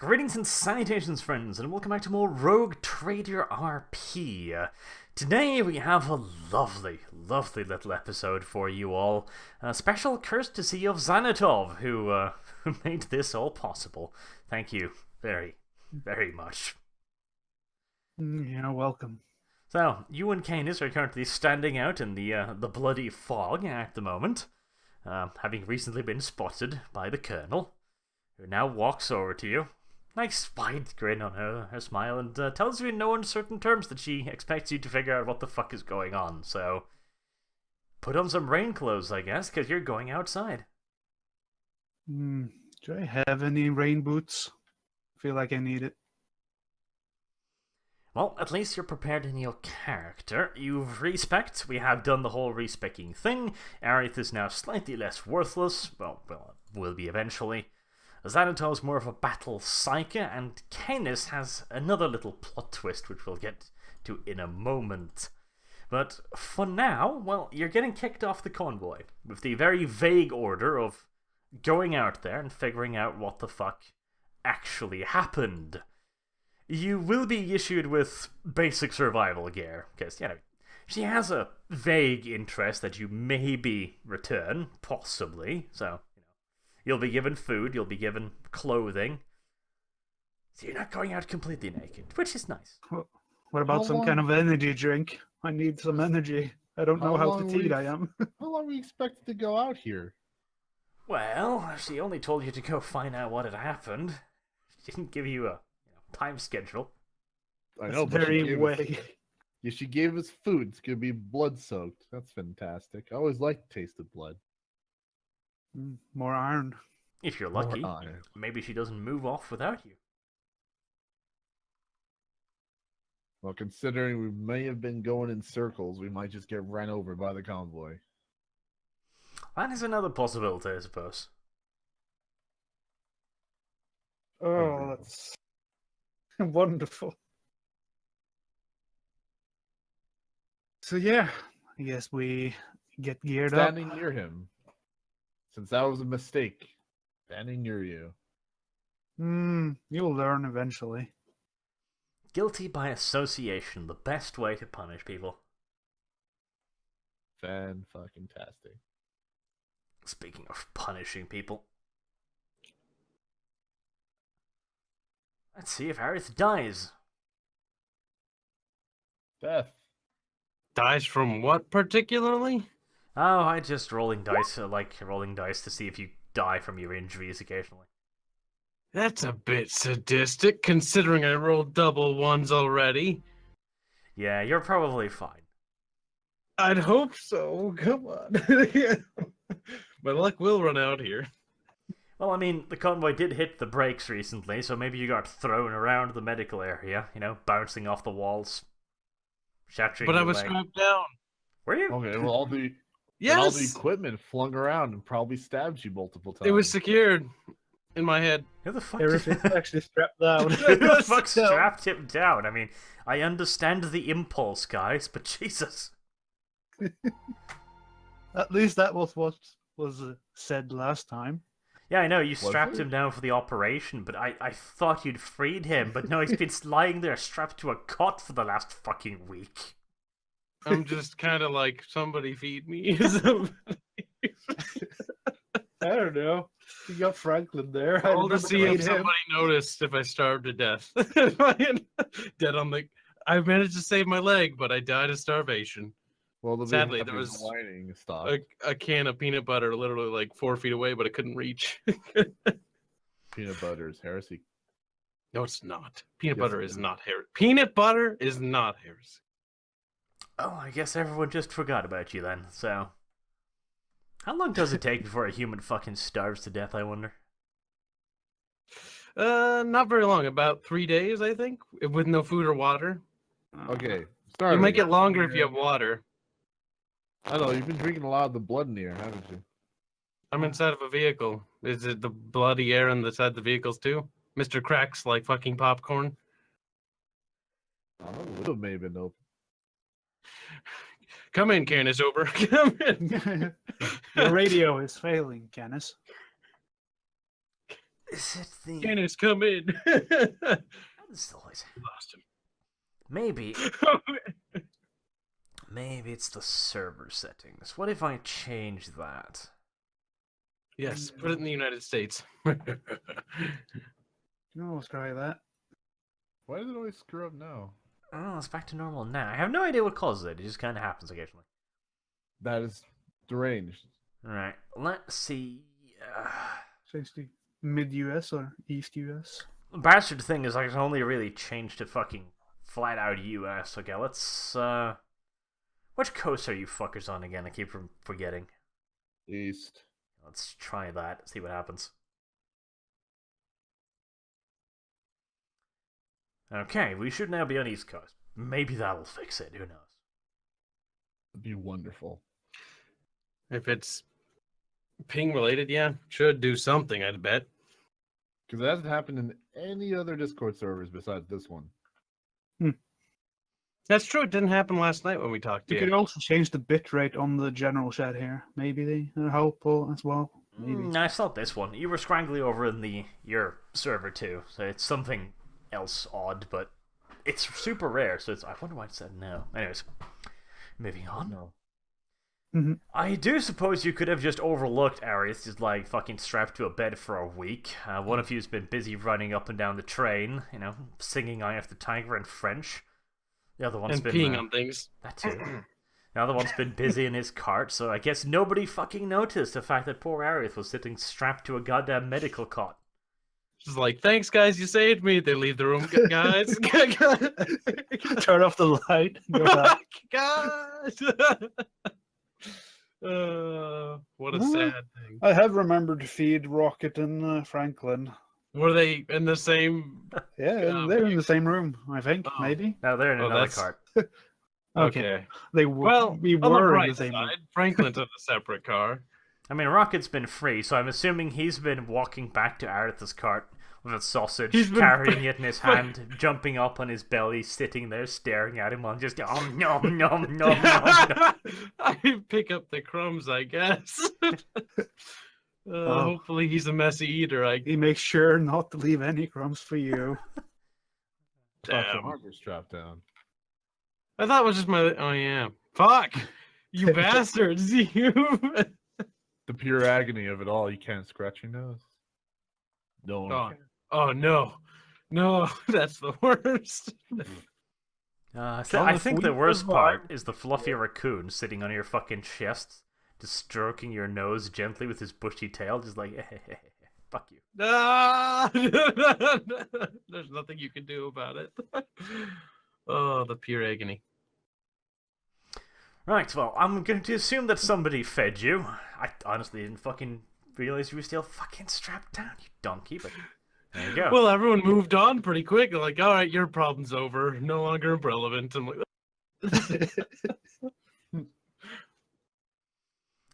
Greetings and salutations, friends, and welcome back to more Rogue Trader RP. Today we have a lovely little episode for you all. A special courtesy of Xanatov, who made this all possible. Thank you very much. You're welcome. So, you and Canis are currently standing out in the bloody fog at the moment, having recently been spotted by the Colonel, who now walks over to you. Nice wide grin on her smile, and tells you in no uncertain terms that she expects you to figure out what the fuck is going on, so put on some rain clothes, I guess, because you're going outside. Do I have any rain boots? I feel like I need it. Well, at least you're prepared in your character. You've respect. We have done the whole respecking thing. Aerith is now slightly less worthless. Well, will be eventually. Xanatov's more of a battle psyche, and Canis has another little plot twist which we'll get to in a moment. But for now, well, you're getting kicked off the convoy with the very vague order of going out there and figuring out what the fuck actually happened. You will be issued with basic survival gear, because, she has a vague interest that you maybe return, possibly, so you'll be given food, you'll be given clothing. So you're not going out completely naked, which is nice. What about some kind of energy drink? I need some energy. I don't know how fatigued I am. How long are we expected to go out here? Well, she only told you to go find out what had happened. She didn't give you a time schedule. I know, but very vague. She gave us food. It's going to be blood-soaked. That's fantastic. I always like the taste of blood. More iron. If you're lucky, maybe she doesn't move off without you. Well, considering we may have been going in circles, we might just get ran over by the convoy. That is another possibility, I suppose. Oh, that's wonderful. So yeah, I guess we get geared up. Standing near him. Since that was a mistake, standing near you. You'll learn eventually. Guilty by association, the best way to punish people. Fan-fucking-tastic. Speaking of punishing people, let's see if Aerith dies. Death. Dies from what particularly? Oh, I just rolling dice. I like rolling dice to see if you die from your injuries occasionally. That's a bit sadistic, considering I rolled double ones already. Yeah, you're probably fine. I'd hope so. Come on. My luck will run out here. Well, I mean, the convoy did hit the brakes recently, so maybe you got thrown around the medical area, bouncing off the walls, shattering But your I was leg. strapped down. Were you? Okay, well, all the equipment flung around and probably stabbed you multiple times. It was secured in my head. Who the fuck Aerith is actually strapped down. Who the fuck strapped him down? I mean, I understand the impulse, guys, but Jesus. At least that was what was said last time. Yeah, I know, you strapped him down for the operation, but I thought you'd freed him, but no, he's been lying there strapped to a cot for the last fucking week. I'm just kind of like, somebody feed me. I don't know. You got Franklin there. I'll just see if somebody noticed if I starved to death. Dead on the... I managed to save my leg, but I died of starvation. Well, sadly, there was whining a can of peanut butter literally like 4 feet away, but I couldn't reach. Peanut butter is heresy. No, it's not. Peanut butter is not heresy. Peanut butter is not heresy. Oh, I guess everyone just forgot about you then, so... How long does it take before a human fucking starves to death, I wonder? Not very long. About 3 days, I think, with no food or water. Okay, You make it longer if you have water. I know, you've been drinking a lot of the blood in the air, haven't you? I'm inside of a vehicle. Is it the bloody air inside the vehicles too? Mr. Cracks like fucking popcorn? I don't know, the window may have been open. Come in, Canis, over. Come in. Your radio is failing, Canis. Is it the... Cannons come in. That's the voice. Lost him. Maybe it's the server settings. What if I change that? Yes, put it in the United States. No, let's try that. Why does it always screw up now? Oh, it's back to normal now. I have no idea what causes it. It just kind of happens occasionally. That is deranged. Alright, let's see. Change to mid-US or East US. The bastard thing is I can only really change to fucking flat out US. Okay, let's, which coast are you fuckers on again? I keep forgetting. East. Let's try that, see what happens. Okay, we should now be on East Coast. Maybe that'll fix it, who knows? It'd be wonderful. If it's ping related, yeah, should do something, I'd bet. Because it hasn't happened in any other Discord servers besides this one. That's true. It didn't happen last night when we talked to You you. could also change the bitrate on the general chat here. Maybe they help as well. Maybe. I saw this one. You were scraggly over in your server too, so it's something else odd, but it's super rare, so I wonder why it said no. Anyways, moving on. No. Mm-hmm. I do suppose you could have just overlooked Arius just like fucking strapped to a bed for a week. One of you's been busy running up and down the train, you know, singing Eye of the Tiger in French. The other one's And been peeing on things. that too. The other one's been busy in his cart, so I guess nobody fucking noticed the fact that poor Arius was sitting strapped to a goddamn medical cot. She's like, thanks, guys, you saved me. They leave the room, guys. Turn off the light. Go back. Guys! What a sad thing. I have remembered to feed Rocket and Franklin. Were they in the same? Yeah, they're in the same room, I think. Oh. Maybe. No, they're in Oh, another that's- cart. Okay. They were. Well, we on the were in bright the same room. side, Franklin's in a separate car. I mean, Rocket's been free, so I'm assuming he's been walking back to Aerith's cart with a sausage, He's been carrying it in his hand, jumping up on his belly, sitting there staring at him while just nom nom nom nom nom. I pick up the crumbs, I guess. Hopefully he's a messy eater. He makes sure not to leave any crumbs for you. Fuck, the Damn. hardware strapped down. I thought it was just my. Oh yeah. Fuck. You bastards. You. The pure agony of it all. You can't scratch your nose. No one Oh. can. Oh no. No, that's the worst. I think the worst part is the fluffy raccoon sitting on your fucking chest, just stroking your nose gently with his bushy tail, just like, fuck you. Ah! There's nothing you can do about it. Oh, the pure agony. Right, well, I'm going to assume that somebody fed you. I honestly didn't fucking realize you were still fucking strapped down, you donkey, but there you go. Well, everyone moved on pretty quick. They're like, all right, your problem's over. No longer relevant. I'm like,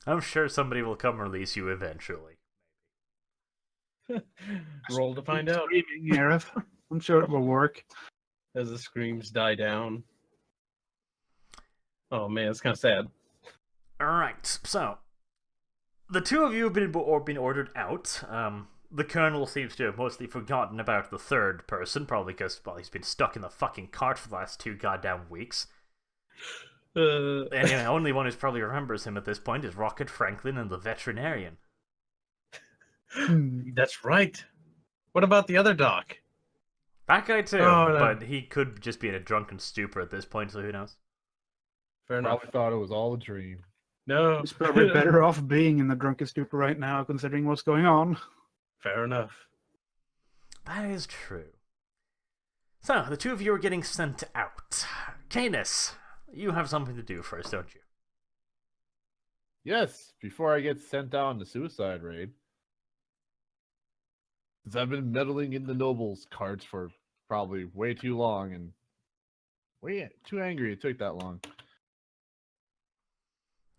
I'm sure somebody will come release you eventually. roll to find out Screaming, Aerith. I'm sure it will work. as the screams die down. Oh man, it's kind of sad. Alright, so the two of you have been ordered out. The Colonel seems to have mostly forgotten about the third person, probably because, well, he's been stuck in the fucking cart for the last 2 goddamn weeks. And the only one who probably remembers him at this point is Rocket, Franklin, and the veterinarian. That's right. What about the other doc? That guy too, Oh, no. but he could just be in a drunken stupor at this point, so who knows? Fair enough. Probably thought it was all a dream. No. He's probably better off being in the drunken stupor right now, considering what's going on. Fair enough. That is true. So, the two of you are getting sent out. Canis, you have something to do first, don't you? Yes, before I get sent out on the suicide raid. Since I've been meddling in the nobles' carts for probably way too long and way too angry it took that long.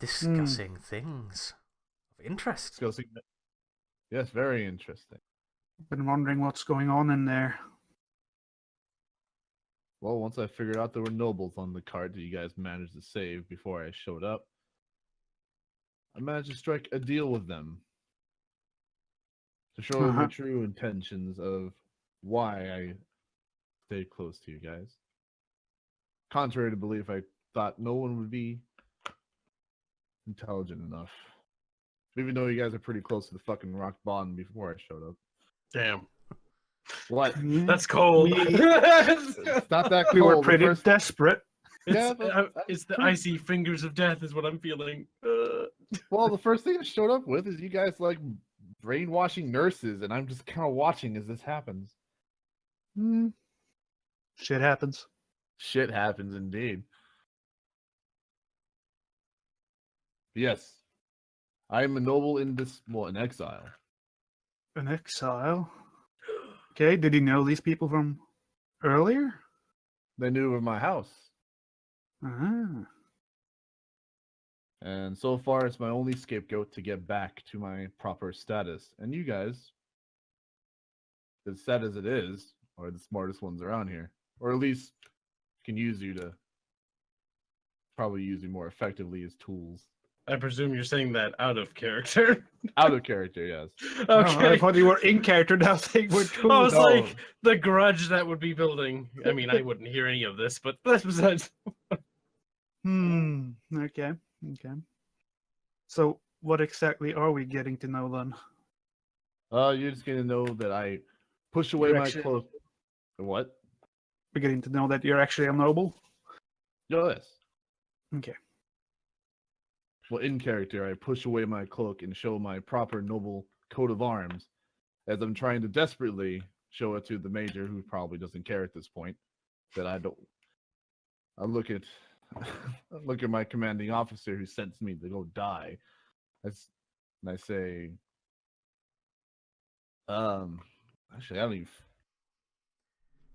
Discussing things of interest. Discussing. Yes, very interesting. Been wondering what's going on in there. Well, once I figured out there were nobles on the cart that you guys managed to save before I showed up, I managed to strike a deal with them. to show my true intentions of why I stay close to you guys. Contrary to belief, I thought no one would be intelligent enough. Even though you guys are pretty close to the fucking rock bottom before I showed up. Damn. What? That's cold. It's not that cold. We were pretty desperate. Yeah, it's the icy fingers of death is what I'm feeling. Well, the first thing I showed up with is you guys like brainwashing nurses, and I'm just kind of watching as this happens. Shit happens. Shit happens indeed. Yes, I am a noble in exile. An exile? Okay, did he know these people from earlier? They knew of my house. Ah. And so far, it's my only scapegoat to get back to my proper status. And you guys, as sad as it is, are the smartest ones around here. Or at least can use you to probably use you more effectively as tools. I presume you're saying that out of character. Out of character, yes. Okay. I thought you were in character now saying we're tools. I was like, the grudge that would be building. I mean, I wouldn't hear any of this, but that's besides. Okay. So, what exactly are we getting to know then? You're just gonna know that I push away my clothes. What? We're getting to know that you're actually a noble? Yes. Okay. Well, in character, I push away my cloak and show my proper noble coat of arms, as I'm trying to desperately show it to the major, who probably doesn't care at this point, that I don't. I look at my commanding officer who sends me to go die. And I say, actually, I don't even.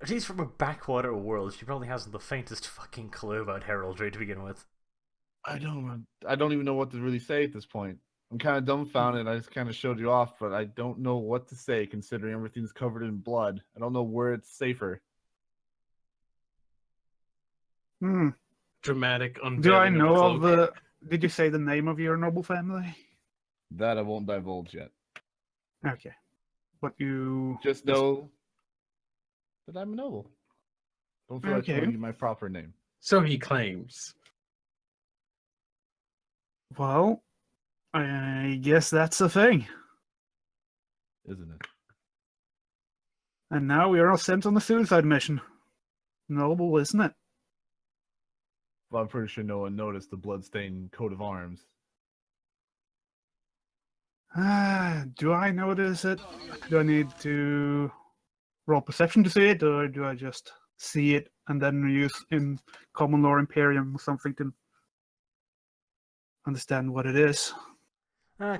She's from a backwater world. She probably hasn't the faintest fucking clue about heraldry to begin with. I don't even know what to really say at this point. I'm kind of dumbfounded. I just kind of showed you off, but I don't know what to say considering everything's covered in blood. I don't know where it's safer. Dramatic unveiling. Do I know of the... Did you say the name of your noble family? That I won't divulge yet. Okay. But you... Just know that I'm a noble. Don't feel like Okay. telling you my proper name. So he claims. Well, I guess that's the thing. Isn't it? And now we are all sent on a suicide mission. Noble, isn't it? Well, I'm pretty sure no one noticed the bloodstained coat of arms. Do I notice it? Do I need to roll perception to see it, or do I just see it and then use in common law Imperium or something to understand what it is?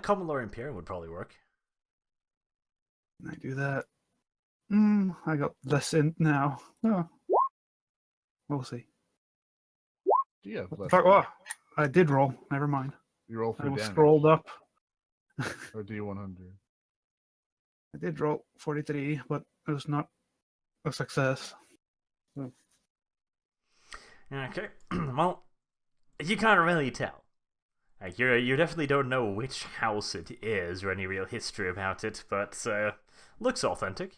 Common law Imperium would probably work. Can I do that? I got less int now. Oh. We'll see. Yeah. I did roll. Never mind. You roll for I was damage. scrolled up. Or D100. I did roll 43, but it was not a success. So. Okay. Well, you can't really tell. Like, you definitely don't know which house it is or any real history about it, but looks authentic.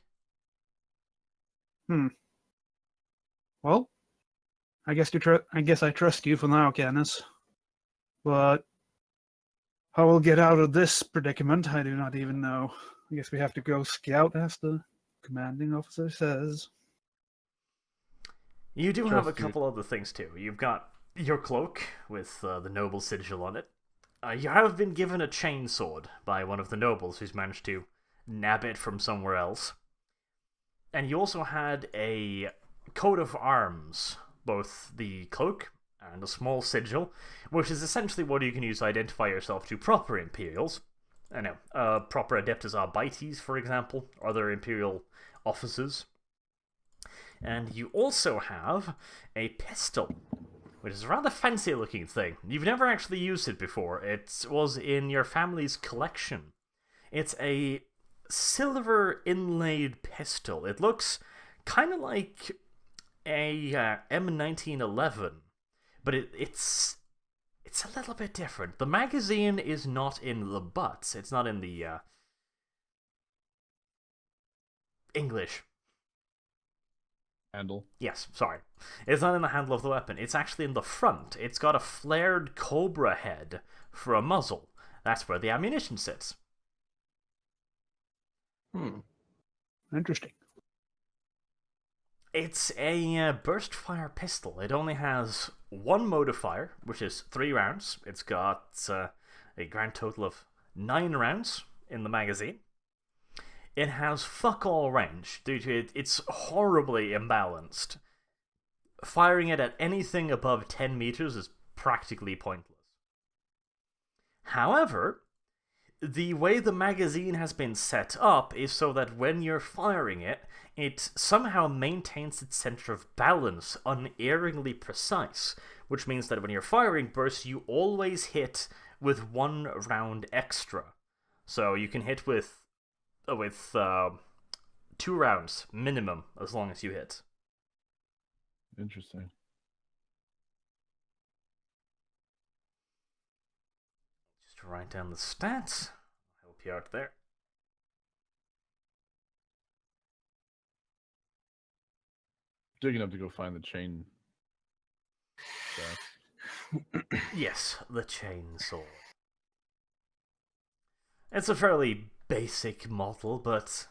Well, I guess I trust you for now, Canis. But how we'll get out of this predicament, I do not even know. I guess we have to go scout, as the commanding officer says. You do have a couple other things too. You've got your cloak with the noble sigil on it. You have been given a chainsword by one of the nobles who's managed to nab it from somewhere else. And you also had a coat of arms, both the cloak and a small sigil, which is essentially what you can use to identify yourself to proper Imperials. I know, proper Adeptus Arbites, for example, other Imperial officers. And you also have a pistol, which is a rather fancy-looking thing. You've never actually used it before. It was in your family's collection. It's a silver inlaid pistol. It looks kind of like a M1911, but it's a little bit different. The magazine is not in the butts. It's not in the English. Handle. Yes, sorry. It's not in the handle of the weapon. It's actually in the front. It's got a flared cobra head for a muzzle. That's where the ammunition sits. Interesting. It's a burst fire pistol. It only has one mode of fire, which is 3 rounds. It's got a grand total of 9 rounds in the magazine. It has fuck all range due to it's horribly imbalanced. Firing it at anything above 10 meters is practically pointless. However, the way the magazine has been set up is so that when you're firing it, it somehow maintains its center of balance unerringly precise, which means that when you're firing bursts, you always hit with 1 round extra. So you can hit with 2 rounds minimum as long as you hit. Interesting. Just to write down the stats. I'll help you out there. Digging up to go find the chain. Yes, the chainsaw. It's a fairly basic model, but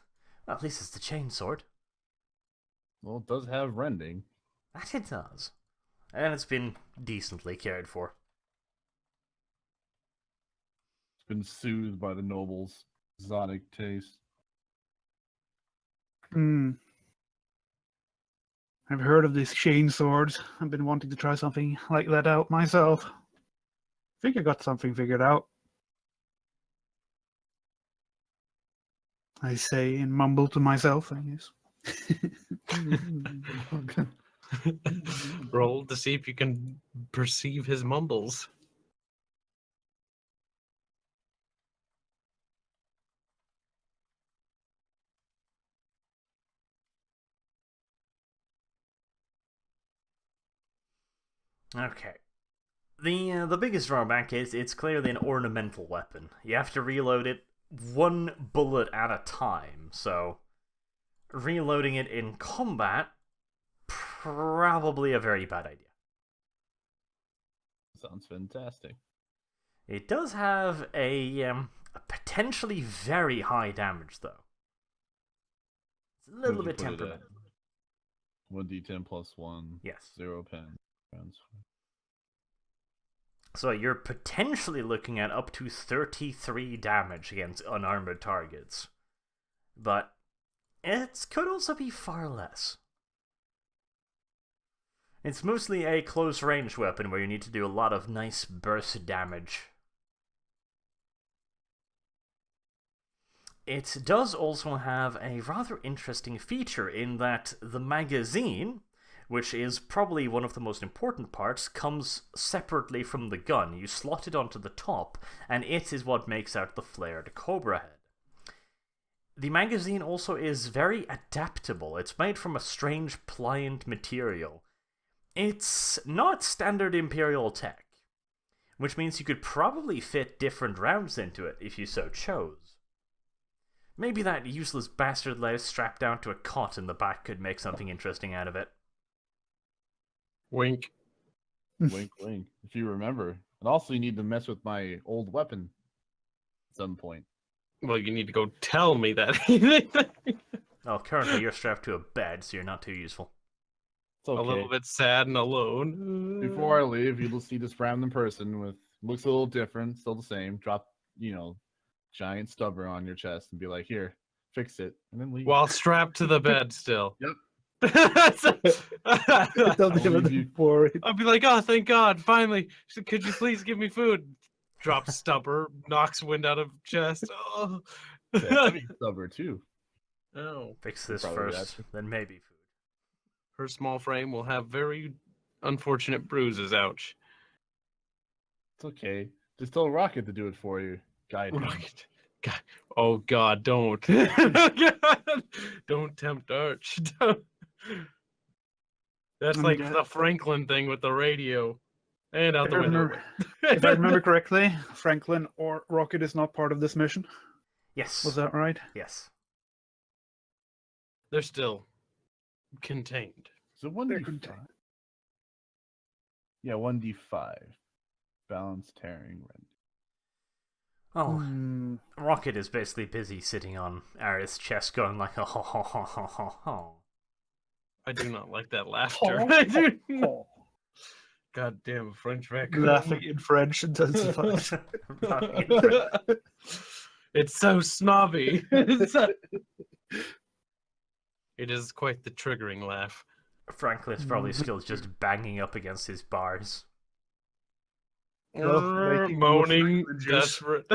at least it's the chainsword. Well, it does have rending. That it does. And it's been decently cared for. It's been soothed by the noble's exotic taste. I've heard of these chain swords. I've been wanting to try something like that out myself. I think I got something figured out. I say and mumble to myself, I guess. Roll to see if you can perceive his mumbles. Okay. The biggest drawback is it's clearly an ornamental weapon. You have to reload it 1 bullet at a time, so reloading it in combat, probably a very bad idea. Sounds fantastic. It does have a potentially very high damage, though. It's a little bit temperamental. 1d10 plus 1. Yes. 0 pen. Rounds. So you're potentially looking at up to 33 damage against unarmored targets. But it could also be far less. It's mostly a close-range weapon where you need to do a lot of nice burst damage. It does also have a rather interesting feature in that the magazine, which is probably one of the most important parts, comes separately from the gun. You slot it onto the top, and it is what makes out the flared cobra head. The magazine also is very adaptable. It's made from a strange pliant material. It's not standard Imperial tech, which means you could probably fit different rounds into it if you so chose. Maybe that useless bastard louse strapped down to a cot in the back could make something interesting out of it. Wink. Wink, wink. If you remember. And also, you need to mess with my old weapon at some point. Well, you need to go tell me that. Well, currently you're strapped to a bed, so you're not too useful. It's okay. A little bit sad and alone. Before I leave, you'll see this random person with looks a little different, still the same. Drop, giant stubber on your chest and be like, "Here, fix it," and then leave. While strapped to the bed still. Yep. I'd be like, oh, thank God, finally. Could you please give me food? Drop stubber, knocks wind out of chest. Oh. Heavy stubber too. Oh. Fix this Probably first, then maybe food. Her small frame will have very unfortunate bruises. Ouch. It's okay. Just tell Rocket to do it for you. Guide him. Rocket. God. Oh God, don't. Don't tempt Arch. That's like the Franklin thing with the radio. And out the window. If I remember correctly, Franklin or Rocket is not part of this mission. Yes. Was that right? Yes. They're still contained. So 1d5. Yeah, 1d5. Balance, tearing, rend. Oh, Hmm. Rocket is basically busy sitting on Aerith's chest going like, oh, ho, ho, ho, ho, ho, ho. I do not like that laughter. I do- Goddamn French raccoon. Laughing in French intensifies. It's so snobby. It is quite the triggering laugh. Franklin's probably still just banging up against his bars. Making Moaning, Franklin juice. desperate.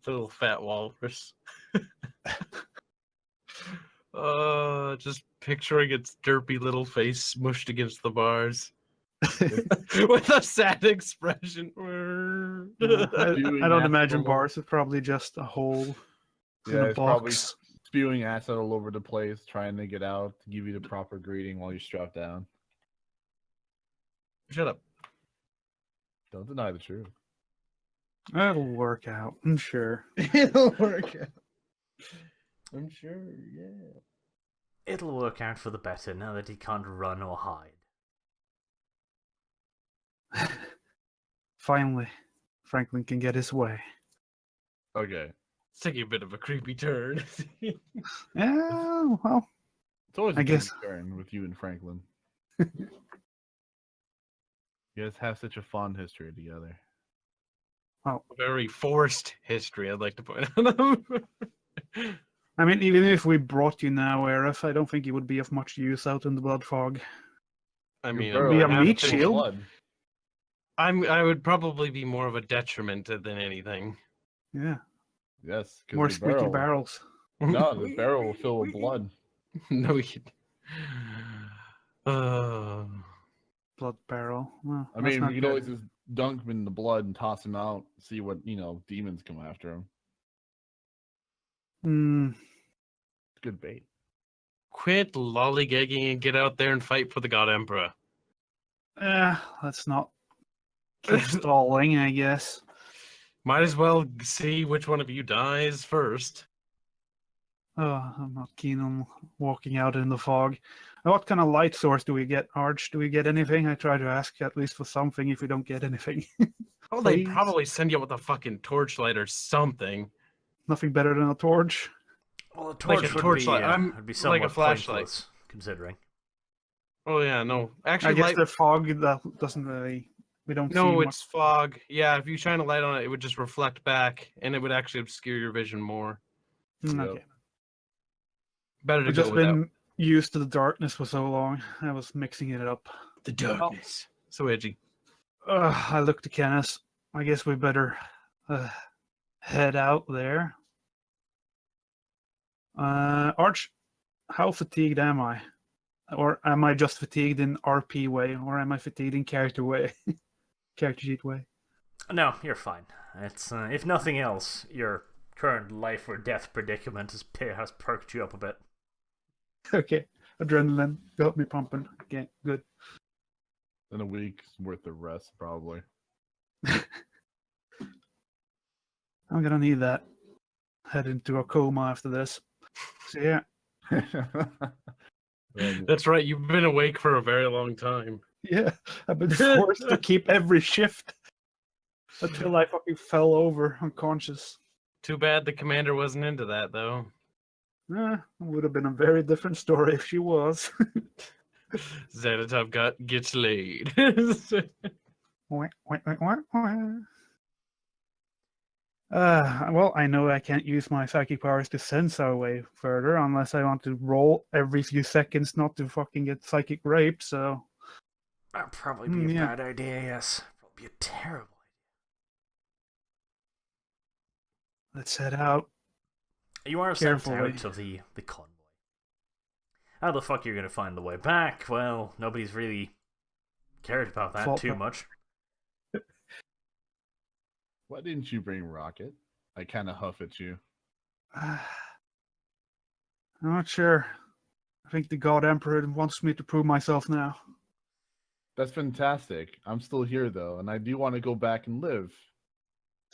Little fat walrus. Just picturing its derpy little face smushed against the bars. With a sad expression. I don't imagine bars is probably just a hole in Yeah, a it's probably box. spewing acid all over the place, trying to get out, to give you the proper greeting while you're strapped down. Shut up. Don't deny the truth. That'll work out, I'm sure. It'll work out. I'm sure, yeah. It'll work out for the better now that he can't run or hide. Finally, Franklin can get his way. Okay. It's taking a bit of a creepy turn. Yeah, well, It's always I a guess- good turn with you and Franklin. You guys have such a fond history together. Very forced history, I'd like to point out. I mean, even if we brought you now, Aerith, I don't think you would be of much use out in the blood fog. I mean, You're Be a burrowing meat half full of shield? blood. I would probably be more of a detriment than anything. Yeah, Yes. 'cause more the squeaky barrel- barrels. No, the barrel will fill with blood. No, you. Uh, Blood barrel. Well, I that's mean, not we could good. always just dunk him in the blood and toss him out, see what, demons come after him. Hmm. It's good bait. quit lollygagging and get out there and fight for the God Emperor. Let's not keep stalling, I guess. Might as well see which one of you dies first. Oh, I'm not keen on walking out in the fog. What kind of light source do we get, Arch? Do we get anything? I try to ask at least for something if we don't get anything. Oh, they Please? probably send you out with a fucking torchlight or something. Nothing better than a torch. Well, a Like torch a would torchlight. would be Like a somewhat flashlight. pointless, considering. Oh yeah, no. I Actually, guess light... the fog that doesn't really. We don't see no, much. it's fog. Yeah, if you shine a light on it, it would just reflect back, and it would actually obscure your vision more. Okay. Better to I've go just without. been used to the darkness for so long. I was mixing it up. The darkness. So edgy. I look to Kenneth. I guess we better head out there. Arch, how fatigued am I? Or am I just fatigued in RP way? Or am I fatigued in character way? Character sheet way? No, you're fine. It's if nothing else, your current life or death predicament has perked you up a bit. Okay. Adrenaline got me pumping. Okay, good. In a week's worth of rest, probably. I'm gonna need that. Head into a coma after this. So yeah. That's right. You've been awake for a very long time. Yeah. I've been forced to keep every shift until I fucking fell over unconscious. Too bad the commander wasn't into that, though. It would have been a very different story if she was. Xanatop gets laid. Well, I know I can't use my psychic powers to sense our way further unless I want to roll every few seconds not to fucking get psychic raped, so... That'd probably be a yeah. bad idea, yes. Probably a terrible Let's head out. idea. You are sent Carefully. out of the convoy. How the fuck you're gonna find the way back? Well, nobody's really cared about that Fault too back. much. Why didn't you bring Rocket? I kind of huff at you. I'm not sure. I think the God Emperor wants me to prove myself now. That's fantastic. I'm still here, though, and I do want to go back and live.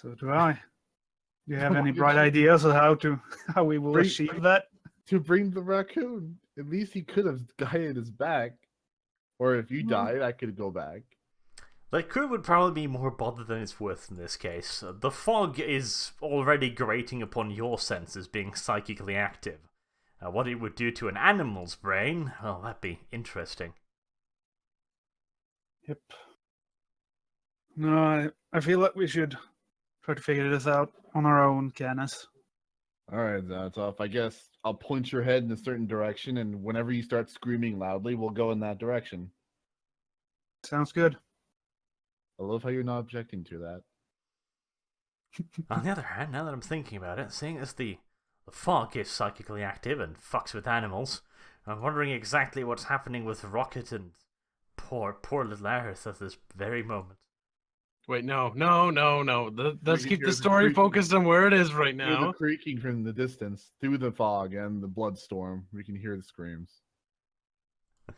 So do I. Do you have Why any did bright you- ideas on how we will Bring- achieve that? To bring the raccoon. At least he could have guided us back. Or if you No. died, I could go back. The crew would probably be more bothered than it's worth in this case. The fog is already grating upon your senses being psychically active. What it would do to an animal's brain, well, that'd be interesting. Yep. No, I feel like we should try to figure this out on our own, Canis. Alright, Zanatoff. I guess I'll point your head in a certain direction, and whenever you start screaming loudly, we'll go in that direction. Sounds good. I love how you're not objecting to that. On the other hand, now that I'm thinking about it, seeing as the fog is psychically active and fucks with animals, I'm wondering exactly what's happening with Rocket and poor little Aerith at this very moment. Wait, no. Let's can keep hear the the story creaking. focused on where it is right Through now. the creaking from the distance, through the fog and the bloodstorm, we can hear the screams.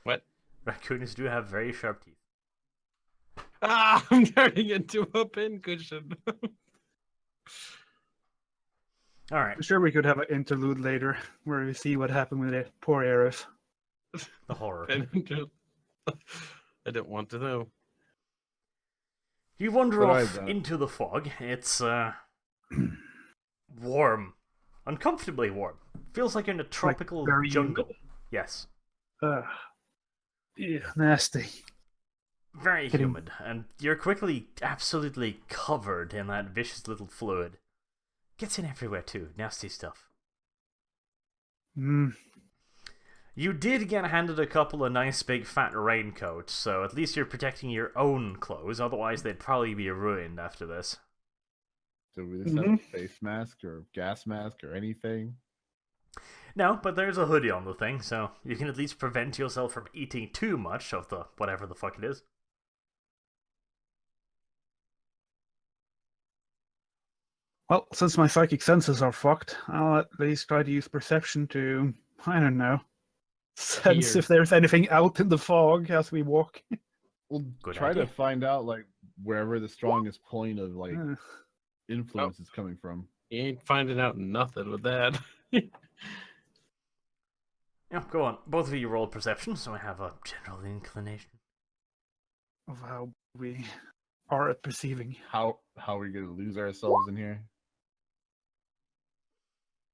What? Raccoons do have very sharp teeth. Ah, I'm turning into a pincushion. Alright, I'm sure we could have an interlude later where we see what happened with it. Poor Aerith. the horror. I didn't want to know. You wander But off into the fog. It's, warm. Uncomfortably warm. Feels like you're in a tropical very jungle. humid. Yes. Yeah, nasty. Very Getting- humid. And you're quickly absolutely covered in that vicious little fluid. Gets in everywhere too. Nasty stuff. Mm, You did get handed a couple of nice big fat raincoats, so at least you're protecting your own clothes, otherwise they'd probably be ruined after this. So we just have a face mask or gas mask or anything. No, but there's a hoodie on the thing, so you can at least prevent yourself from eating too much of the whatever the fuck it is. well, since my psychic senses are fucked, I'll at least try to use perception to, I don't know, sense Hear. if there's anything out in the fog as we walk. We'll Good try idea. to find out like wherever the strongest point of like Uh, influence is coming from. You ain't finding out nothing with that. Yeah, go on. Both of you roll perception, so I have a general inclination. of how we are at perceiving. How are we gonna lose ourselves in here?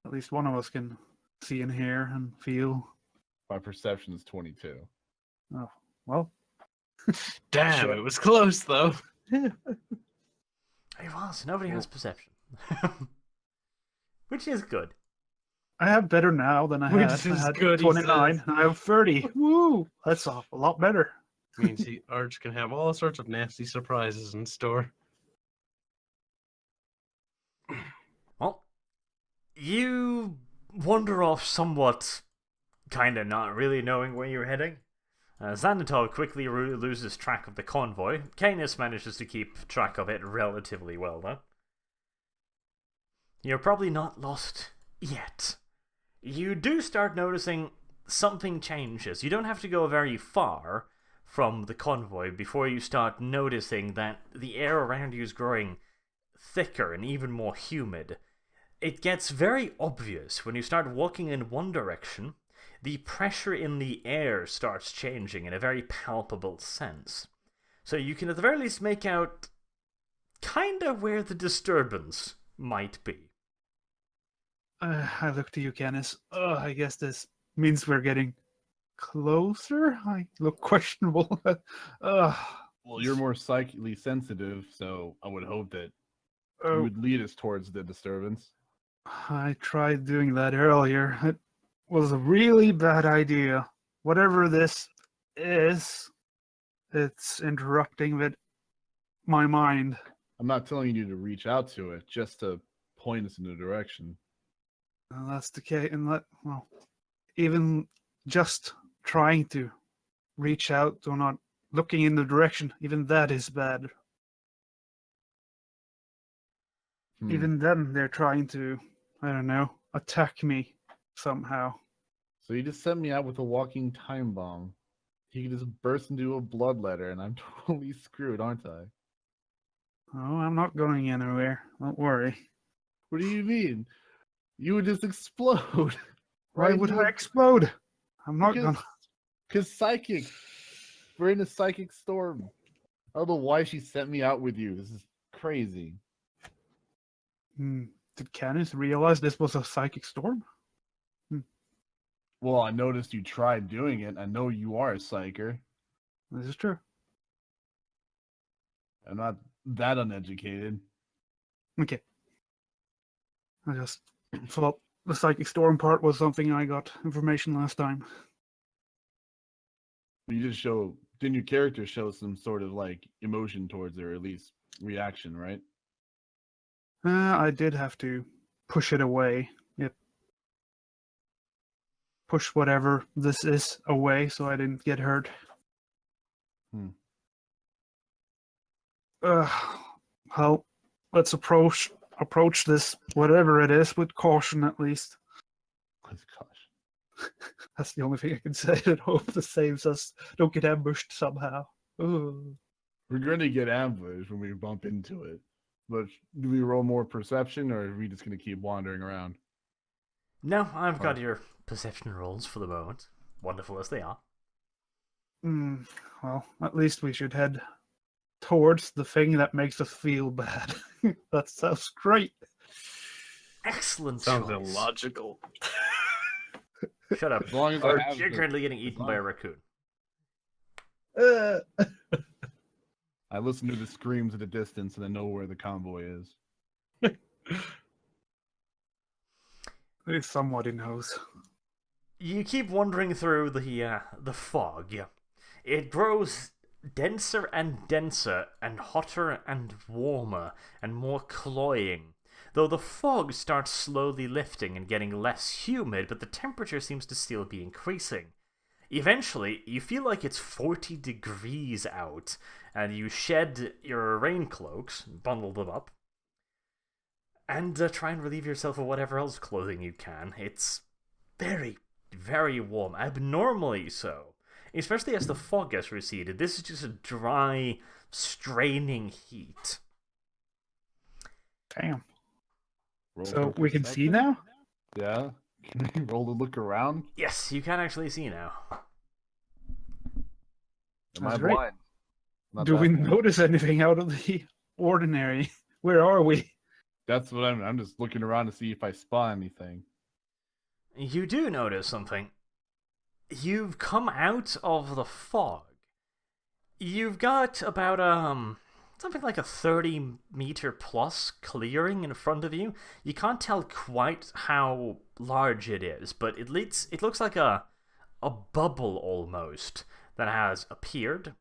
At least one of us can see and hear and feel. My perception is 22. Well, Damn, Sure. it was close though. It was. Nobody has perception. Which is good. I have better now than I Which had. I is had good, he 29. says. And I have 30. Woo! That's a lot better. Means Arch can have all sorts of nasty surprises in store. Well, you wander off somewhat, kinda not really knowing where you're heading. Xanatol quickly loses track of the convoy. Canis manages to keep track of it relatively well, though. You're probably not lost yet. You do start noticing something changes. You don't have to go very far from the convoy before you start noticing that the air around you is growing thicker and even more humid. It gets very obvious when you start walking in one direction. The pressure in the air starts changing in a very palpable sense. So you can at the very least make out kinda where the disturbance might be. I look to you, Canis. I guess this means we're getting closer. I look questionable. Well, you're more psychically sensitive, so I would hope that you Oh, would lead us towards the disturbance. I tried doing that earlier. It was a really bad idea. Whatever this is, it's interrupting with my mind. I'm not telling you to reach out to it, just to point us in a direction. And that's the case. And well, even just trying to reach out or not looking in the direction, even that is bad. Hmm. Even then, they're trying to, I don't know, attack me somehow. So you just sent me out with a walking time bomb. He could just burst into a bloodletter, and I'm totally screwed, aren't I? Oh, I'm not going anywhere. Don't worry. What do you mean? You would just explode. Why Right would into I a- explode? I'm not Because- gonna. Because psychic. We're in a psychic storm. I don't know why she sent me out with you. This is crazy. Did Candace realize this was a psychic storm? Well, I noticed you tried doing it. I know you are a psyker. This is true. I'm not that uneducated. Okay. I just thought the psychic storm part was something I got information last time. You just show. Didn't your character show some sort of like emotion towards it, or at least reaction, right? I did have to push it away. Yep. Push whatever this is away so I didn't get hurt. Hmm. Well, let's approach this, whatever it is, with caution at least. Gosh. That's the only thing I can say that hope this saves us. Don't get ambushed somehow. Ooh. We're going to get ambushed when we bump into it. But do we roll more perception, or are we just going to keep wandering around? No, I've got your perception rolls for the moment. Wonderful as they are. Well, at least we should head towards the thing that makes us feel bad. That sounds great. Excellent Sounds choice. illogical. Shut up. As long as I have You're the- currently getting as eaten long- by a raccoon. I listen to the screams at a distance and I know where the convoy is. It's somebody knows. You keep wandering through the fog. It grows denser and denser, and hotter and warmer, and more cloying. Though the fog starts slowly lifting and getting less humid, but the temperature seems to still be increasing. Eventually, you feel like it's 40 degrees out, and you shed your rain cloaks, bundle them up, and try and relieve yourself of whatever else clothing you can. It's very, very warm, abnormally so. Especially as the fog gets receded. This is just a dry, straining heat. Damn. Roll So for we can see perception? now? Yeah. Can we roll to look around? Yes, you can actually see now. Am I That's right. blind? Not Do that we blind. notice anything out of the ordinary? Where are we? That's what I'm just looking around to see if I spot anything. You do notice something. You've come out of the fog. You've got about, something like a 30-meter plus clearing in front of you. You can't tell quite how large it is, but it looks like a bubble almost that has appeared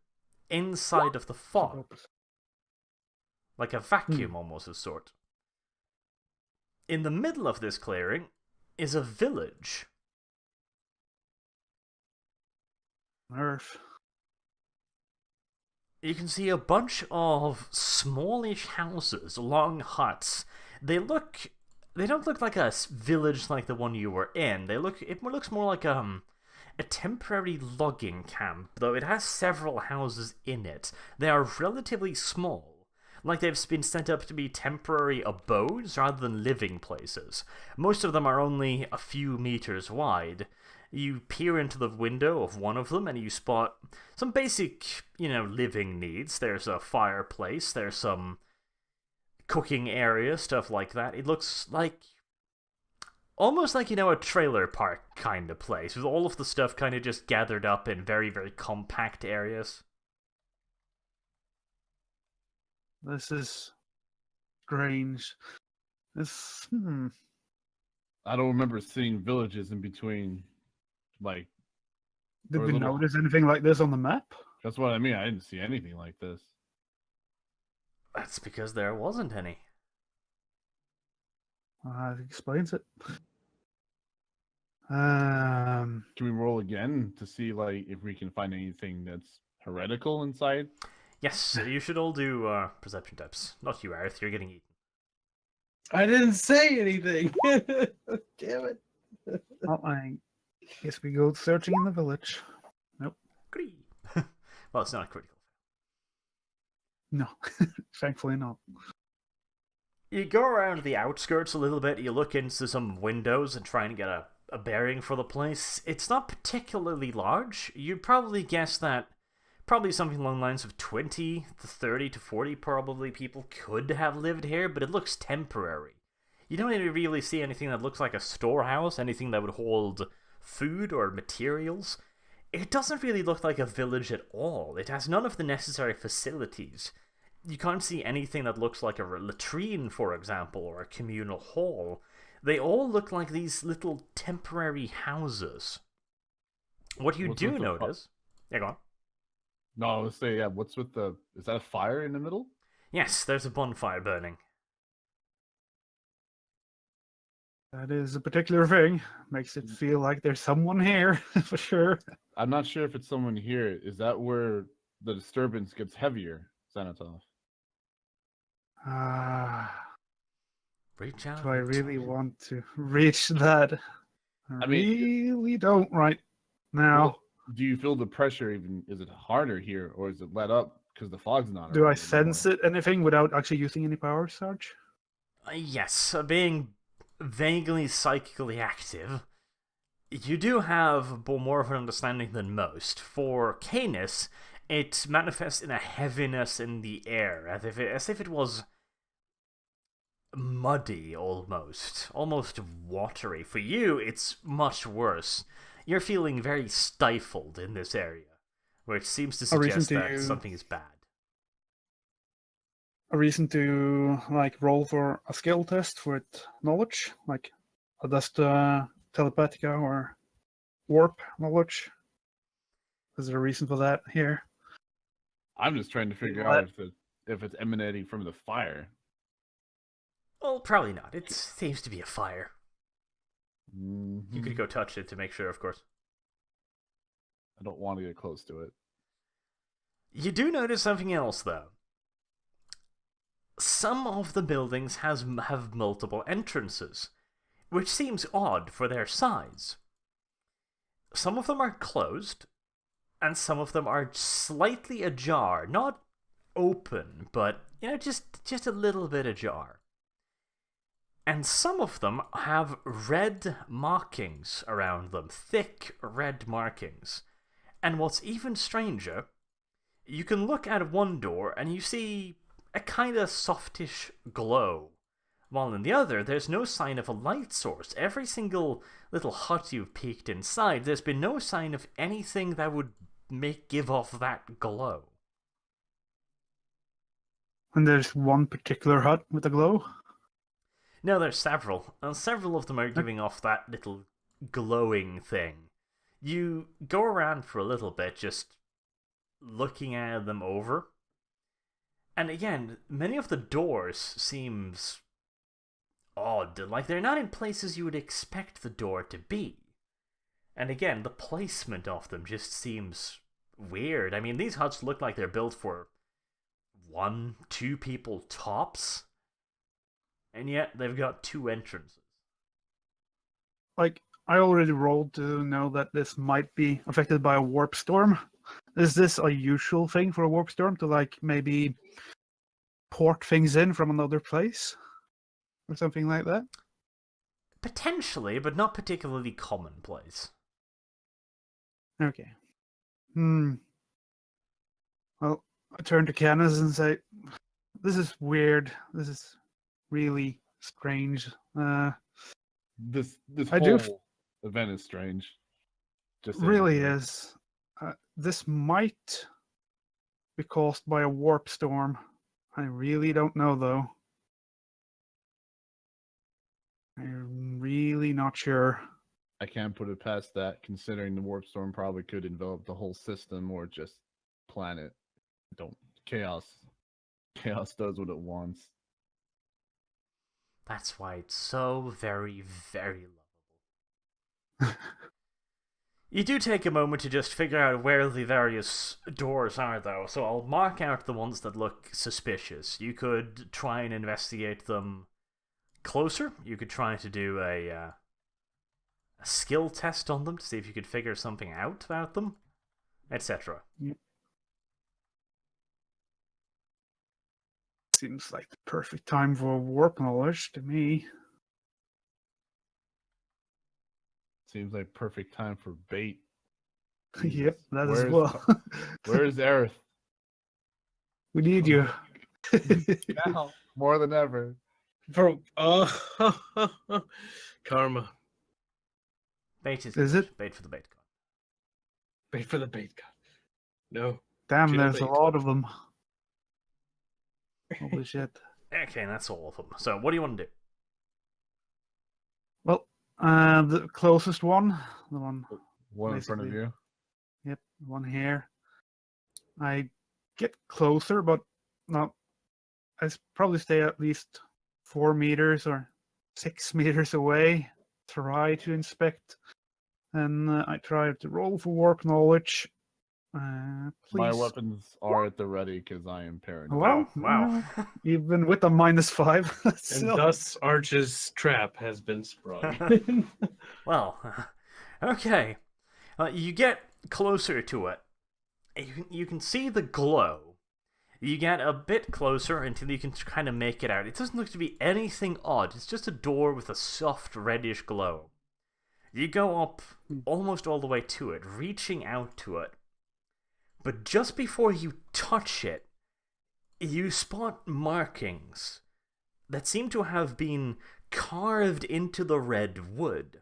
inside of the fog. Like a vacuum almost of sort. In the middle of this clearing is a village. Earth. You can see a bunch of smallish houses, long huts. They don't look like a village like the one you were in. It looks more like a temporary logging camp, though it has several houses in it. They are relatively small, like they've been set up to be temporary abodes rather than living places. Most of them are only a few meters wide. You peer into the window of one of them and you spot some basic, living needs. There's a fireplace, there's some cooking area, stuff like that. It looks like almost like, a trailer park kind of place, with all of the stuff kind of just gathered up in very, very compact areas. This is strange. This. I don't remember seeing villages in between. Like, Did or we little- notice anything like this on the map? that's what I mean. I didn't see anything like this. That's because there wasn't any. That explains it. Can we roll again to see like if we can find anything that's heretical inside? Yes, you should all do perception types. Not you, Arth, you're getting eaten. I didn't say anything. Damn it. Well, I guess we go searching in the village. Gree. Well, it's not critical. No, thankfully not. You go around the outskirts a little bit, you look into some windows and try and get a bearing for the place. It's not particularly large. You'd probably guess that probably something along the lines of 20 to 30 to 40 probably people could have lived here, but it looks temporary. You don't even really see anything that looks like a storehouse, anything that would hold food or materials. It doesn't really look like a village at all. It has none of the necessary facilities. You can't see anything that looks like a latrine, for example, or a communal hall. They all look like these little temporary houses. What you do notice... Yeah, go on. No, I was saying, yeah, what's with the... Is that a fire in the middle? Yes, there's a bonfire burning. That is a particular thing. Makes it feel like there's someone here, for sure. I'm not sure if it's someone here. Is that where the disturbance gets heavier, Xanatov? Reach out. Do I really want to reach that? I really don't right now. Well, do you feel the pressure even? Is it harder here, or is it let up because the fog's not Do I around sense anymore? it anything without actually using any power, Sarge? Yes, being vaguely psychically active, you do have more of an understanding than most. For Canis, it manifests in a heaviness in the air, as if it was muddy almost watery. For you, it's much worse. You're feeling very stifled in this area, which seems to suggest that something is bad. A reason to like roll for a skill test with knowledge, like just telepathica or warp knowledge. Is there a reason for that here? I'm just trying to figure out if it's emanating from the fire. Well, probably not. It seems to be a fire. Mm-hmm. You could go touch it to make sure, of course. I don't want to get close to it. You do notice something else, though. Some of the buildings have multiple entrances, which seems odd for their size. Some of them are closed, and some of them are slightly ajar. Not open, but, just a little bit ajar. And some of them have red markings around them, thick red markings. And what's even stranger, you can look at one door and you see a kind of softish glow, while in the other there's no sign of a light source. Every single little hut you've peeked inside, there's been no sign of anything that would give off that glow. And there's one particular hut with a glow? No, there's several, and several of them are giving off that little glowing thing. You go around for a little bit, just looking at them over. And again, many of the doors seems odd, like they're not in places you would expect the door to be. And again, the placement of them just seems weird. I mean, these huts look like they're built for 1-2 people tops. And yet, they've got 2 entrances. Like, I already rolled to know that this might be affected by a warp storm. Is this a usual thing for a warp storm to, like, maybe port things in from another place? Or something like that? Potentially, but not particularly commonplace. Okay. Well, I turn to Canis and say, this is weird. This is really strange. This whole event is strange. Just really is. This might be caused by a warp storm. I really don't know, though. I'm really not sure. I can't put it past that, considering the warp storm probably could envelop the whole system or just planet. Chaos does what it wants. That's why it's so very, very lovable. You do take a moment to just figure out where the various doors are, though, so I'll mark out the ones that look suspicious. You could try and investigate them closer. You could try to do a skill test on them to see if you could figure something out about them, etc. Let's seems like the perfect time for warp knowledge to me. Seems like perfect time for bait. Yep, Jesus. that as Where's well. Where's Aerith? We need you. Now, more than ever. For karma. Bait is Is good. it? Bait for the bait god. Wait for the bait god. No. Damn, Chill there's a bait. lot of them. Holy shit. Okay, that's all of them. So, what do you want to do? Well, the closest one, the one, One in front of Basically. you. yep, the one here. I get closer, but not. Probably stay at least 4 meters or 6 meters away. Try to inspect, and I try to roll for warp knowledge. My Please. weapons are at the ready because I am paranoid. Well, Wow. even with a -5, And still. thus Arch's trap has been sprung. Well, okay. You get closer to it. You can see the glow. You get a bit closer until you can kind of make it out. It doesn't look to be anything odd. It's just a door with a soft reddish glow. You go up almost all the way to it, reaching out to it. But just before you touch it, you spot markings that seem to have been carved into the red wood.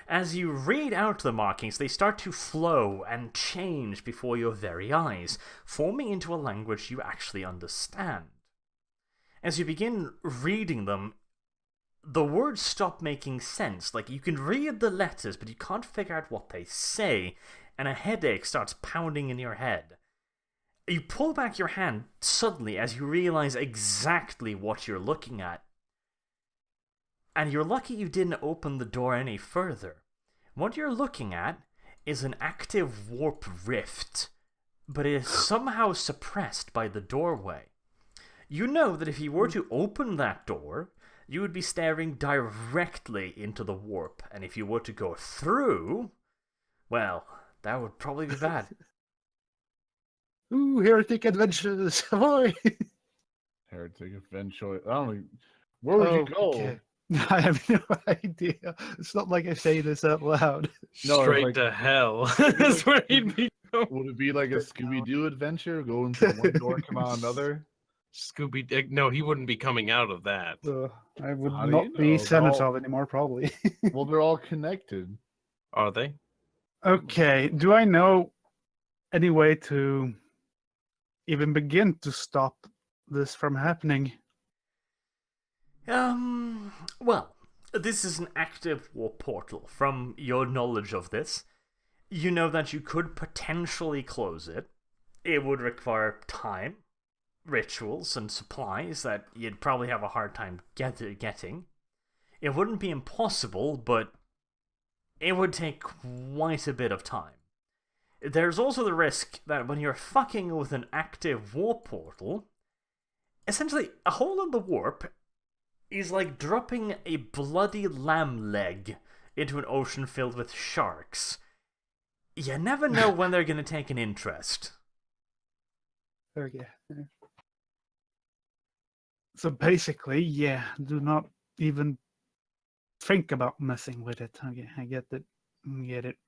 As you read out the markings, they start to flow and change before your very eyes, forming into a language you actually understand. As you begin reading them, the words stop making sense. Like, you can read the letters, but you can't figure out what they say, and a headache starts pounding in your head. You pull back your hand suddenly as you realize exactly what you're looking at. And you're lucky you didn't open the door any further. What you're looking at is an active warp rift, but it is somehow suppressed by the doorway. You know that if you were to open that door, you would be staring directly into the warp, and if you were to go through, well, that would probably be bad. Ooh, heretic adventures! Ahoy! Heretic adventure. I don't know. Where would you go? Okay. I have no idea. It's not like I say this out loud. No, it's Straight like- to hell. That's where he'd be going. Would it be like a Scooby Doo adventure? Go into one door, come out another? Scooby. No, he wouldn't be coming out of that. I would How do not you be know? Senatov anymore, probably. Well, they're all connected. Are they? Okay, do I know any way to even begin to stop this from happening? Well, this is an active warp portal. From your knowledge of this, you know that you could potentially close it. It would require time, rituals, and supplies that you'd probably have a hard time getting. It wouldn't be impossible, but it would take quite a bit of time. There's also the risk that when you're fucking with an active warp portal, essentially a hole in the warp is like dropping a bloody lamb leg into an ocean filled with sharks. You never know when they're going to take an interest. Okay. So basically, yeah, do not even think about messing with it. Okay, I get it.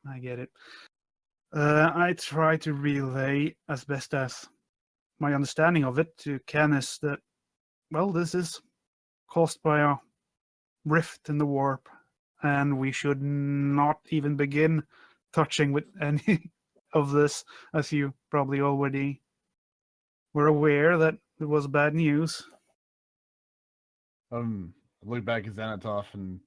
I get it. I try to relay as best as my understanding of it to Canis that, well, this is caused by a rift in the warp, and we should not even begin touching with any of this, as you probably already were aware that it was bad news. I looked back at Xanatov and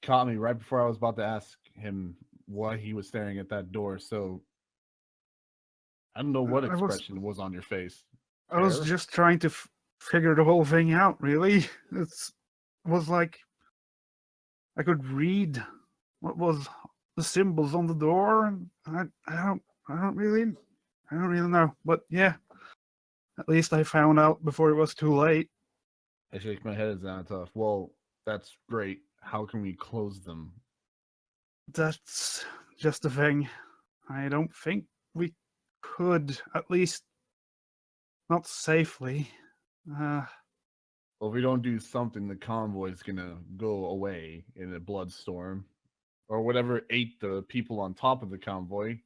caught me right before I was about to ask him why he was staring at that door. So I don't know what I was- expression was on your face. I was Fair. just trying to figure the whole thing out, really. It was like I could read what was the symbols on the door, and I don't really know. But yeah, at least I found out before it was too late. I shake my head at Xanatov. Well, that's great. How can we close them? That's just the thing. I don't think we could, at least not safely. Well, if we don't do something, the convoy's gonna go away in a bloodstorm, or whatever ate the people on top of the convoy.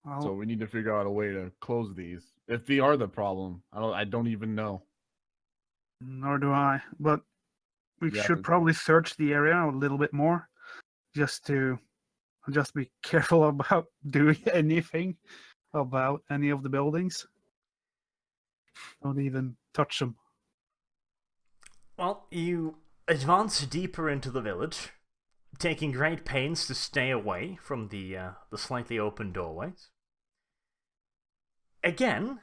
Well, So we need to figure out a way to close these. If they are the problem, I don't even know. nor do I. But we Yeah, should probably search the area a little bit more, just be careful about doing anything about any of the buildings. Don't even touch them. Well, you advance deeper into the village, taking great pains to stay away from the slightly open doorways. Again,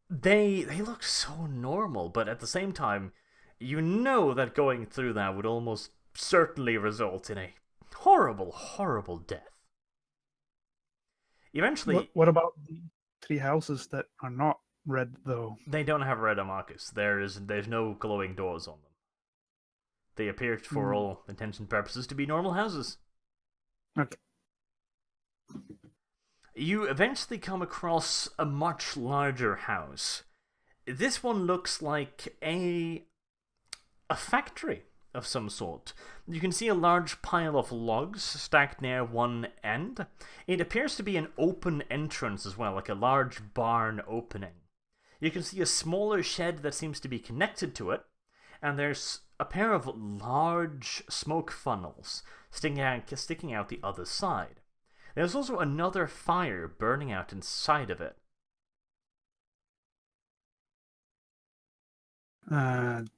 they look so normal, but at the same time, you know that going through that would almost certainly result in a horrible, horrible death. Eventually, What about the 3 houses that are not red, though? they don't have red markers. There's no glowing doors on them. They appear, for all intents and purposes, to be normal houses. Okay. You eventually come across a much larger house. This one looks like a factory of some sort. You can see a large pile of logs stacked near one end. It appears to be an open entrance as well, like a large barn opening. You can see a smaller shed that seems to be connected to it, and there's a pair of large smoke funnels sticking out the other side. There's also another fire burning out inside of it.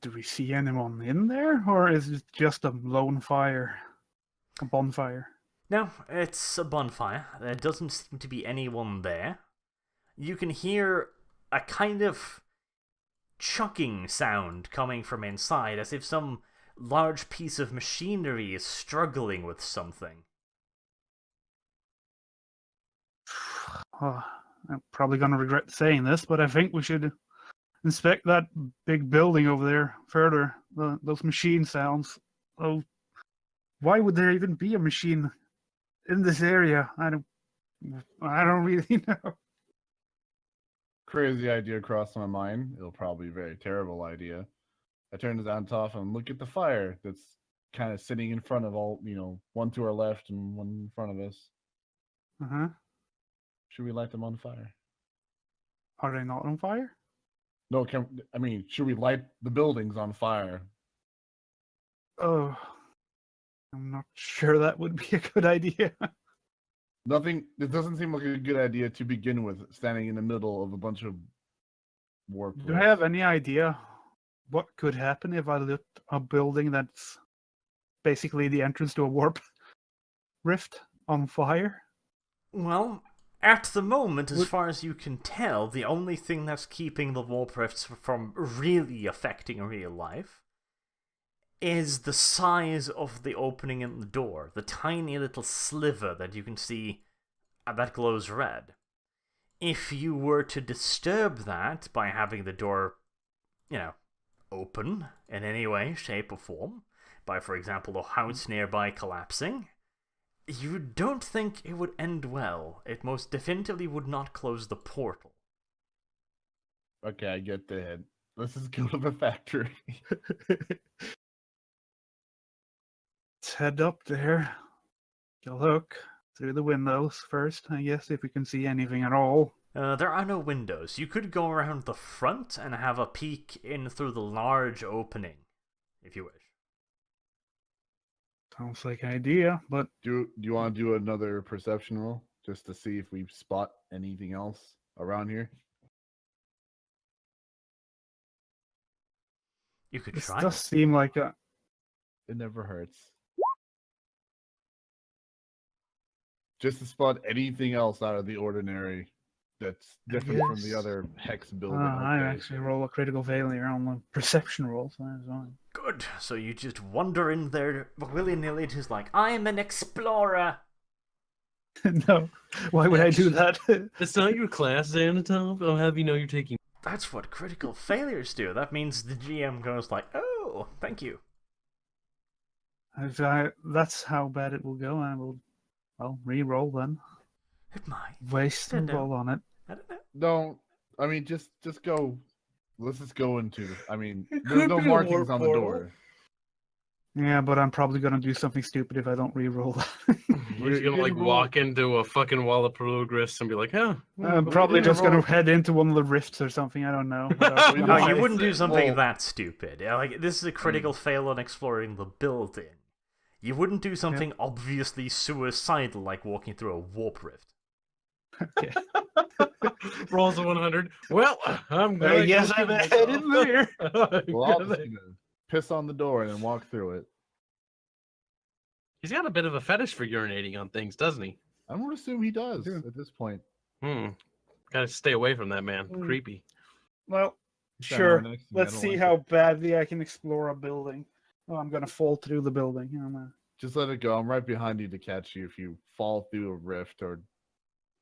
Do we see anyone in there, or is it just a lone fire? A bonfire? No, it's a bonfire. There doesn't seem to be anyone there. You can hear a kind of chucking sound coming from inside, as if some large piece of machinery is struggling with something. I'm probably going to regret saying this, but I think we should inspect that big building over there further. Those machine sounds. Oh, why would there even be a machine in this area? I don't really know. Crazy idea crossed my mind. It'll probably be a very terrible idea. I turned it on top and look at the fire that's kind of sitting in front of all, one to our left and one in front of us. Uh-huh. Should we light them on fire? Are they not on fire? No, should we light the buildings on fire? Oh, I'm not sure that would be a good idea. It doesn't seem like a good idea to begin with, standing in the middle of a bunch of warp. Do you have any idea what could happen if I lit a building that's basically the entrance to a warp rift on fire? Well, at the moment, as far as you can tell, the only thing that's keeping the warp rifts from really affecting real life is the size of the opening in the door, the tiny little sliver that you can see that glows red. If you were to disturb that by having the door, open in any way, shape, or form, by, for example, a house nearby collapsing, you don't think it would end well. It most definitively would not close the portal. Okay, I get that. Let's just go to the factory. Let's head up there. Take a look through the windows first, I guess, if we can see anything at all. There are no windows. You could go around the front and have a peek in through the large opening, if you wish. Sounds like an idea, but Do you want to do another perception roll just to see if we spot anything else around here? You could this try. does seem like a... It never hurts. Just to spot anything else out of the ordinary that's different from the guess. other hex building. I Okay. actually roll a critical failure on the perception roll, so that's fine. Good. So you just wander in there willy-nilly, just like, I'm an explorer. No, why would I do that? It's not your class, Xanatop. I'll have you know you're taking. That's what critical failures do. That means the GM goes like, oh, thank you. That's how bad it will go. I will, re-roll then. It might. Waste a Don't know. roll on it. I don't know. Don't I mean, just go. Let's just go into. I mean, It there's could no be a markings warp on the portal. door. Yeah, but I'm probably gonna do something stupid if I don't re-roll that. You're just gonna You're like gonna walk into a fucking wall of progress and be like, huh? I'm But probably you're gonna just gonna roll- head into one of the rifts or something. I don't know. What else We can No, I don't you say? wouldn't do something Well- that stupid. Like, this is a critical fail on exploring the building. You wouldn't do something obviously suicidal like walking through a warp rift. Okay. Rolls a 100. Well, I'm gonna Yes, go I'm kill ahead in myself. there. Well, I'll just piss on the door and then walk through it. He's got a bit of a fetish for urinating on things, doesn't he? I'm gonna assume he does Yeah. at this point. Gotta stay away from that man. Mm. Creepy. Well, Standing sure. right next to me, I Let's don't see like how it. badly I can explore a building. Oh, I'm gonna fall through the building. Oh, no. Just let it go. I'm right behind you to catch you if you fall through a rift, or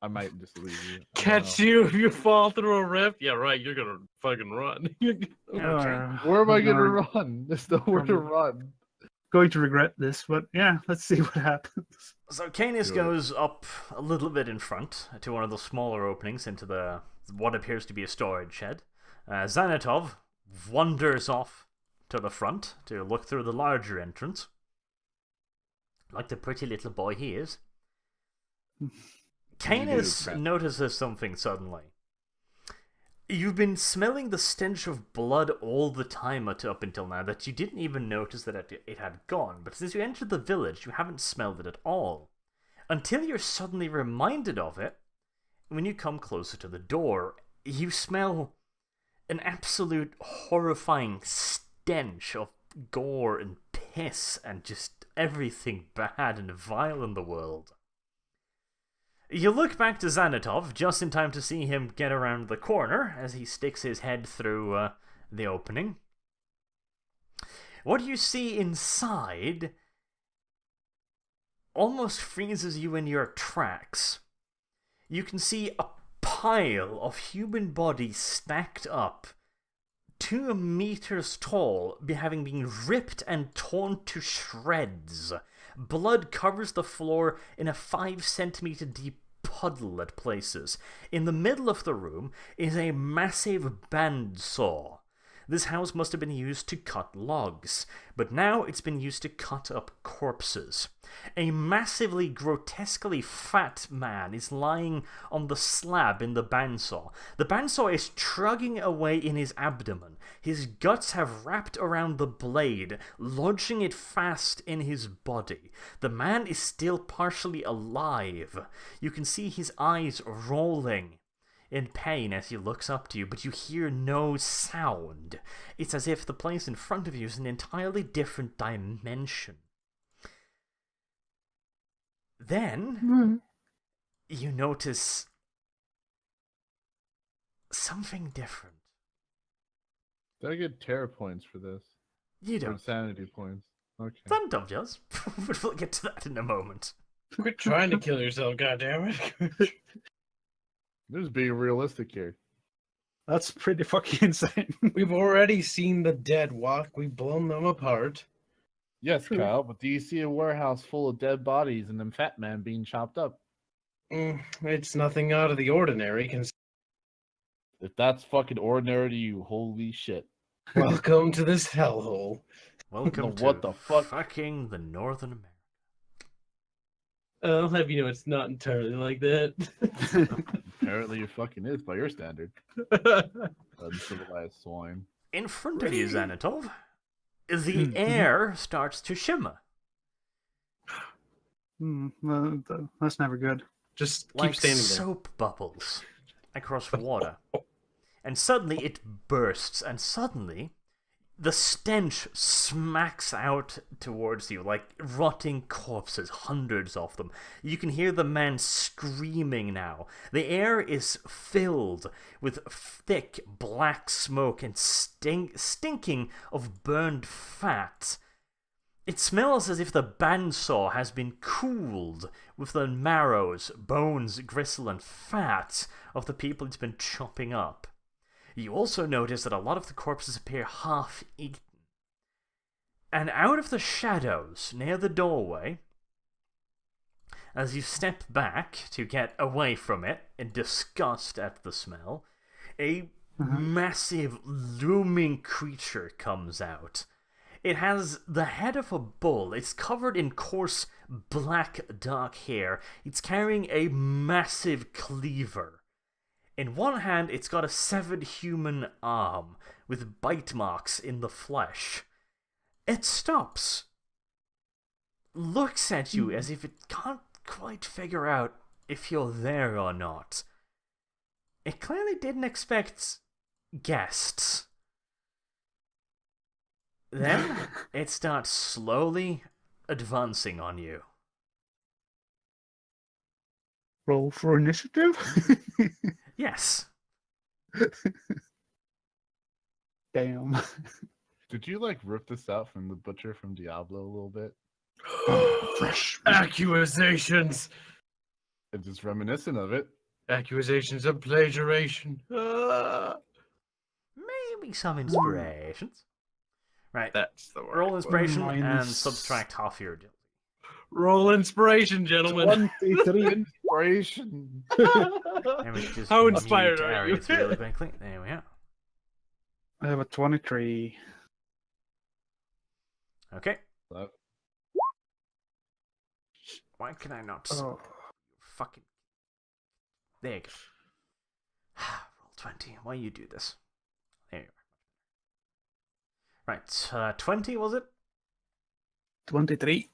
I might just leave you. I don't Catch know. you if you fall through a rift. Yeah, right. You're gonna fucking run. Where am I gonna I'm run? There's nowhere to run. going to regret this, but yeah, let's see what happens. So Canis Do it. goes up a little bit in front to one of the smaller openings into the what appears to be a storage shed. Xanatov wanders off to the front to look through the larger entrance. Like the pretty little boy he is. Canis crap. notices something suddenly. You've been smelling the stench of blood all the time up until now that you didn't even notice that it had gone, but since you entered the village you haven't smelled it at all. Until you're suddenly reminded of it when you come closer to the door. You smell an absolute horrifying stench of gore and piss and just everything bad and vile in the world. You look back to Xanatov just in time to see him get around the corner as he sticks his head through the opening. What you see inside almost freezes you in your tracks. You can see a pile of human bodies stacked up, 2 meters tall, having been ripped and torn to shreds. Blood covers the floor in a 5-centimeter deep puddle at places. In the middle of the room is a massive bandsaw. This house must have been used to cut logs, but now it's been used to cut up corpses. A massively, grotesquely fat man is lying on the slab in the bandsaw. The bandsaw is trudging away in his abdomen. His guts have wrapped around the blade, lodging it fast in his body. The man is still partially alive. You can see his eyes rolling in pain as he looks up to you, but you hear no sound. It's as if the place in front of you is an entirely different dimension. Then, you notice something different. Did I get terror points for this? You Or don't. sanity points. Okay. Xanatov does, but we'll get to that in a moment. Quit trying to kill yourself, goddammit. I'm just being realistic here. That's pretty fucking insane. We've already seen the dead walk. We've blown them apart. Yes, True. Kyle, but do you see a warehouse full of dead bodies and them fat man being chopped up? It's nothing out of the ordinary. If that's fucking ordinary to you, holy shit. Welcome to this hellhole. Welcome to What the fuck? fucking the Northern America. I'll have you know it's not entirely like that. Apparently it fucking is by your standard. Uncivilized swine. In front of you, Xanatov, the air starts to shimmer. Well, that's never good. Just keep Like standing there. soap bubbles across water. And suddenly it bursts, and suddenly the stench smacks out towards you like rotting corpses, hundreds of them. You can hear the man screaming now. The air is filled with thick black smoke and stinking of burned fat. It smells as if the bandsaw has been cooled with the marrows, bones, gristle, and fat of the people it's been chopping up. You also notice that a lot of the corpses appear half-eaten. And out of the shadows near the doorway, as you step back to get away from it in disgust at the smell, a massive looming creature comes out. It has the head of a bull. It's covered in coarse black dark hair. It's carrying a massive cleaver. In one hand, it's got a severed human arm with bite marks in the flesh. It stops, looks at you as if it can't quite figure out if you're there or not. It clearly didn't expect guests. Then it starts slowly advancing on you. Roll for initiative? Yes. Damn. Did you like rip this out from the butcher from Diablo a little bit? Fresh. Accusations. It's just reminiscent of it. Accusations of plagiarization. Maybe some inspirations. Right. That's the word. Roll inspiration and Minus- subtract half your agility. Roll inspiration, gentlemen. 23. Inspiration. Let me just How inspired mute are you? Aerith really quickly. There we are. I have a 23. Okay. That- Why can I not? Oh. Fucking. There you go. Roll 20. Why you do this? There you are. Right. 20 was it? 23.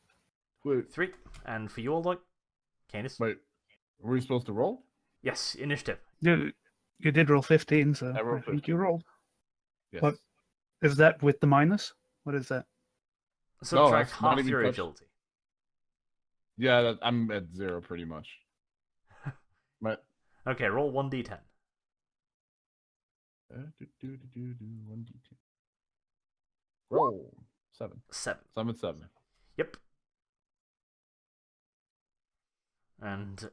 Wait, 3. And for you all, like, Canis? wait. Were we supposed to roll? Yes, initiative. You did roll 15, so I rolled I think you rolled. Yes. What? Is that with the minus? What is that? Subtract that's not half even your touch- agility. Yeah, I'm at 0 pretty much. But Okay, roll 1d10. 1d10. Roll 7. 7. So I'm at 7. Yep. And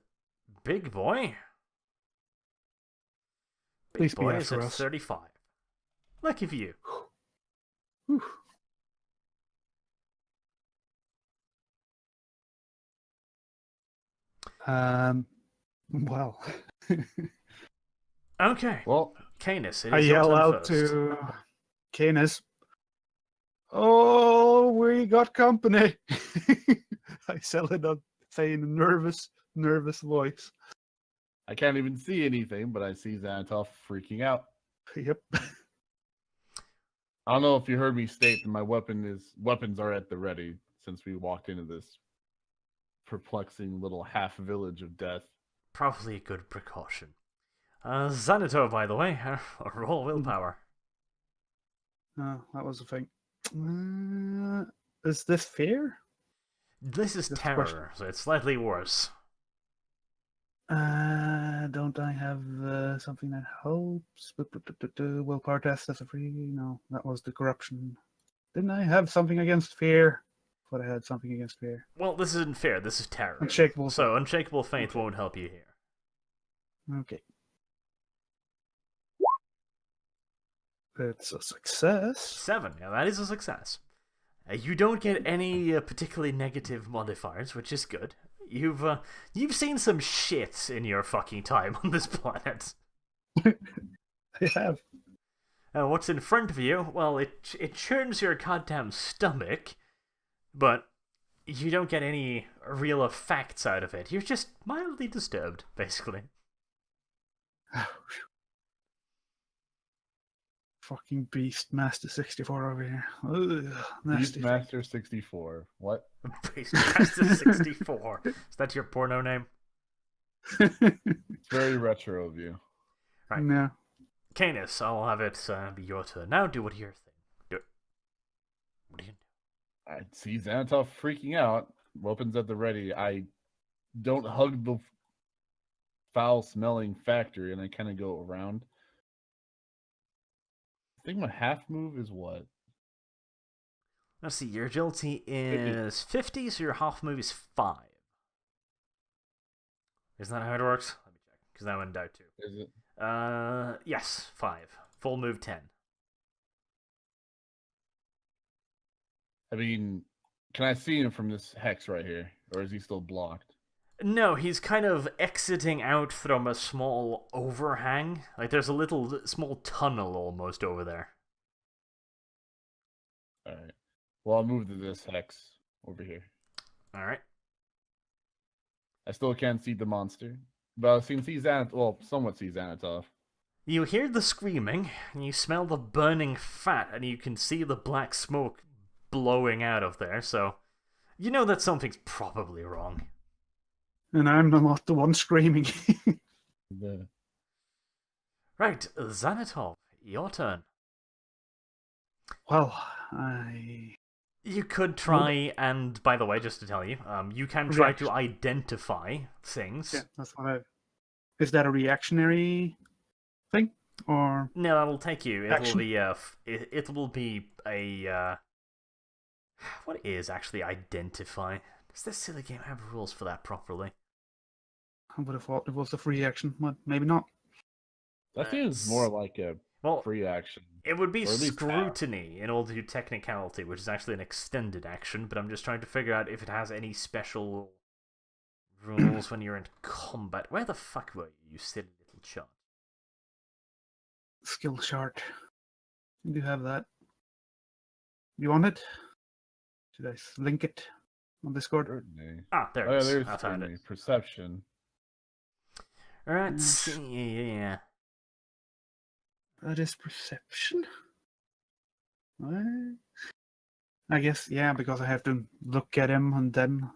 Big Boy. Big Please be Boy is after at us. 35. Lucky for you. Whew. Well, Okay. Well, Canis, it I is your yell turn out first. to Canis, "Oh, we got company!" I say in a nervous voice. I can't even see anything, but I see Xanatov freaking out. Yep. I don't know if you heard me state that my weapons are at the ready since we walked into this perplexing little half village of death. Probably a good precaution. Xanato, by the way, roll willpower. That was the thing. Is this fair? This is That's the terror, question. so it's slightly worse. Don't I have something that helps? Willpower test as a free? No, that was the corruption. Didn't I have something against fear? Thought I had something against fear. Well, this isn't fair. This is terror. Unshakable. So, Unshakable Faith won't help you here. Okay. It's a success. 7. Yeah, that is a success. You don't get any particularly negative modifiers, which is good. You've seen some shit in your fucking time on this planet. I have. What's in front of you? Well, it churns your goddamn stomach, but you don't get any real effects out of it. You're just mildly disturbed, basically. Fucking Beastmaster 64 over here. Ugh, nasty. Beastmaster 64. What? Beastmaster 64. Is that your porno name? It's very retro of you. Right. No. Canis, I'll have it be your turn. Now do what your thing. Do it. What do you do? I see Xanatov freaking out. Weapons at the ready. I don't hug the foul-smelling factory, and I kind of go around. I think my half move is what? Let's see, your agility is 50, so your half move is 5. Isn't that how it works? Let me check, because that went out too. Is it? Yes, 5. Full move 10. I mean, can I see him from this hex right here, or is he still blocked? No, he's kind of exiting out from a small overhang. Like there's a little small tunnel almost over there. Alright. Well, I'll move to this hex over here. Alright. I still can't see the monster. But I can see somewhat see Xanatov. You hear the screaming, and you smell the burning fat, and you can see the black smoke blowing out of there, so you know that something's probably wrong. And I'm not the one screaming. The... Right, Xanatov, your turn. Well, You could try, and by the way, just to tell you, you can try to identify things. Yeah, that's what I... Is that a reactionary thing? Or... No, that'll take you. Action? It will be a, what is actually identify? Does this silly game have rules for that properly? I would have thought it was a free action, but maybe not. That seems more like a free action. It would be Or at least scrutiny in order to technicality, which is actually an extended action, but I'm just trying to figure out if it has any special rules when you're in combat. Where the fuck were you, you silly little chart? Skill chart. You do have that. You want it? Should I link it on Discord? Certainly. Ah, there Oh, it yeah, is. there's I found it. certainly perception. Alright, yeah. That is perception. What? I guess, yeah, because I have to look at him and then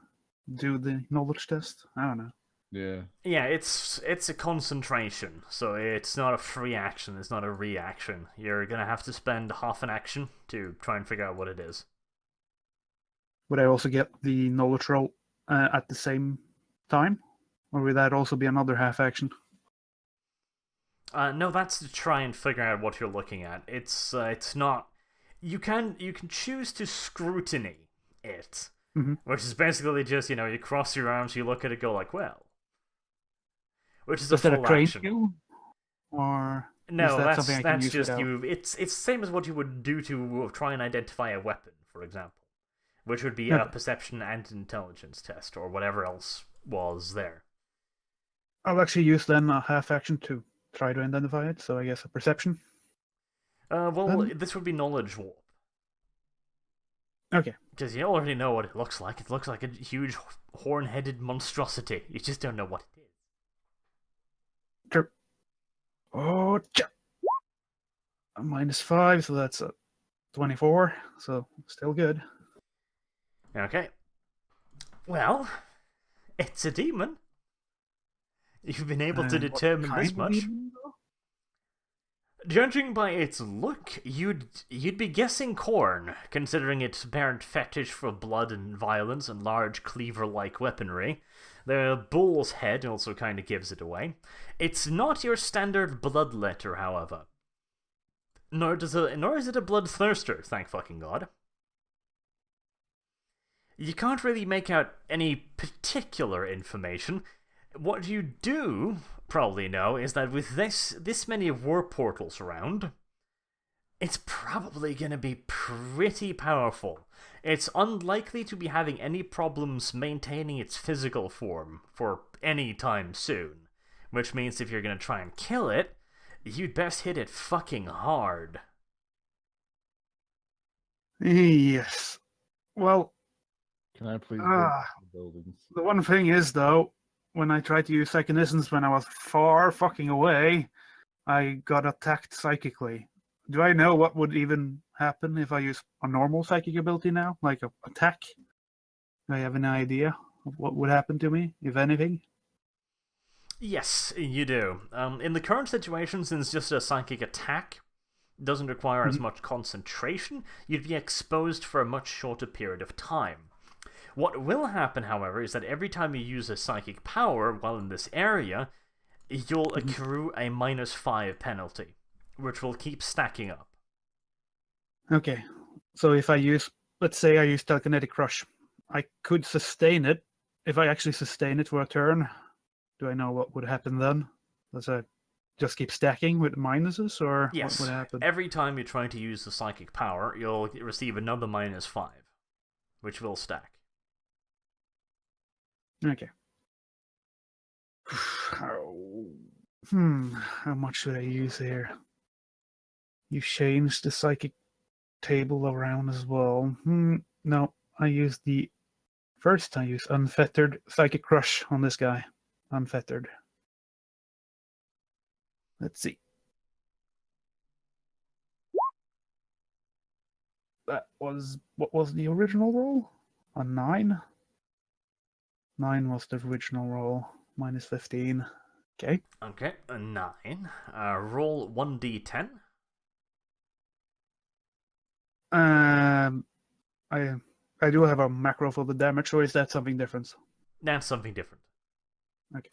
do the knowledge test. I don't know. Yeah. Yeah, it's a concentration, so it's not a free action, it's not a reaction. You're gonna have to spend half an action to try and figure out what it is. Would I also get the knowledge roll at the same time? Or would that also be another half action? No, that's to try and figure out what you're looking at. It's not. You can choose to scrutiny it, which is basically just you cross your arms, you look at it, go like, well, which is Is that a full train action. skill? Or No, is that something I can that's use just without? you. It's the same as what you would do to try and identify a weapon, for example, which would be a Okay. perception and intelligence test or whatever else was there. I'll actually use then a half action to try to identify it, so I guess a perception. Well, this would be knowledge warp. Okay. Because you already know what it looks like. It looks like a huge horn-headed monstrosity. You just don't know what it is. Sure. Oh, a -5, so that's a 24, so still good. Okay. Well, it's a demon. You've been able to What determine kind this of much. demon, though? Judging by its look, you'd be guessing corn, considering its apparent fetish for blood and violence and large cleaver-like weaponry. The bull's head also kind of gives it away. It's not your standard bloodletter, however. Nor is it a bloodthirster, thank fucking god. You can't really make out any particular information. What you do probably know is that with this many war portals around, it's probably going to be pretty powerful. It's unlikely to be having any problems maintaining its physical form for any time soon, which means if you're going to try and kill it, you'd best hit it fucking hard. Yes. Well, Can I please Ah. break the buildings? the one thing is, though, when I tried to use psychonisms when I was far fucking away, I got attacked psychically. Do I know what would even happen if I use a normal psychic ability now? Like a attack? Do I have an idea of what would happen to me, if anything? Yes, you do. In the current situation, since just a psychic attack doesn't require as much concentration, you'd be exposed for a much shorter period of time. What will happen, however, is that every time you use a psychic power while in this area, you'll accrue a -5 penalty, which will keep stacking up. Okay, so if I use, let's say I use Telekinetic Crush, I could sustain it. If I actually sustain it for a turn, do I know what would happen then? Does I just keep stacking with minuses, or Yes, what would happen? every time you're trying to use the psychic power, you'll receive another -5, which will stack. Okay. How much should I use here? You changed the psychic table around as well. No, I used the first. I used unfettered psychic crush on this guy. Unfettered. Let's see. That was what was the original roll? A 9. 9 was the original roll. Minus 15. Okay. Okay, a 9. Roll 1d10. I do have a macro for the damage, or is that something different? That's something different. Okay.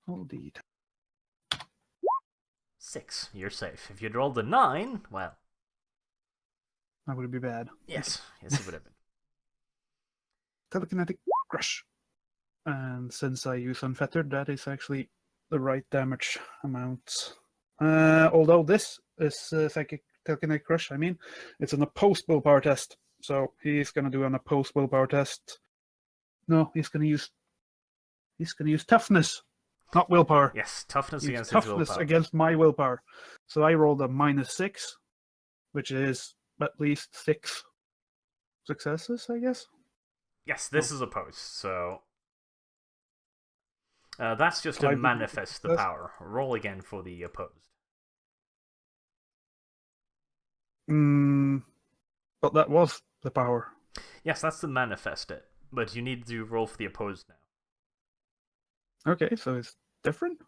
Roll d10. 6. You're safe. If you'd rolled a 9, well, That would be bad. yes, yes, it would have been. Telekinetic crush. And since I use unfettered, that is actually the right damage amount. Although this is psychic telekinetic crush, I mean, it's an opposed willpower test. So he's gonna do an opposed willpower test. No, he's gonna use toughness, not willpower. Yes, toughness Use against his toughness willpower. against my willpower. So I rolled a -6, which is at least 6 successes, I guess. Yes, this is opposed, so that's just to Five manifest the success. power. Roll again for the opposed. But that was the power. Yes, that's to manifest it, but you need to roll for the opposed now. Okay, so it's different?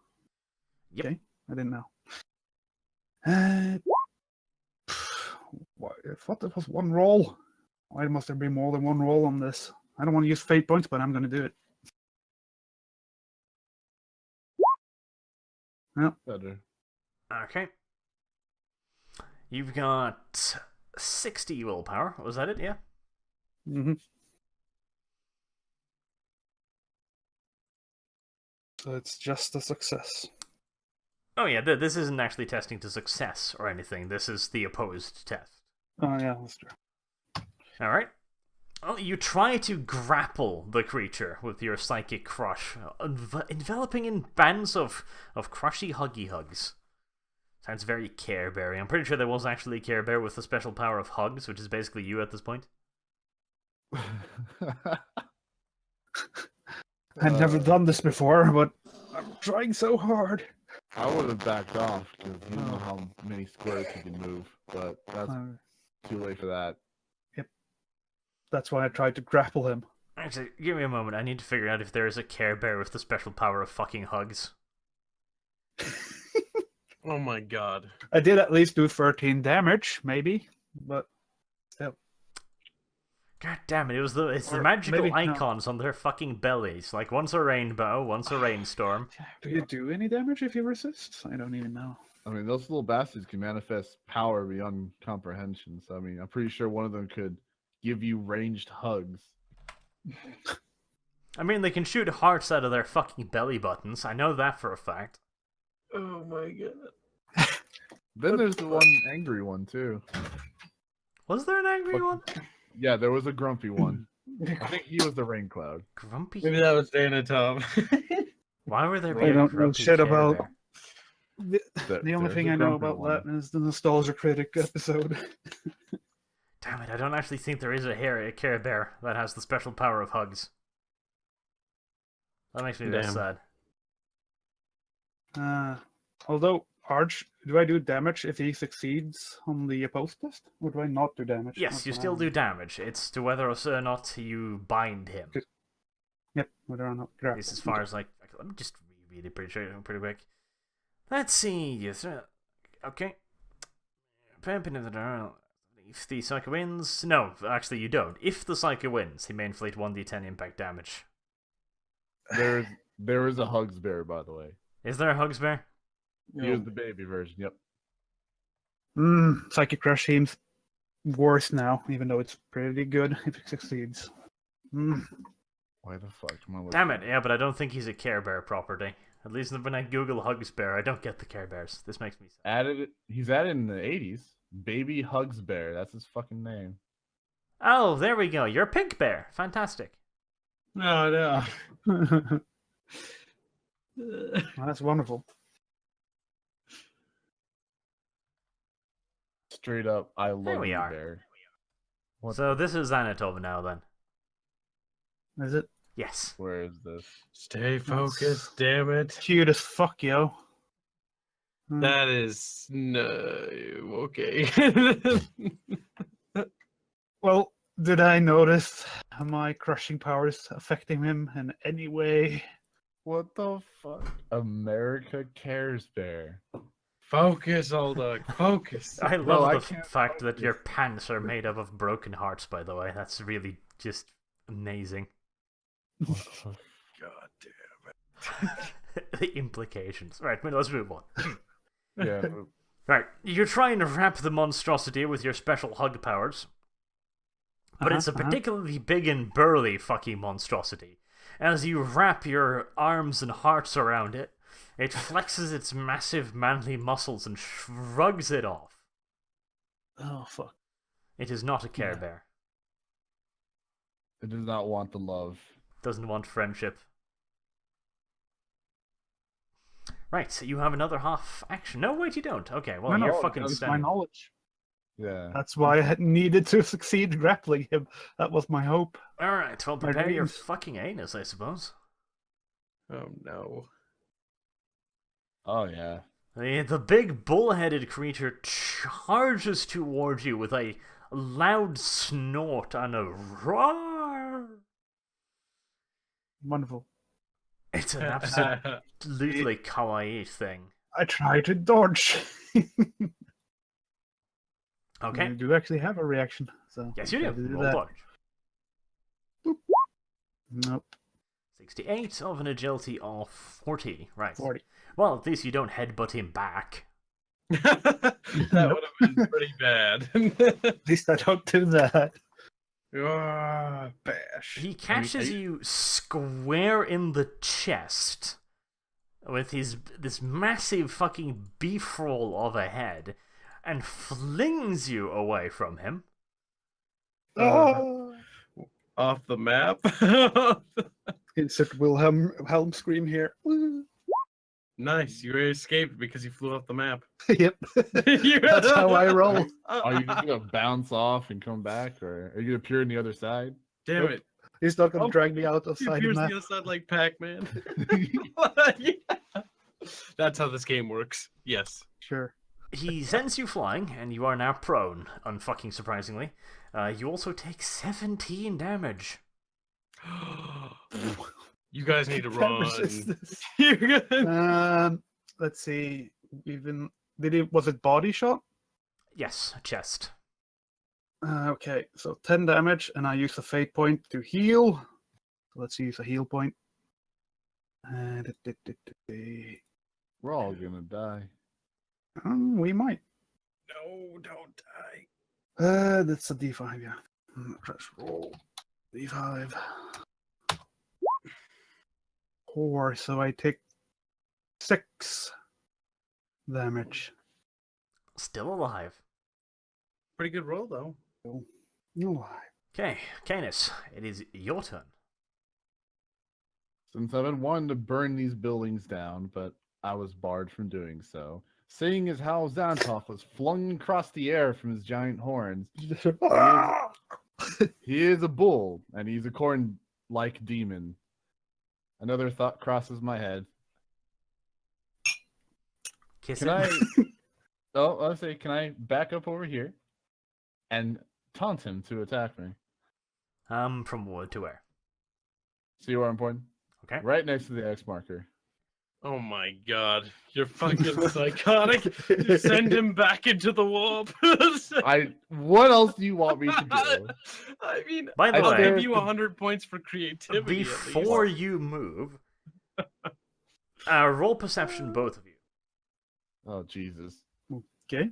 Yep. Okay, I didn't know. What? There was one roll. Why must there be more than one roll on this? I don't want to use fate points, but I'm going to do it. Better. Okay. You've got 60 willpower. Was that it? Yeah. Mm-hmm. So it's just a success. Oh yeah, this isn't actually testing to success or anything. This is the opposed test. Oh yeah, that's true. All right. Well, you try to grapple the creature with your psychic crush, enveloping in bands of crushy huggy hugs. Sounds very Care Bear-y. I'm pretty sure there was actually a Care Bear with the special power of hugs, which is basically you at this point. I've never done this before, but I'm trying so hard. I would have backed off because you know how many squares he can move, but that's too late for that. That's why I tried to grapple him. Actually, give me a moment. I need to figure out if there is a Care Bear with the special power of fucking hugs. Oh my god. I did at least do 13 damage, maybe, but still. God damn it! It's the Or magical maybe not. icons on their fucking bellies. Like once a rainbow, once a rainstorm. Do you do any damage if you resist? I don't even know. I mean, those little bastards can manifest power beyond comprehension. So, I mean, I'm pretty sure one of them could give you ranged hugs. I mean, they can shoot hearts out of their fucking belly buttons. I know that for a fact. Oh my god. Then there's the one angry one, too. Was there an angry one? Yeah, there was a grumpy one. I think he was the rain cloud. Grumpy? Maybe that was Dana Tom. Why were there I being don't know grumpy shit Care about. Bear? The only There's thing a I know grumpy about one. that is the Nostalgia Critic episode. Damn it, I don't actually think there is a Care Bear that has the special power of hugs. That makes me very Damn. sad. Although, Arch, do I do damage if he succeeds on the opposed test? Or do I not do damage? Yes, you still do damage. It's to whether or not you bind him. Yep, whether or not. At least as far as like, let me just reread it pretty quick. Let's see. Yes, okay. If the Psycho wins, no, actually you don't. If the Psycho wins, he may inflict 1d10 impact damage. There is a hugs bear, by the way. Is there a Hugs Bear? Here's the baby version. Yep. Psychic Crush seems worse now, even though it's pretty good if it succeeds. Why the fuck am I looking? Damn it, yeah, but I don't think he's a Care Bear property. At least when I Google Hugs Bear, I don't get the Care Bears. This makes me sad. He's added in the 80s. Baby Hugs Bear. That's his fucking name. Oh, there we go. You're a Pink Bear. Fantastic. No, no. Well, that's wonderful. Straight up, I love we you, are. bear. What So this is Xanatov now then. Is it? Yes. Where is this? Stay focused, damn it. Cute as fuck, yo. That is no okay. Well, did I notice my crushing powers affecting him in any way? What the fuck? America cares, bear. Focus, old dog. Focus. I No, love I the can't fact that focus. your pants are made up of broken hearts, by the way. That's really just amazing. God damn. The implications. Right, well, let's move on. Yeah. Right, you're trying to wrap the monstrosity with your special hug powers. But it's a particularly big and burly fucking monstrosity. As you wrap your arms and hearts around it, it flexes its massive manly muscles and shrugs it off. Oh, fuck. It is not a Care Bear. It does not want the love. Doesn't want friendship. Right, so you have another half action. No, wait, you don't. Okay, well, you're fucking that's my standing. knowledge. Yeah. That's why I had needed to succeed grappling him. That was my hope. Alright, well, My prepare your dreams. fucking anus, I suppose. Oh no. Oh yeah. The big bull-headed creature charges towards you with a loud snort and a roar. Wonderful. It's an absolutely kawaii thing. I try to dodge. Okay. You do actually have a reaction. So Yes, you try do. to Roll that. dodge. Nope. 68 of an agility of 40. Right. 40. Well, at least you don't headbutt him back. That would have been pretty bad. At least I don't do that. Ah, bash. He catches you square in the chest with this massive fucking beef roll of a head and flings you away from him. Oh! Off the map. Insert Wilhelm scream here. Nice, you escaped because you flew off the map. Yep. That's how I roll. Are you just gonna bounce off and come back, or are you gonna appear on the other side? Damn Nope. it. He's not going to Oh, drag me out of He side of appears on that. the other side like Pac-Man. Yeah. That's how this game works. Yes. Sure. He sends you flying, and you are now prone, unfucking surprisingly. You also take 17 damage. You guys need to Can't run. resist this. You're good. Let's see. Was it body shot? Yes, chest. Okay, so 10 damage, and I use a fate point to heal. So let's use a heal point. We're all gonna die. We might. No, don't die. That's a D5, yeah. Let's roll. D5. 4, so I take 6 damage. Still alive. Pretty good roll, though. No. Okay, Canis, it is your turn. Since I've been wanting to burn these buildings down, but I was barred from doing so. Seeing as how Xantov was flung across the air from his giant horns, he is a bull, and he's a corn-like demon. Another thought crosses my head. Kiss Can it. can I back up over here and taunt him to attack me? From wood to where? See where I'm pointing? Okay. Right next to the X marker. Oh my god. You're fucking psychotic. Send him back into the warp. What else do you want me to do? I mean, By the I'll way, give you 100 points for creativity. before you move, roll perception, both of you. Oh Jesus. Okay.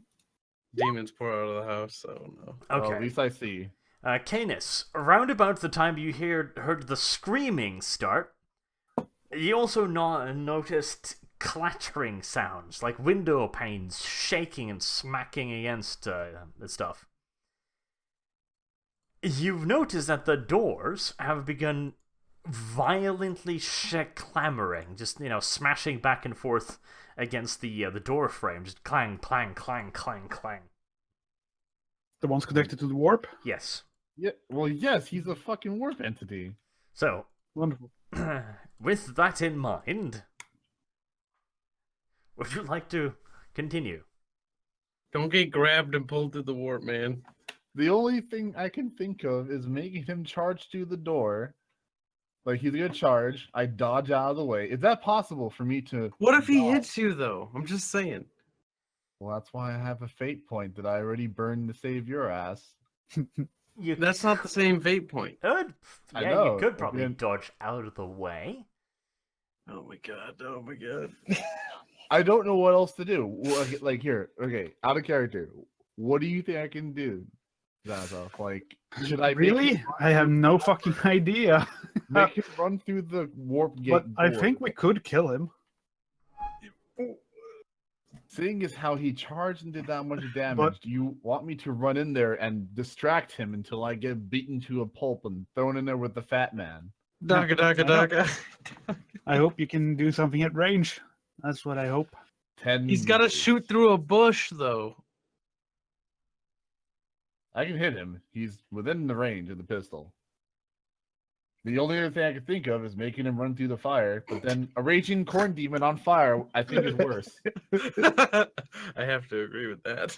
Demons pour out of the house. Oh no. Well, Okay. at least I see. Canis, around about the time you heard the screaming start, you also noticed clattering sounds, like window panes shaking and smacking against the stuff. You've noticed that the doors have begun violently clamoring, just smashing back and forth against the door frame, just clang, clang, clang, clang, clang. The ones connected to the warp? Yes. Yeah. Well, yes, he's a fucking warp entity. So, Wonderful. with that in mind, would you like to continue? Don't get grabbed and pulled through the warp, man. The only thing I can think of is making him charge through the door. Like, he's gonna charge, I dodge out of the way. Is that possible for me to... What if he dodge? hits you, though? I'm just saying. Well, that's why I have a fate point that I already burned to save your ass. That's not the same fate point. could. I Yeah, know, you could probably again- dodge out of the way. Oh my god, oh my god. I don't know what else to do. Like, here, okay, out of character. What do you think I can do, Zazoff? Like, should I Really? I have no fucking idea. make him run through the warp gate? But I door? think we could kill him. Seeing as how he charged and did that much damage, But- do you want me to run in there and distract him until I get beaten to a pulp and thrown in there with the fat man? Daka daka daka. I hope you can do something at range. That's what I hope. 10 He's got to meters. shoot through a bush, though. I can hit him. He's within the range of the pistol. The only other thing I could think of is making him run through the fire, but then a raging corn demon on fire, I think is worse. I have to agree with that.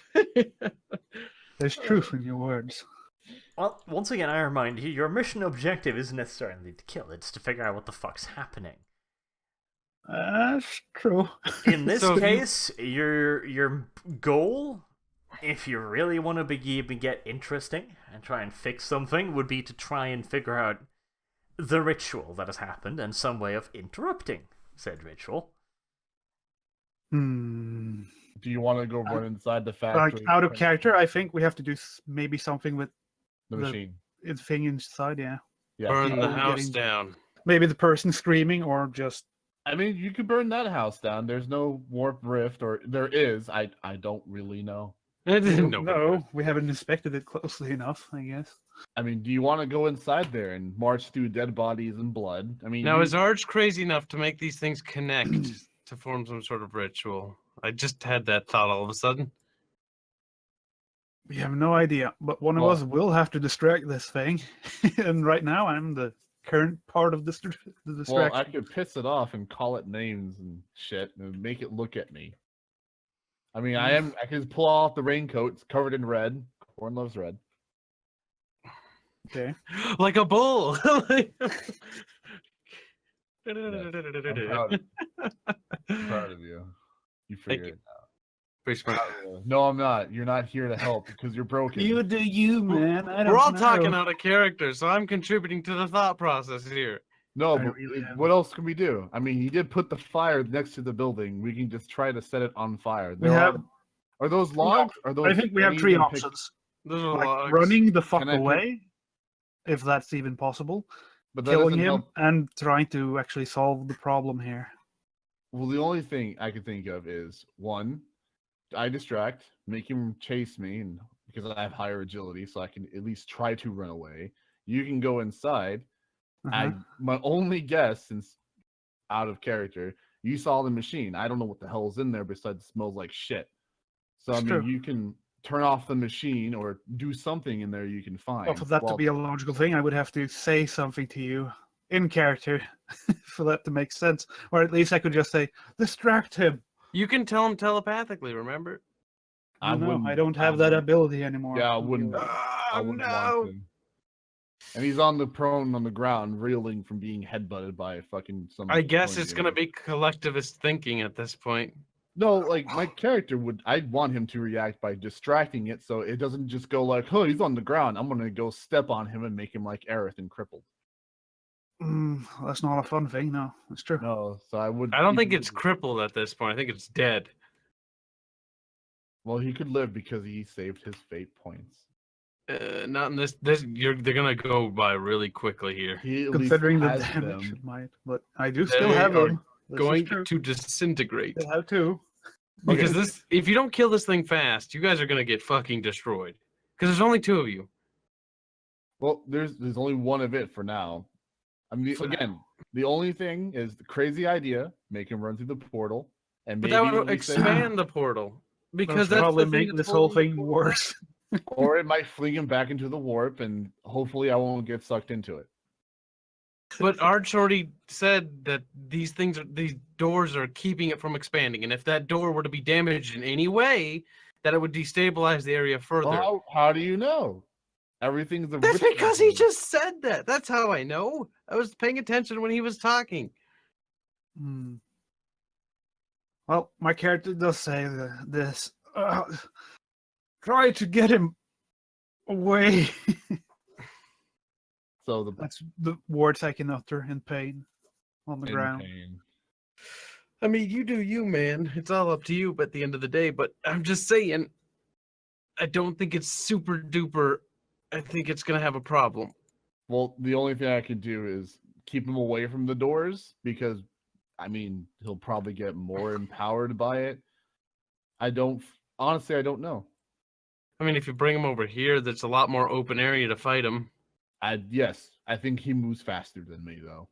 There's truth in your words. Well, once again, I remind you, your mission objective isn't necessarily to kill, it's to figure out what the fuck's happening. That's true. In this So you- case, your goal, if you really want to get interesting and try and fix something, would be to try and figure out the ritual that has happened and some way of interrupting said ritual. Hmm. Do you want to go run inside the Like factory? out of character, I think we have to do maybe something with The machine. the thing inside. Yeah, Yeah. Burn the people house getting- down. maybe the person screaming or just I mean, you could burn that house down. There's no warp rift, or there is. I don't really know. no. We haven't inspected it closely enough, I guess. I mean, do you want to go inside there and march through dead bodies and blood? I mean, Now, you- is Arch crazy enough to make these things connect to form some sort of ritual? I just had that thought all of a sudden. We have no idea, but one of Well- us will have to distract this thing. And right now, I'm the current part of the well, distraction. I could piss it off and call it names and shit and make it look at me. I mean, I could pull off the raincoat. It's covered in red. Corn loves red. Okay. Like a bull. Like- I'm proud of you. You figured you. it out. Pretty smart. No, I'm not. You're not here to help because you're broken. You do you, man. I don't We're all know. talking out of character, so I'm contributing to the thought process here. No, I but really haven't. what else can we do? I mean, he did put the fire next to the building. We can just try to set it on fire. We There have. are those logs? Are those? I think we have any three you can pick- options: Those are like logs. running the fuck Can I pick- away, if that's even possible, But that killing doesn't him, help. and trying to actually solve the problem here. Well, the only thing I can think of is one, I distract, make him chase me, and because I have higher agility, so I can at least try to run away. You can go inside. Uh-huh. My only guess, since out of character, you saw the machine. I don't know what the hell's in there besides it smells like shit. So I It's mean, true. you can turn off the machine or do something in there you can find. Well, for that to Well, be a logical thing, I would have to say something to you in character for that to make sense. Or at least I could just say, distract him. You can tell him telepathically, remember? I No, wouldn't- I don't have that wouldn't- ability anymore. Yeah, I wouldn't. Ah, I wouldn't want to. And he's on the prone on the ground, reeling from being headbutted by fucking some. I guess corn it's gonna demon. be collectivist thinking at this point. No, like my character would. I'd want him to react by distracting it, so it doesn't just go like, "Oh, he's on the ground. I'm gonna go step on him and make him like Aerith and crippled." That's not a fun thing, no. It's true. No, so I would. I don't think even- it's crippled at this point. I think it's dead. Well, he could live because he saved his fate points. Not in this. They're gonna go by really quickly here. He at Considering the least has damage them. it might. But I do still They have are them. This is Going true. to disintegrate. Still have two. Because this, if you don't kill this thing fast, you guys are gonna get fucking destroyed. Because there's only two of you. Well, there's only one of it for now. I mean, For again, the only thing is the crazy idea: make him run through the portal, and But maybe that would we say- expand the portal because That'll that's probably the thing make that's this whole holding the thing portal worse. or it might fling him back into the warp, and hopefully, I won't get sucked into it. But Arch already said that these doors are keeping it from expanding, and if that door were to be damaged in any way, that it would destabilize the area further. Well, how do you know? Everything's a That's risk because he factor. just said that. That's how I know. I was paying attention when he was talking. Hmm. Well, my character does say this. Try to get him away. So the That's the words I can utter in pain on the in ground. pain. I mean, you do you, man. It's all up to you at the end of the day, but I'm just saying, I don't think it's super duper. I think it's going to have a problem. Well, the only thing I can do is keep him away from the doors because, I mean, he'll probably get more empowered by it. Honestly, I don't know. I mean, if you bring him over here, there's a lot more open area to fight him. Yes, I think he moves faster than me, though.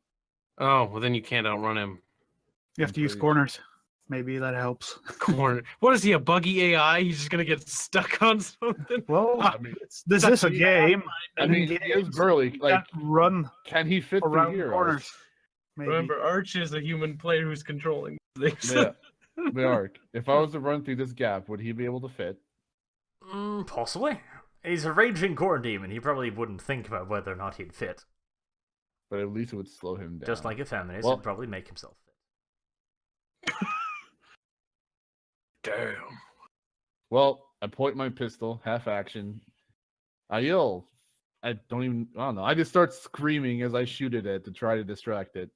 Oh, well, then you can't outrun him. You have I'm to use pretty corners. Maybe that helps. Corner. What is he, a buggy AI? He's just going to get stuck on something? Well, I mean, this is a game. I mean, he is burly. You Like, can't run can he fit through around here? corners. Maybe. Remember, Arch is a human player who's controlling things. Yeah, the arc. If I was to run through this gap, would he be able to fit? Possibly. He's a raging core demon. He probably wouldn't think about whether or not he'd fit. But at least it would slow him down. Just like a feminist, Well- he'd probably make himself fit. Damn. Well, I point my pistol, half action. I yell. I don't know. I just start screaming as I shoot at it to try to distract it.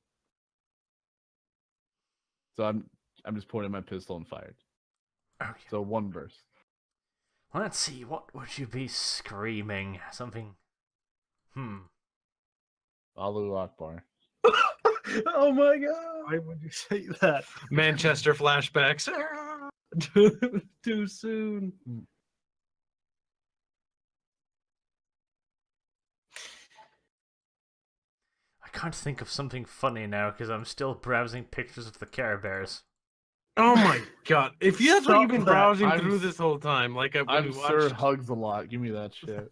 So I'm just pointing my pistol and fired. Okay. So one burst. Let's see, what would you be screaming? Something... Allahu Akbar. Oh my god. Why would you say that? Manchester flashbacks. Too soon. I can't think of something funny now because I'm still browsing pictures of the Care Bears. Oh my god. If you have Stop you've been that. browsing I'm through this whole time, like when I'm we Sir watched Hugs a lot. Give me that shit.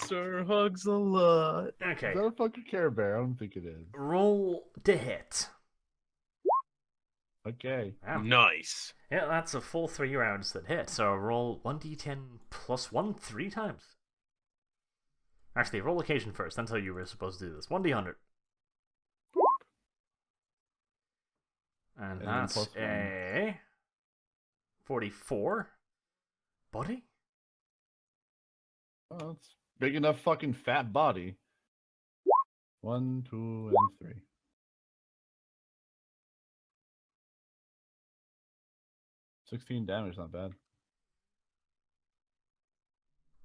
Sir Hugs a lot. Okay, Is that a fucking Care Bear? I don't think it is. roll to hit. Okay. Wow. Nice. Yeah, that's a full 3 rounds that hit, so roll 1d10 plus 1 3 times. Actually, roll occasion first, that's how you were supposed to do this. 1d100. And then that's plus one. a 44. Buddy? Oh, it's big enough fucking fat body. 1, 2, and 3. 16 damage, not bad.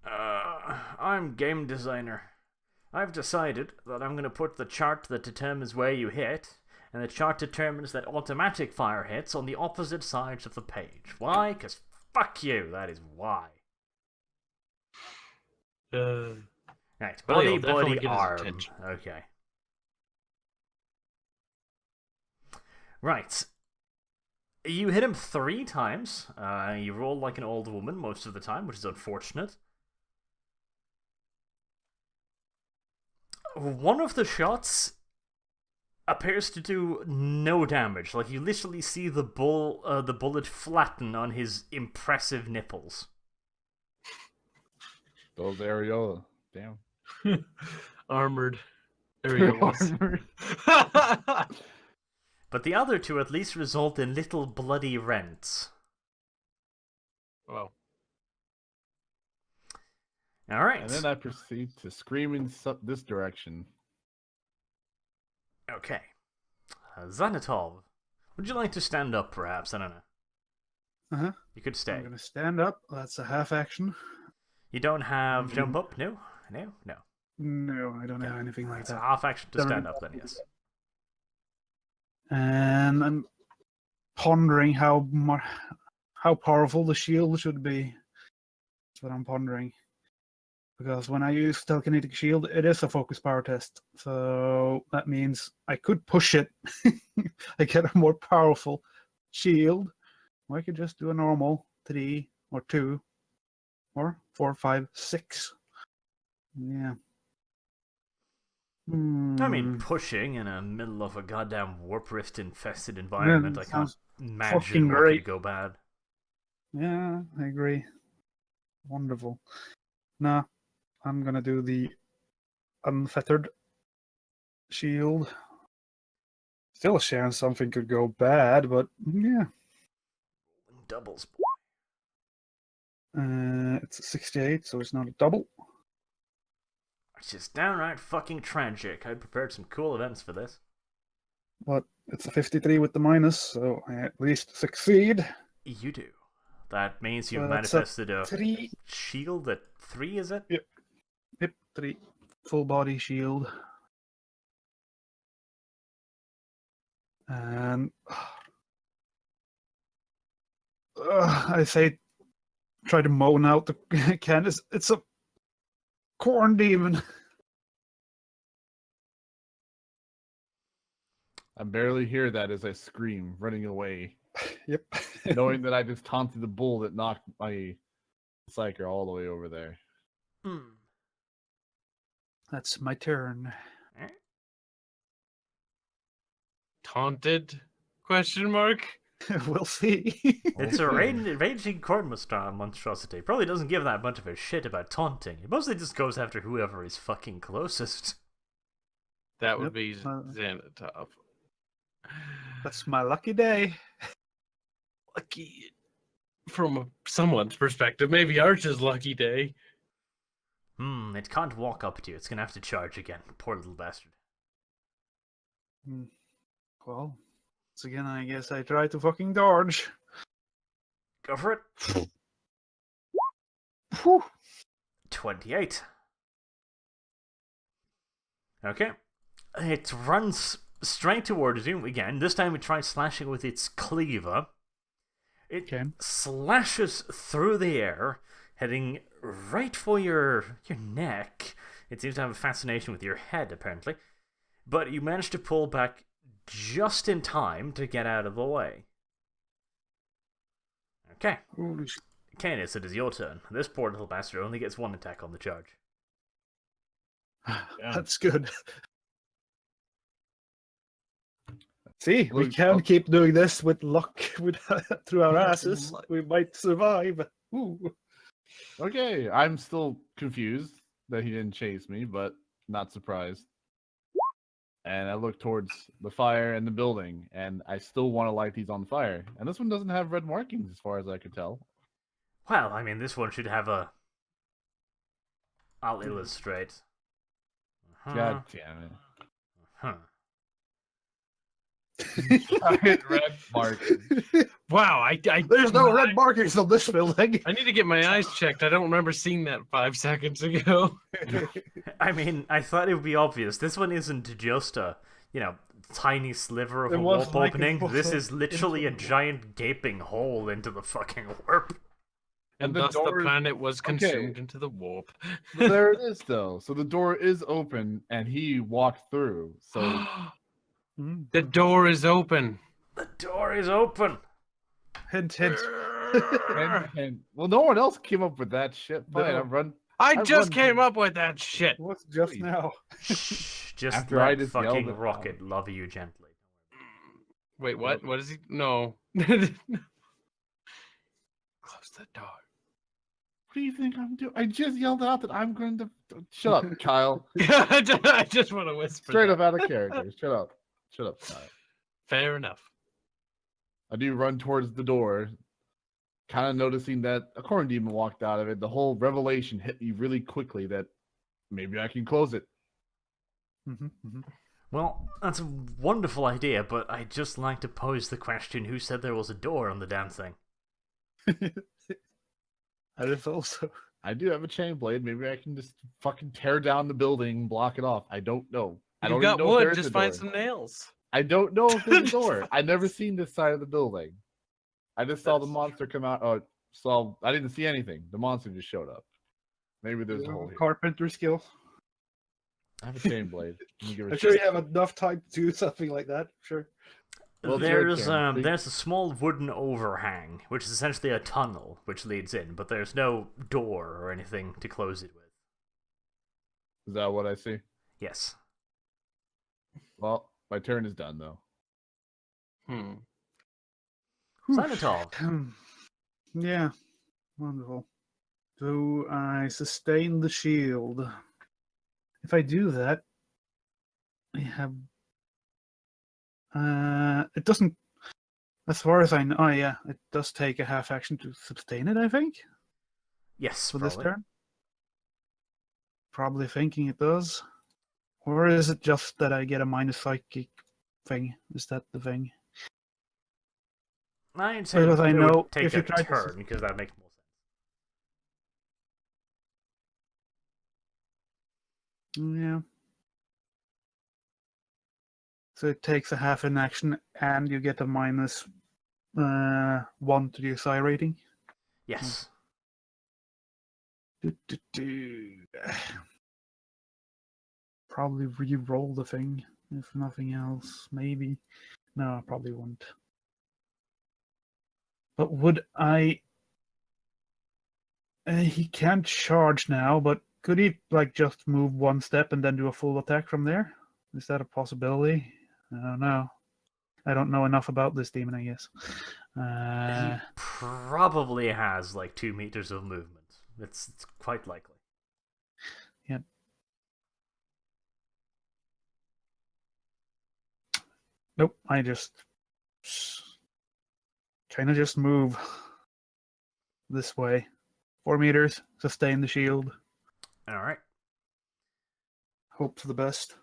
I'm game designer. I've decided that I'm going to put the chart that determines where you hit, and the chart determines that automatic fire hits on the opposite sides of the page. Why? Because fuck you, that is why. Right, Well, body, he'll definitely body, get his arm. attention. Okay. Right. You hit him 3 times. You roll like an old woman most of the time, which is unfortunate. One of the shots appears to do no damage. Like, you literally see the bullet flatten on his impressive nipples. Those areola. Damn. Armored. Areolas. But the other 2 at least result in little bloody rents. Wow. Alright. And then I proceed to scream in this direction. Okay. Xanatov, would you like to stand up, perhaps? I don't know. Uh-huh. You could stay. I'm going to stand up. That's a half action. You don't have jump up? No? No? No. No, I don't have anything like It's a that. half action to Don't stand really- up, then, yes. And I'm pondering how powerful the shield should be. That's what I'm pondering. Because when I use telekinetic shield, it is a focus power test. So that means I could push it. I get a more powerful shield. Or I could just do a normal 3 or 2 or 4, 5, 6. Yeah. I mean, Hmm. pushing in the middle of a goddamn warp rift infested environment, I can't sounds imagine fucking what great. could go bad. Yeah, I agree. Wonderful. Nah, I'm gonna do the unfettered shield. Still a chance something could go bad, but yeah. Doubles. It's a 68, so it's not a double. It's just downright fucking tragic. I prepared some cool events for this. But it's a 53 with the minus, so I at least succeed. You do. That means you've That's a manifested a 3. shield at 3, is it? Yep, 3. Full body shield. And I say try to moan out the Candace. It's a corn demon. I barely hear that as I scream, running away, Yep. knowing that I just taunted the bull that knocked my psyker all the way over there. That's my turn. Taunted? Question mark. We'll see. It's a Okay. raging corn monstrosity. Probably doesn't give that much of a shit about taunting. It mostly just goes after whoever is fucking closest. That would Yep, be uh, Xanatop. That's my lucky day. Lucky from someone's perspective. Maybe Arch's lucky day. It can't walk up to you. It's gonna have to charge again. Poor little bastard. Well, once again, I guess I try to fucking dodge. Go for it. Whew. 28. Okay. It runs straight towards you again. This time it tries slashing with its cleaver. It Okay. slashes through the air, heading right for your neck. It seems to have a fascination with your head, apparently. But you manage to pull back just in time to get out of the way. Okay. Holy sh- Canis, it is your turn. This poor little bastard only gets 1 attack on the charge. That's good. See, we Look, can oh. keep doing this with luck with through our asses. We might survive. Ooh. Okay, I'm still confused that he didn't chase me, but not surprised. And I look towards the fire and the building, and I still want to light these on fire. And this one doesn't have red markings, as far as I could tell. Well, I mean, this one should have a... I'll illustrate. God damn it. Huh. Giant red markings. Wow, I There's no red markings on this building. I need to get my eyes checked. I don't remember seeing that 5 seconds ago. I mean, I thought it would be obvious. This one isn't just a, tiny sliver of It a was warp like it opening. was This a- is literally a into the giant gaping hole into the fucking warp. And the thus the door- planet was okay. consumed into the warp. But there it is, though. So the door is open, and he walked through. So Mm. The door is open. The door is open. Hint, hint. and well, no one else came up with that shit. Fine, No. I run. I I just run- came up with that shit. What's just Please. now? Shh, just After I let just yelled fucking it Rocket love you gently. Wait, what? What is he? No. Close the door. What do you think I'm doing? I just yelled out that I'm going to. Shut up, Kyle. I just want to whisper. Straight that. up out of character. Shut up. Shut up, Kyle. Fair enough. I do run towards the door, kind of noticing that a corn demon walked out of it. The whole revelation hit me really quickly that maybe I can close it. Mhm, mhm. Well, that's a wonderful idea, but I'd just like to pose the question, who said there was a door on the damn thing? That is also. I do have a chain blade. Maybe I can just fucking tear down the building and block it off. I don't know. I You've don't got even know if wood. there's Just a find door. some nails. I don't know if there's a door. I've never seen this side of the building. I just saw the That's monster come out. I didn't see anything. The monster just showed up. Maybe there's a hole here. Carpenter skill. I have a chain blade. Let me give it I'm a sure shot. you have enough time to do something like that. Sure. Well, there's Ken, there's a small wooden overhang, which is essentially a tunnel which leads in, but there's no door or anything to close it with. Is that what I see? Yes. Well, my turn is done though. Xanatov. Yeah, wonderful. So I sustain the shield. If I do that, I have. It doesn't. As far as I know, oh yeah, it does take a half action to sustain it. I think Yes, for probably. this turn. Probably thinking it does, or is it just that I get a minus psychic thing? Is that the thing? I'd say Because I it know would take if you a try to turn, because that makes more sense. Yeah. So it takes a half in action, and you get a minus 1 to your psi rating. Yes. Probably re-roll the thing, if nothing else. Maybe. No, I probably won't. But would I... he can't charge now, but could he like just move one step and then do a full attack from there? Is that a possibility? I don't know. I don't know enough about this demon, I guess. He probably has like 2 meters of movement. It's quite likely. Yeah. Nope, I just kind of just move this way. 4 meters, sustain the shield. Alright. Hope for the best.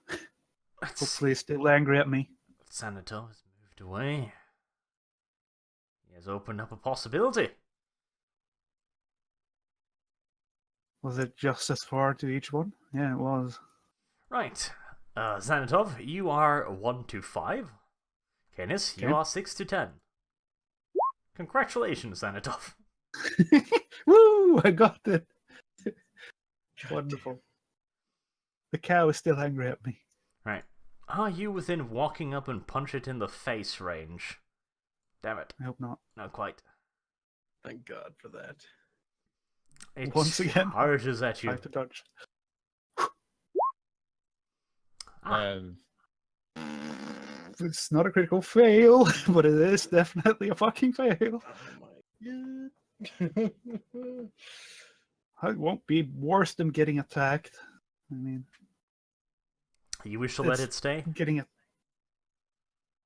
Let's Hopefully he's still angry at me. Xanatov has moved away. He has opened up a possibility. Was it just as far to each one? Yeah, it was. Right. Xanatov, you are 1 to 5. Canis, you Okay. are 6 to 10. Congratulations, Xanatov. Woo! I got it. Wonderful. The cow is still angry at me. Right. Are you within walking up and punch it in the face range? Damn it. I hope not. Not quite. Thank God for that. It Once again, charges at you. Try to dodge. And It's not a critical fail, but it is definitely a fucking fail. Oh my God. It won't be worse than getting attacked. I mean, You wish to let It's- it stay? getting it.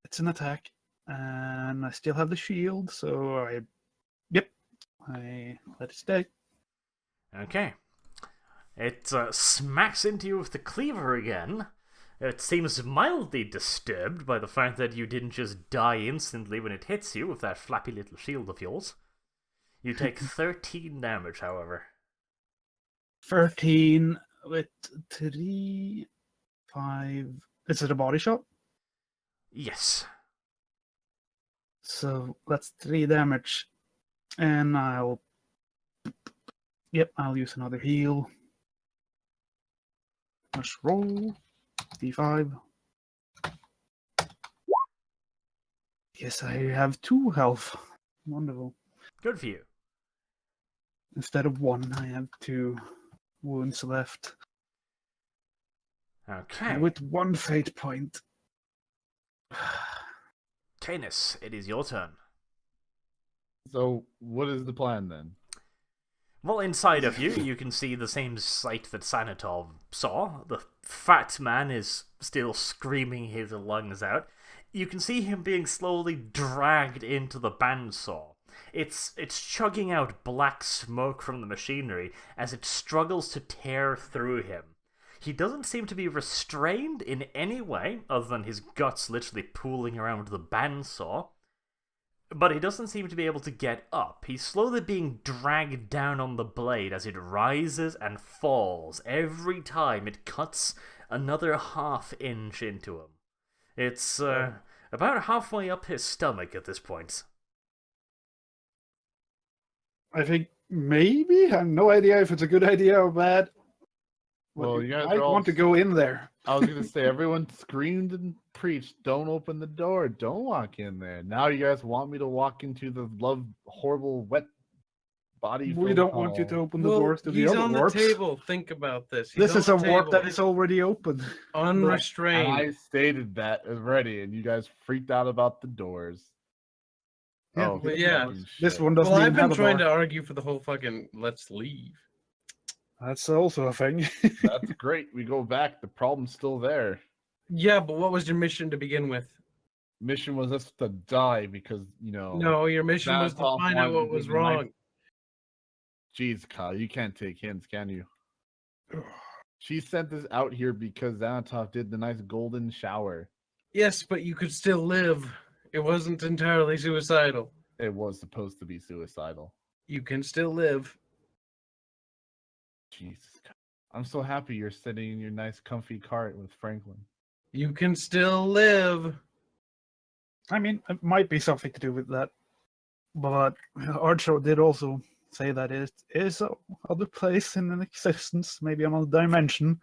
It's an attack, and I still have the shield, so I let it stay. Okay. It smacks into you with the cleaver again. It seems mildly disturbed by the fact that you didn't just die instantly when it hits you with that flappy little shield of yours. You take 13 damage, however. 13 with 3, 5. Is it a body shot? Yes. So that's 3 damage. And I'll use another heal. Let's roll. D5. Yes, I have 2 health. Wonderful. Good for you. Instead of 1, I have 2 wounds left. Okay. With 1 fate point. Canis, it is your turn. so, what is the plan then? Well, inside of you, you can see the same sight that Sanatov saw. The fat man is still screaming his lungs out. You can see him being slowly dragged into the bandsaw. It's chugging out black smoke from the machinery as it struggles to tear through him. He doesn't seem to be restrained in any way, other than his guts literally pooling around the bandsaw. But he doesn't seem to be able to get up. He's slowly being dragged down on the blade as it rises and falls every time it cuts another half-inch into him. It's about halfway up his stomach at this point. I think Maybe? I have no idea if it's a good idea or bad. Well, you guys might are all want to go in there. I was gonna say everyone screamed and preached, "Don't open the door! Don't walk in there!" Now you guys want me to walk into the horrible, wet body. We don't want you to open the Well, doors to the he's other on warps. the table. Think about this. He's This on is a the warp that table, is already open. unrestrained. I stated that already, and you guys freaked out about the doors. Yeah, Oh, well, yeah. fucking This shit. one doesn't Well, even I've been have a trying door. to argue for the whole fucking let's leave. That's also a thing. That's great. We go back. The problem's still there. Yeah, but what was your mission to begin with? Mission was us to die because No, your mission was to Xanathoth find out wanted what to was give a knife. wrong. Jeez, Kyle, you can't take hints, can you? She sent us out here because Xanathoth did the nice golden shower. Yes, but you could still live. It wasn't entirely suicidal. It was supposed to be suicidal. You can still live. Jesus, I'm so happy you're sitting in your nice, comfy cart with Franklin. You can still live. I mean, it might be something to do with that. But Archer did also say that it is a other place in an existence, maybe another dimension.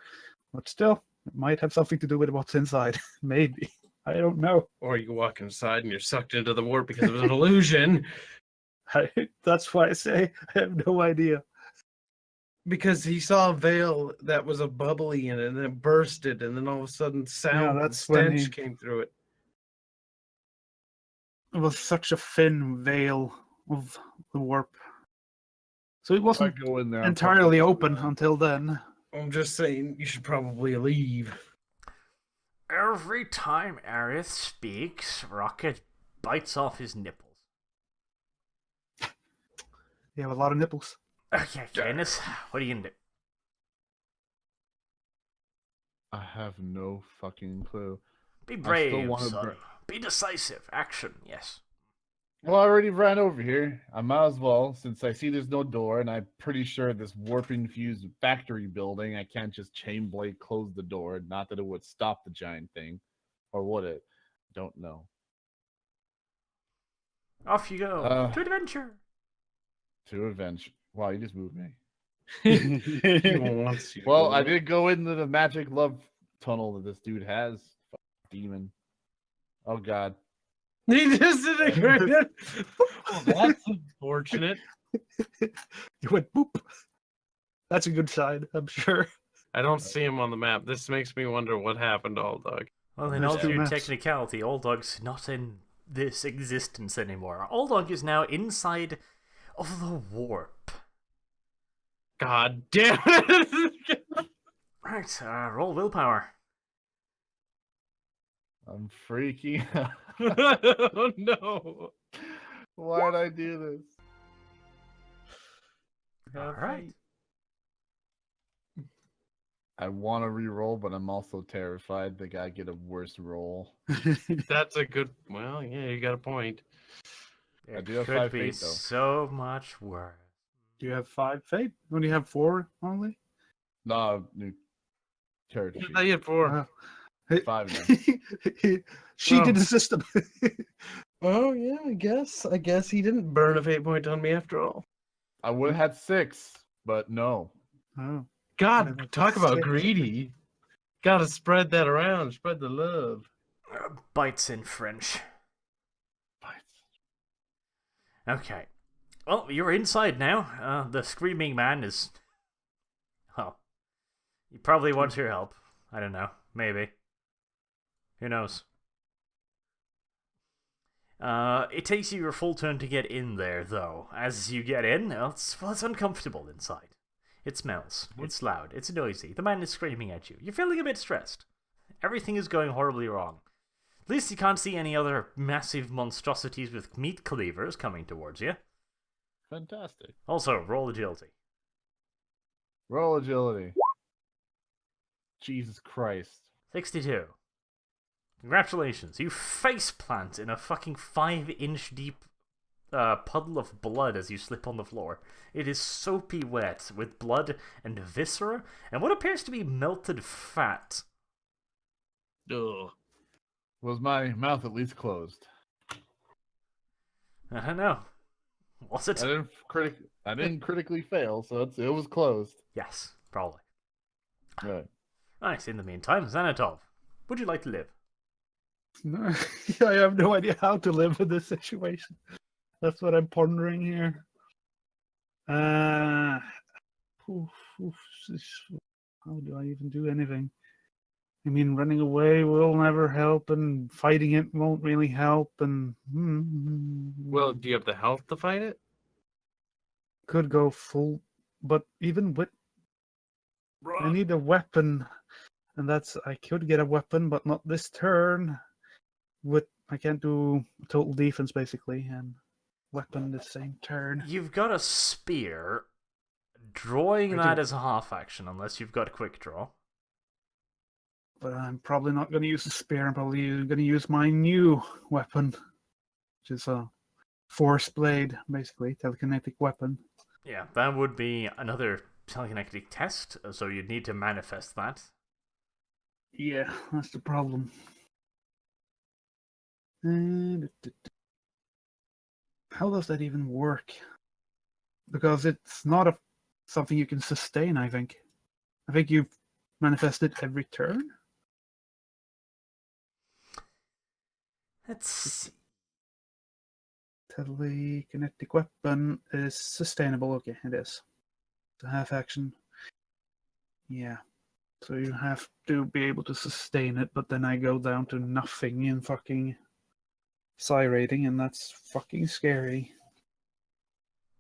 But still, it might have something to do with what's inside. Maybe. I don't know. Or you walk inside and you're sucked into the warp because it was an illusion. That's why I say I have no idea. Because he saw a veil that was a bubbly in it, and then it bursted, and then all of a sudden sound and that's when stench he- came through it. It was such a thin veil of the warp. So it I wasn't go in there. entirely open until then. I'm just saying you should probably leave. Every time Aerith speaks, Rocket bites off his nipples. You have a lot of nipples. Okay, Candace, what are you gonna do? I have no fucking clue. Be still brave, wanna son. Be decisive. Action, yes. Well, I already ran over here. I might as well, since I see there's no door, and I'm pretty sure this warp-infused factory building, I can't just chain blade close the door. Not that it would stop the giant thing. Or would it? Don't know. Off you go. To adventure. To adventure. Wow, you just moved me. He wants you to Well, go. I did go into the magic love tunnel that this dude has. Demon. Oh, God. He disintegrated. Well, that's unfortunate. You went boop. That's a good sign, I'm sure. I don't see him on the map. This makes me wonder what happened to Old Dog. Well, in There's all two due maps. technicality, Old Dog's not in this existence anymore. Old Dog is now inside of the warp. God damn it! Right, roll willpower. I'm freaking out. Oh no! Why'd I do this? Alright. I want to re-roll, but I'm also terrified that I get a worse roll. That's a good. Well, yeah, you got a point. It I do have could 5 be fate, though. so much worse. Do you have 5 fate? When you have 4 only? No, new character sheet. I had 4. Wow. 5 then. She Oh. did the system. Oh yeah, I guess he didn't burn a fate point on me after all. I would have had 6, but no. Oh. God, That's talk about sick. greedy. Gotta spread that around. Spread the love. Bites in French. Okay. Well, you're inside now. The screaming man is... Well, he probably wants your help. I don't know. Maybe. Who knows? It takes you your full turn to get in there, though. As you get in, it's uncomfortable inside. It smells. It's loud. It's noisy. The man is screaming at you. You're feeling a bit stressed. Everything is going horribly wrong. At least you can't see any other massive monstrosities with meat cleavers coming towards you. Fantastic. Also, roll agility. Roll agility. Jesus Christ. 62. Congratulations. You faceplant in a fucking 5-inch deep puddle of blood as you slip on the floor. It is soapy wet with blood and viscera and what appears to be melted fat. Ugh. Was my mouth at least closed? I don't know. Was it? I didn't critically fail, so it was closed. Yes, probably. Right. Nice. In the meantime, Xanatov, would you like to live? No, I have no idea how to live in this situation. That's what I'm pondering here. Oof, oof, how do I even do anything? I mean, running away will never help, and fighting it won't really help. And Well, do you have the health to fight it? could go full, but even with, I need a weapon, and that's I could get a weapon, but not this turn. With I can't do total defense basically, and weapon the same turn. You've got a spear. Drawing I that do. as a half action, unless you've got quick draw. But I'm probably not going to use the spear. I'm probably going to use my new weapon, which is a force blade, basically telekinetic weapon. Yeah, that would be another telekinetic test, so you'd need to manifest that. Yeah, that's the problem. How does that even work? Because it's not something you can sustain, I think. I think you manifest it every turn. Let's see. Telekinetic weapon is sustainable. Okay, it is. It's a half action. Yeah. So you have to be able to sustain it, but then I go down to nothing in fucking psi rating, and that's fucking scary.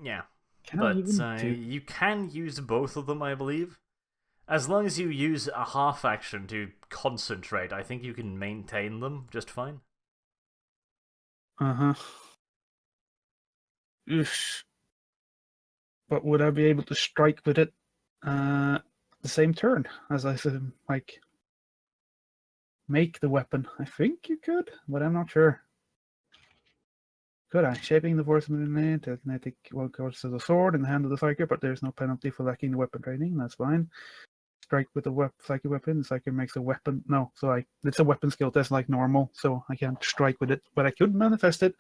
Yeah, Can I but even do? you can use both of them, I believe. As long as you use a half action to concentrate, I think you can maintain them just fine. Uh-huh. Oof. But would I be able to strike with it the same turn as I said, like make the weapon? I think you could, but I'm not sure. Could I? Shaping the force movement, telekinetic well goes to the sword in the hand of the psyker, but there's no penalty for lacking the weapon training. That's fine. Strike with a psychic weapon. The psyker makes a weapon. No, so it's a weapon skill test like normal, so I can't strike with it, but I could manifest it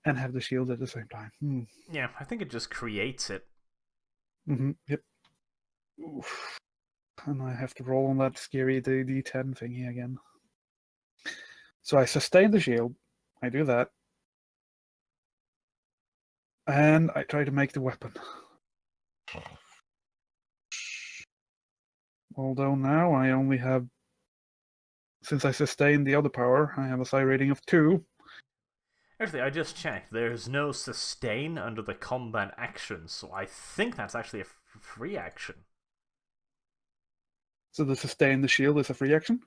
and have the shield at the same time. Yeah, I think it just creates it. Yep. Oof. And I have to roll on that scary D10 thingy again. So I sustain the shield. I do that. And I try to make the weapon. Although now I only have, since I sustained the other power, I have a psi rating of 2. Actually, I just checked. There's no sustain under the combat action, so I think that's actually a free action. So the sustain the shield is a free action?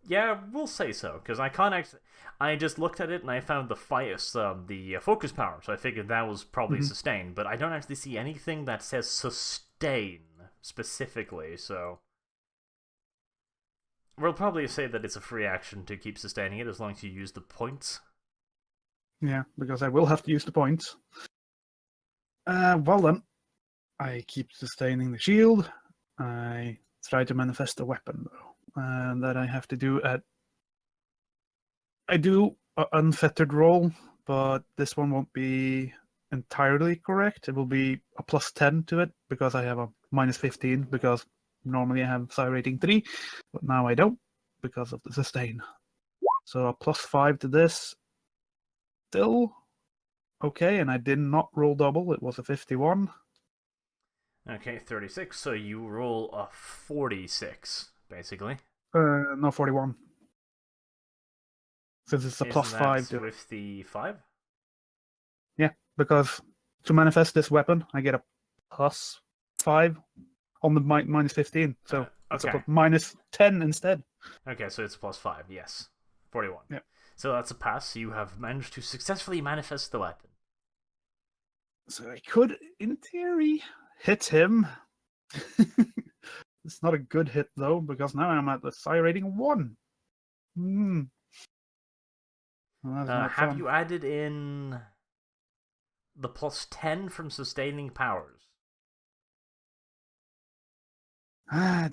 Yeah, we'll say so, because I can't actually. I just looked at it and I found the focus power, so I figured that was probably sustained, but I don't actually see anything that says sustain specifically, so. We'll probably say that it's a free action to keep sustaining it as long as you use the points. Yeah, because I will have to use the points. Well then, I keep sustaining the shield. I try to manifest a weapon, though. That I have to do at... I do an unfettered roll, but this one won't be entirely correct. It will be a plus 10 to it, because I have a minus 15, because normally I have psi rating 3, but now I don't, because of the sustain. So a plus 5 to this. Still okay, and I did not roll double. It was a 51. Okay, 36, so you roll a 46, basically. No, 41. Since it's a Isn't plus that 5 to... with the 5? Yeah, because to manifest this weapon, I get a plus 5 on the minus 15. So it's okay. a minus 10 instead. Okay, so it's plus 5, yes. 41. Yeah. So that's a pass. You have managed to successfully manifest the weapon. So I could, in theory, hit him. It's not a good hit, though, because now I'm at the psi rating 1. Well, that's not have fun. you added in the plus 10 from sustaining powers?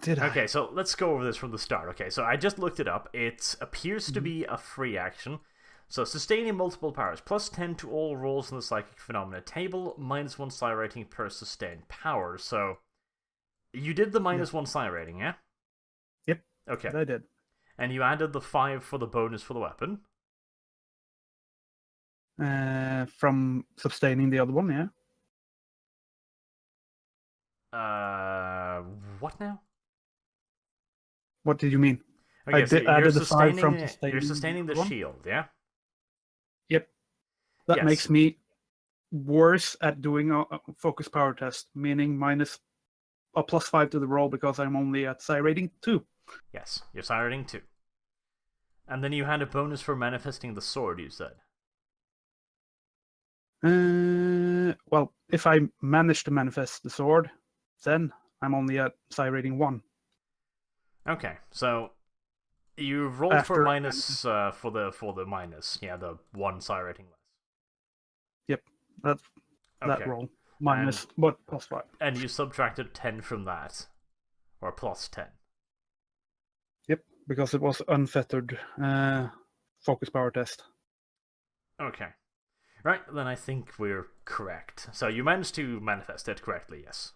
Did I? Okay, so let's go over this from the start. Okay, so I just looked it up. It appears to be a free action. So, sustaining multiple powers. Plus 10 to all rolls in the psychic phenomena table. -1 psi rating per sustained power. So, you did the -1 psi rating, yeah? Yep. Okay. I did. And you added the 5 for the bonus for the weapon. From sustaining the other one, yeah. What now? What did you mean? Okay, I so did added the 5 from you're sustaining. sustaining the one. shield, yeah? Yep. That Yes. makes me worse at doing a focus power test, meaning minus a +5 to the roll because I'm only at psi rating 2. Yes, you're psi rating 2. And then you had a bonus for manifesting the sword, you said. Well, if I manage to manifest the sword, then I'm only at psi rating 1. Okay, so you rolled for After minus for the minus, yeah, the 1 psi rating less. Yep, that's that Okay. roll minus what +5. And you subtracted 10 from that, or plus 10. Yep, because it was unfettered focus power test. Okay. Right, then I think we're correct. So you managed to manifest it correctly, yes.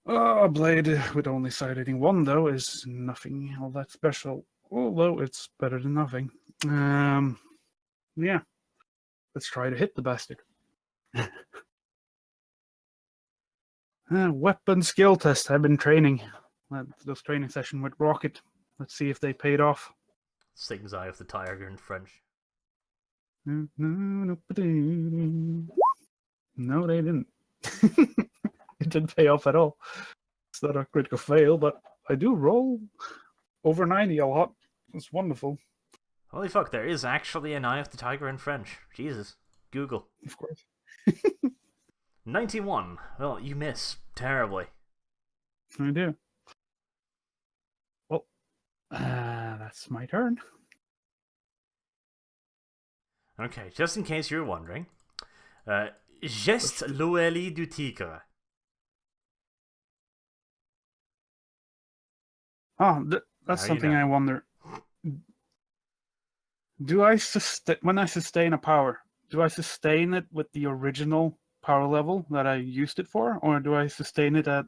A blade with only psi rating 1 though is nothing all that special, although it's better than nothing. Yeah, let's try to hit the bastard. Weapon skill test. I've been training. Those training session with Rocket. Let's see if they paid off. Sings Eye of the Tiger in French. No, they didn't. It didn't pay off at all. It's not a critical fail, but I do roll over 90 a lot. It's wonderful. Holy fuck, there is actually an Eye of the Tiger in French. Jesus. Google. Of course. 91. Well, you miss terribly. I do. Well, that's my turn. Okay, just in case you're wondering. Geste l'oelie du tigre. Oh, that's Now you something know. I wonder. Do I when I sustain a power, do I sustain it with the original power level that I used it for, or do I sustain it at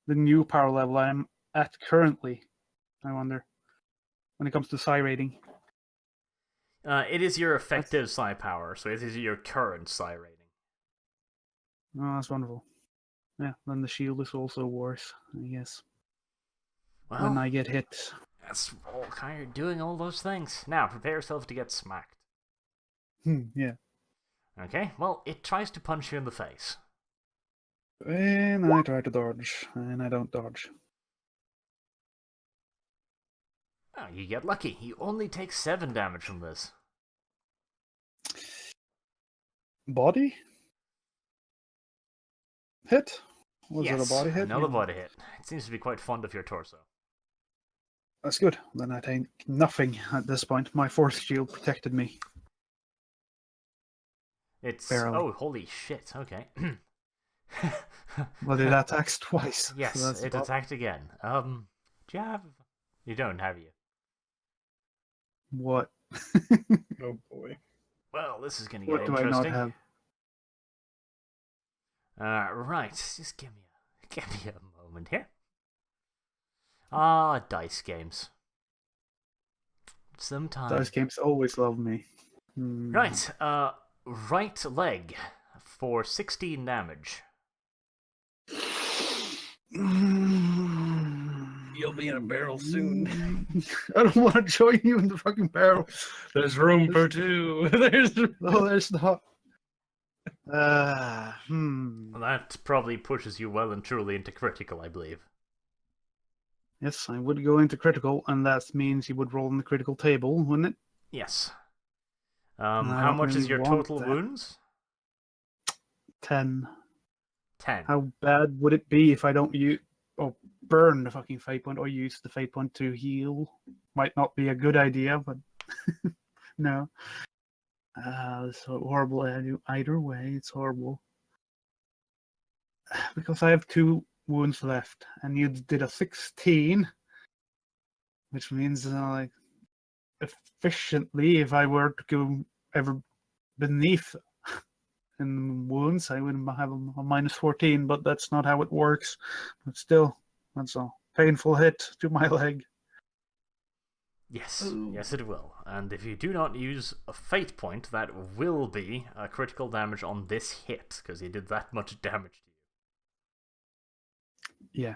the new power level I'm at currently? I wonder. When it comes to psi rating. It is your effective psi power, so it is your current psi rating. Oh, that's wonderful. Yeah, then the shield is also worse, I guess. Well, When I get hit. that's all kind of doing all those things. Now, prepare yourself to get smacked. Yeah. Okay, well, it tries to punch you in the face. And I try to dodge, and I don't dodge. Oh, you get lucky. You only take 7 damage from this. Body? Hit? Was yes, it a body hit? another Yeah. body hit. It seems to be quite fond of your torso. That's good. Then I take nothing at this point. My force shield protected me. It's... Barely. Oh, holy shit, okay. But it attacks twice. Yes, so that's it attacked again. Do you have... You don't, have you? What? Oh boy. Well, this is gonna get What do I interesting. not have? Right, just give me a moment here. Dice games. Sometimes. Those games always love me. Right, right leg for 16 damage. You'll be in a barrel soon. I don't want to join you in the fucking barrel. There's room for 2. No, there's not. That probably pushes you well and truly into critical, I believe. Yes, I would go into critical, and that means you would roll in the critical table, wouldn't it? Yes. I How don't much is really your want total that. wounds? 10. 10. How bad would it be if I don't use or burn the fucking fate point or use the fate point to heal? Might not be a good idea, but no. It's horrible either way. It's horrible. Because I have 2 wounds left, and you did a 16. which means like efficiently, if I were to go ever beneath in wounds, I would have a minus 14, but that's not how it works. But still, that's a painful hit to my leg. Yes, Ooh. yes it will. And if you do not use a fate point, that will be a critical damage on this hit, because he did that much damage to you. Yeah.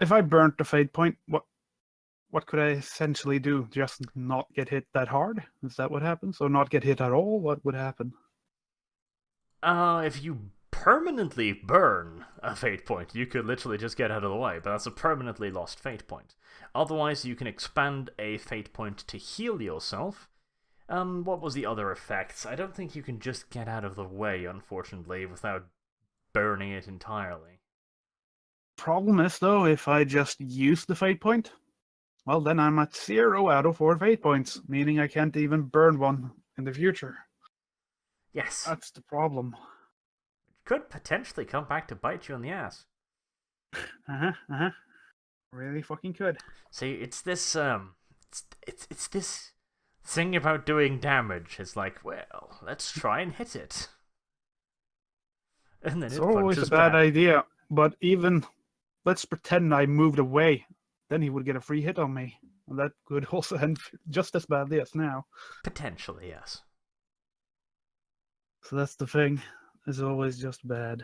If I burnt the fate point, what could I essentially do? Just not get hit that hard? Is that what happens? Or not get hit at all? What would happen? If you permanently burn a fate point, you could literally just get out of the way, but that's a permanently lost fate point. Otherwise, you can expand a fate point to heal yourself. What was the other effects? I don't think you can just get out of the way, unfortunately, without burning it entirely. Problem is, though, if I just use the fate point, well, then I'm at 0 out of 4 fate points, meaning I can't even burn one in the future. Yes. That's the problem. It could potentially come back to bite you in the ass. Really fucking could. See, it's this, it's this thing about doing damage. It's like, well, let's try and hit it. And then It's it always punches a bad back. idea, but even, let's pretend I moved away, then he would get a free hit on me. And that could also end just as badly as now. Potentially, yes. So that's the thing. It's always just bad.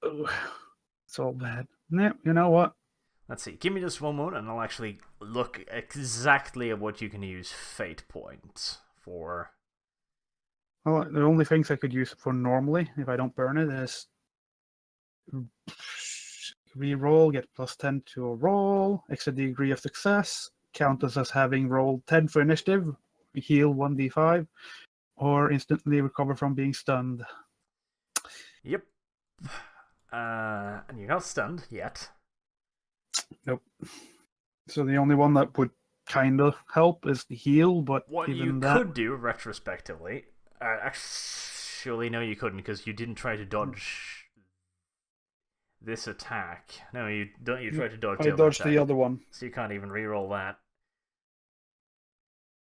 It's all bad. Yeah, you know what? Let's see. Give me just one moment, and I'll actually look exactly at what you can use fate points for. Well, the only things I could use it for normally, if I don't burn it, is re-roll, get plus 10 to a roll, extra degree of success, count as having rolled 10 for initiative, heal 1d5, or instantly recover from being stunned. Yep. And you're not stunned yet. Nope. So the only one that would kind of help is the heal, but What even you that... could do retrospectively. Actually, no, you couldn't, because you didn't try to dodge this attack. No, you don't. You tried to dodge the I other dodged attack, the other one. so you can't even reroll that.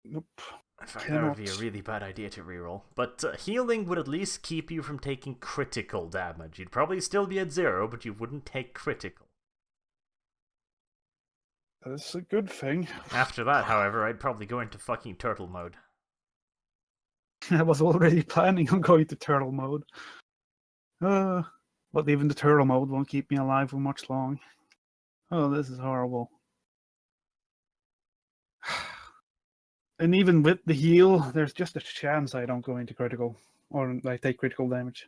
Nope. In fact, that would be a Cannot. really bad idea to reroll. But healing would at least keep you from taking critical damage. You'd probably still be at 0, but you wouldn't take critical. That's a good thing. After that, however, I'd probably go into fucking turtle mode. I was already planning on going to turtle mode. But even the turtle mode won't keep me alive for much long. Oh, this is horrible. And even with the heal, there's just a chance I don't go into critical. Or I take critical damage.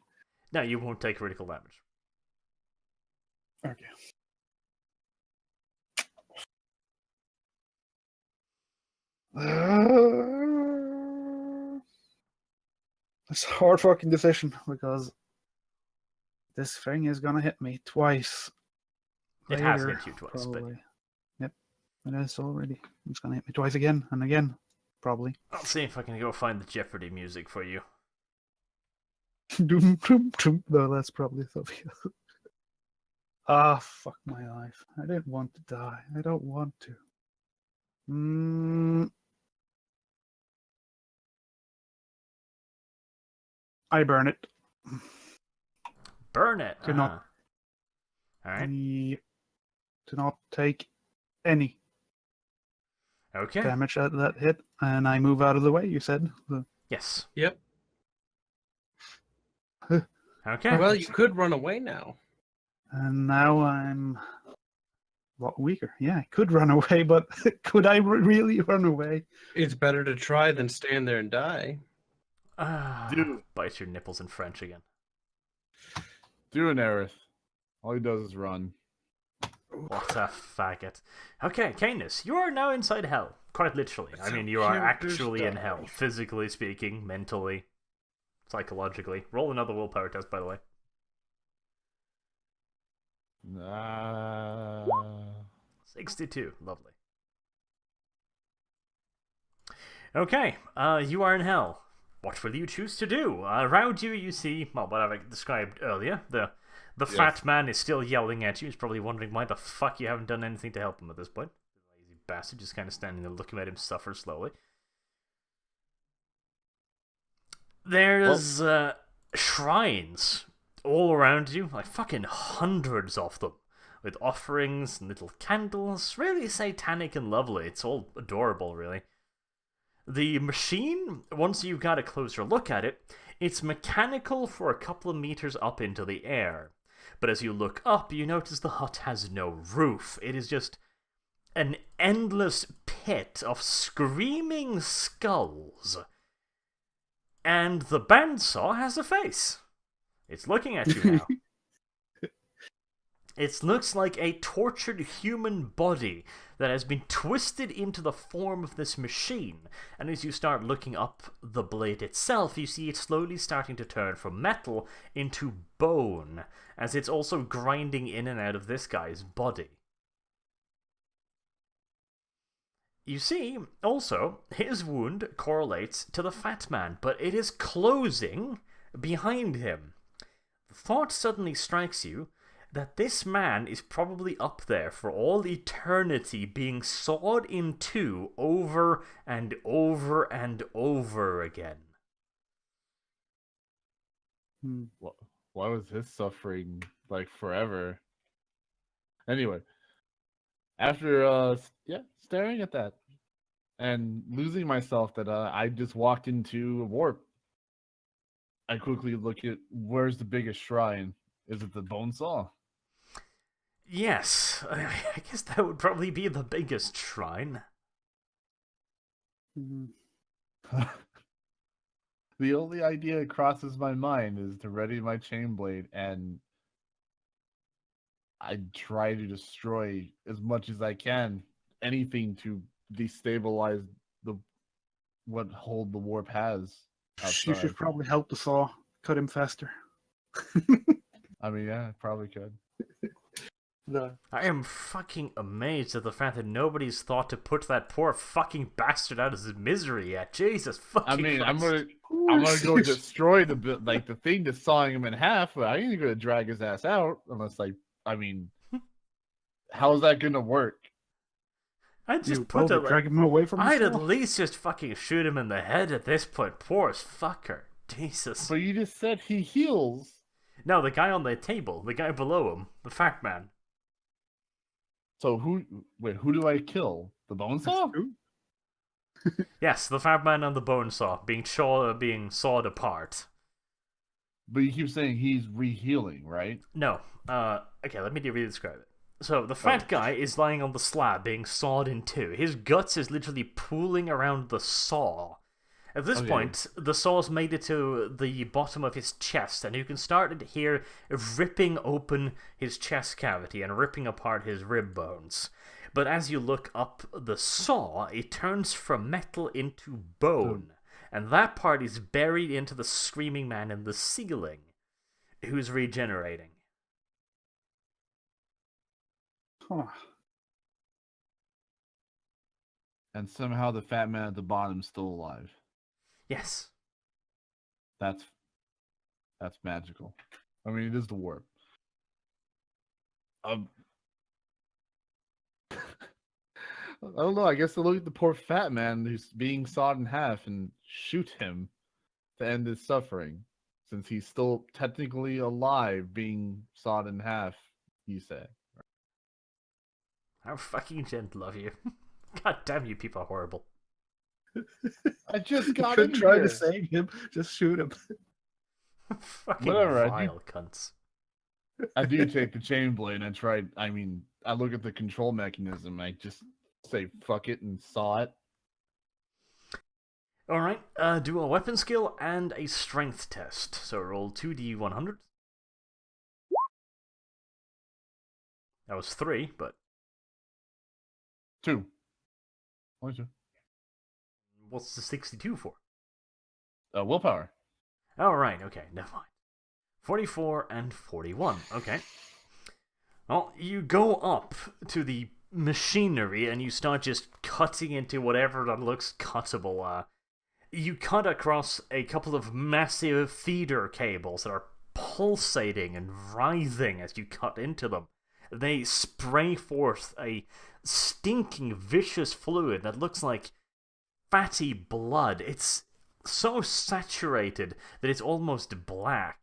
No, you won't take critical damage. Okay. It's a hard fucking decision because this thing is gonna hit me twice. It has later, hit you twice, probably. Yep, it is already. It's gonna hit me twice again and again, probably. I'll see if I can go find the Jeopardy music for you. Doom, doom, doom. No, that's probably something else. Ah, fuck my life. I didn't want to die. I don't want to. I burn it. Burn it! Could not. Alright. To not take any Okay. damage at that hit, and I move out of the way, you said. Yes. Yep. Okay. Well, you could run away now. And now I'm a lot weaker. Yeah, I could run away, but could I really run away? It's better to try than stand there and die. Dude. Bite your nipples in French again. Through an Aerith. All he does is run. What a faggot. Okay, Canis, you are now inside hell. Quite literally. I mean, you are actually in hell. Physically speaking, mentally, psychologically. Roll another willpower test, by the way. 62. Lovely. Okay, you are in hell. What will you choose to do? Around you, you see, well, what I've described earlier, the The Yes. fat man is still yelling at you. He's probably wondering why the fuck you haven't done anything to help him at this point. The lazy bastard just kind of standing there looking at him suffer slowly. There's shrines all around you, like fucking hundreds of them, with offerings and little candles. Really satanic and lovely. It's all adorable, really. The machine, once you've got a closer look at it, it's mechanical for a couple of meters up into the air. But as you look up, you notice the hut has no roof. It is just an endless pit of screaming skulls. And the bandsaw has a face. It's looking at you now. It looks like a tortured human body that has been twisted into the form of this machine. And as you start looking up the blade itself, you see it slowly starting to turn from metal into bone, as it's also grinding in and out of this guy's body. You see, also, his wound correlates to the fat man, but it is closing behind him. The thought suddenly strikes you that this man is probably up there for all eternity being sawed in two over and over and over again. Why was his suffering like forever? Anyway, after staring at that and losing myself that I just walked into a warp, I quickly look at where's the biggest shrine. Is it the bone saw? Yes, I guess that would probably be the biggest shrine. The only idea that crosses my mind is to ready my chain blade, and I try to destroy as much as I can anything to destabilize what hold the warp has. You should probably help the saw cut him faster. I mean, yeah, I probably could. No. I am fucking amazed at the fact that nobody's thought to put that poor fucking bastard out of his misery yet. Jesus fucking I mean, Christ. I'm gonna go destroy the thing that's sawing him in half, but I ain't gonna drag his ass out unless how's that gonna work? I'd just You put it drag him away from the I'd at saw. least just fucking shoot him in the head at this point. Poor fucker. Jesus. But you just said he heals. No, the guy on the table, the guy below him, the fat man. So who do I kill? The bone saw? Yes, the fat man on the bone saw being sawed apart. But you keep saying he's re-healing, right? No. Okay, let me describe it. So, the fat guy is lying on the slab being sawed in two. His guts is literally pooling around the saw. At this point, the saw's made it to the bottom of his chest, and you can start to hear ripping open his chest cavity and ripping apart his rib bones. But as you look up the saw, it turns from metal into bone, and that part is buried into the screaming man in the ceiling, who's regenerating. Huh. And somehow the fat man at the bottom's still alive. Yes. That's magical. I mean, it is the warp. I don't know. I guess I'll look at the poor fat man who's being sawed in half and shoot him to end his suffering, since he's still technically alive, being sawed in half. You say. How fucking gentle of you. God damn, you people are horrible. I just got Could in try here. to save him. Just shoot him. Fucking Whatever, vile cunts. I do take the chain blade and I look at the control mechanism. I just say fuck it and saw it. Alright, do a weapon skill and a strength test. So roll 2d100. That was 3, but 2. Only 2. what's the 62 for? Willpower. Alright, okay, never mind. 44 and 41, okay. Well, you go up to the machinery and you start just cutting into whatever that looks cuttable. You cut across a couple of massive feeder cables that are pulsating and writhing as you cut into them. They spray forth a stinking, vicious fluid that looks like fatty blood. It's so saturated that it's almost black.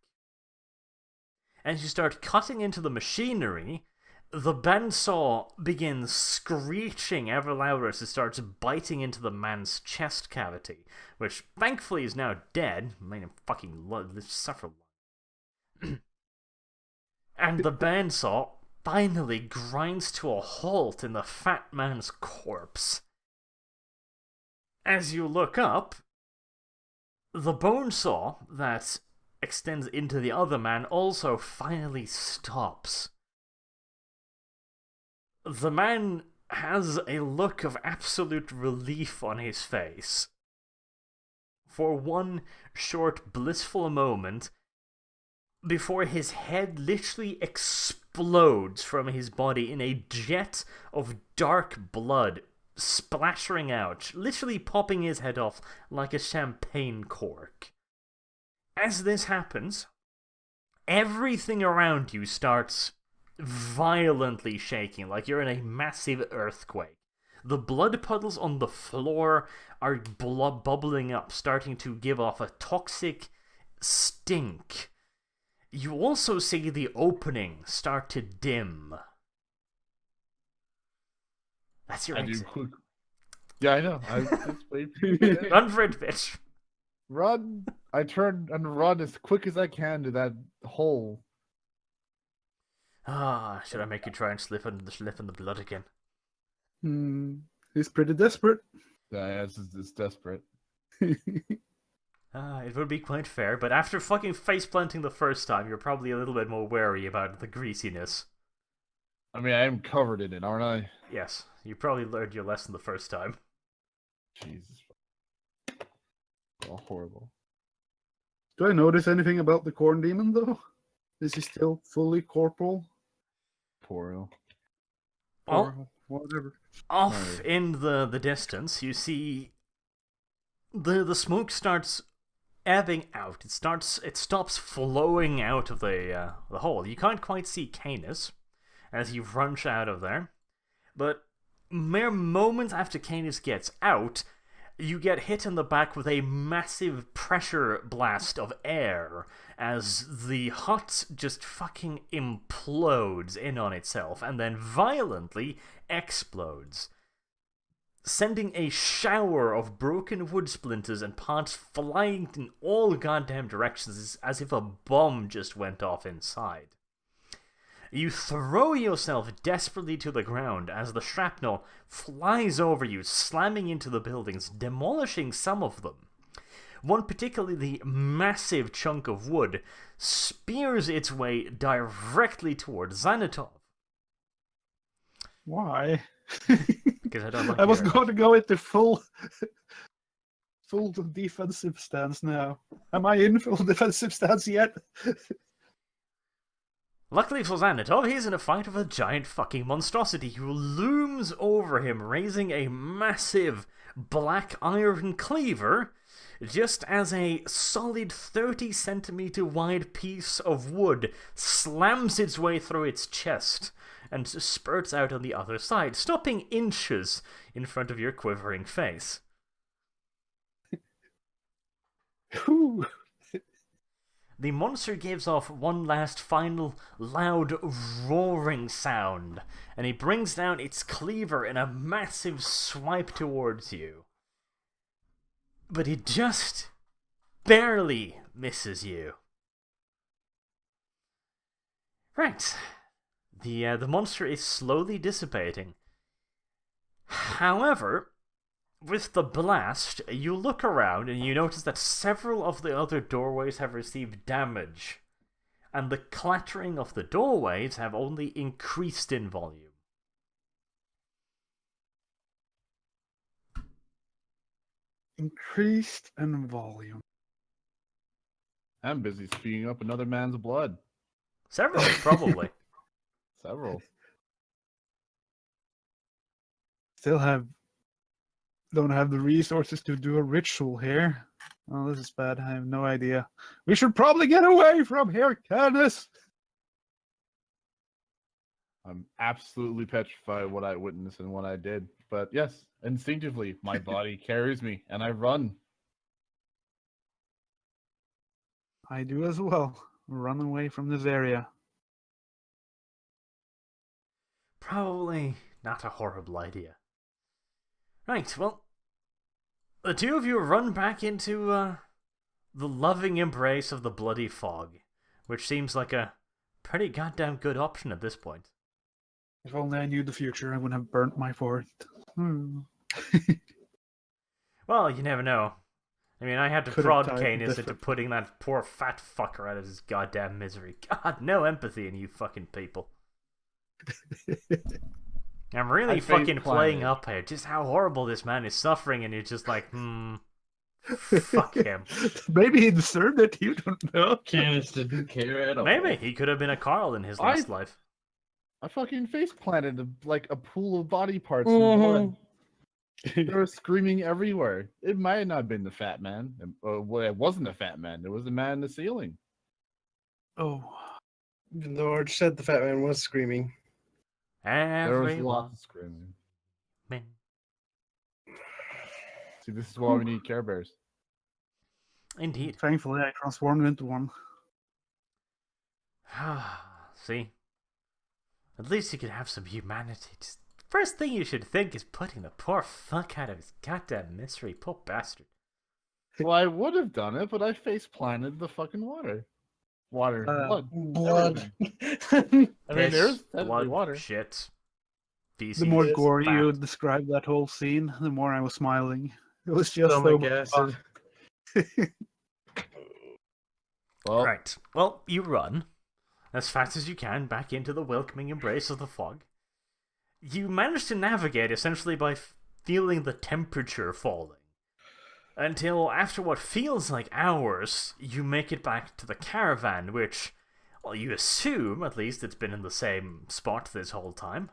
As you start cutting into the machinery, the bandsaw begins screeching ever louder as it starts biting into the man's chest cavity, which thankfully is now dead. Made him fucking suffer. And the bandsaw finally grinds to a halt in the fat man's corpse. As you look up, the bone saw that extends into the other man also finally stops. The man has a look of absolute relief on his face. For one short, blissful moment, before his head literally explodes from his body in a jet of dark blood splashing out, literally popping his head off like a champagne cork. As this happens, everything around you starts violently shaking, like you're in a massive earthquake. The blood puddles on the floor are bubbling up, starting to give off a toxic stink. You also see the opening start to dim. That's your exit. Yeah, I know. Just wait. Run for it, bitch. Run! I turn and run as quick as I can to that hole. Should I make you try and slip in the blood again? He's pretty desperate. Yeah, it's desperate. It would be quite fair, but after fucking face planting the first time, you're probably a little bit more wary about the greasiness. I mean, I am covered in it, aren't I? Yes, you probably learned your lesson the first time. Jesus. Oh, horrible. Do I notice anything about the corn demon, though? Is he still fully corporal? Corporeal. Well, Whatever. off in the distance, you see the smoke starts ebbing out. It stops flowing out of the hole. You can't quite see Canis as you rush out of there, but mere moments after Canis gets out, you get hit in the back with a massive pressure blast of air as the hut just fucking implodes in on itself and then violently explodes, sending a shower of broken wood splinters and parts flying in all goddamn directions as if a bomb just went off inside. You throw yourself desperately to the ground as the shrapnel flies over you, slamming into the buildings, demolishing some of them. One particularly massive chunk of wood spears its way directly towards Xanatov. Why? Because I don't like I was your- going to go into full defensive stance now. Am I in full defensive stance yet? Luckily for Xanatov, he's in a fight with a giant fucking monstrosity who looms over him, raising a massive black iron cleaver, just as a solid 30-centimeter wide piece of wood slams its way through its chest and spurts out on the other side, stopping inches in front of your quivering face. Whew. The monster gives off one last final loud roaring sound, and it brings down its cleaver in a massive swipe towards you. But it just barely misses you. Right. The monster is slowly dissipating. However, with the blast, you look around and you notice that several of the other doorways have received damage, and the clattering of the doorways have only increased in volume. Increased in volume. I'm busy speeding up another man's blood. Several, probably. Several. Don't have the resources to do a ritual here. Oh, this is bad. I have no idea. We should probably get away from here, Canis. I'm absolutely petrified what I witnessed and what I did. But yes, instinctively, my body carries me and I run. I do as well. Run away from this area. Probably not a horrible idea. Right, well, the two of you run back into the loving embrace of the bloody fog, which seems like a pretty goddamn good option at this point. If only I knew the future, I wouldn't have burnt my fort. Well, you never know. I mean, I had to Could have prod died Canis into different. putting that poor fat fucker out of his goddamn misery. God, no empathy in you fucking people. I'm really I fucking playing face-planted. up here just how horrible this man is suffering, and you're just like, fuck him. Maybe he deserved it. You don't know. Canis didn't care at all. Maybe he could have been a Carl in his last life. I fucking face planted like a pool of body parts and blood. They were screaming everywhere. It might not have been the fat man. Well, it wasn't a fat man. It was a man in the ceiling. Oh, The Arch said the fat man was screaming. There was Everyone. lots of screaming. Man. See, this is why we need Care Bears. Indeed. thankfully I transformed into one. See? At least you could have some humanity. Just, first thing you should think is putting the poor fuck out of his goddamn misery. Poor bastard. Well, I would have done it, but I face planted the fucking water. Water. Blood. Blood. I mean, Piss, there's technically blood, water. shit, feces. The more Yes, gory you fat. described that whole scene, the more I was smiling. It was just so Stomach much acid. fun. Well, Right. Well, you run as fast as you can back into the welcoming embrace of the fog. You manage to navigate essentially by feeling the temperature falling. Until after what feels like hours, you make it back to the caravan, which, well, you assume at least it's been in the same spot this whole time.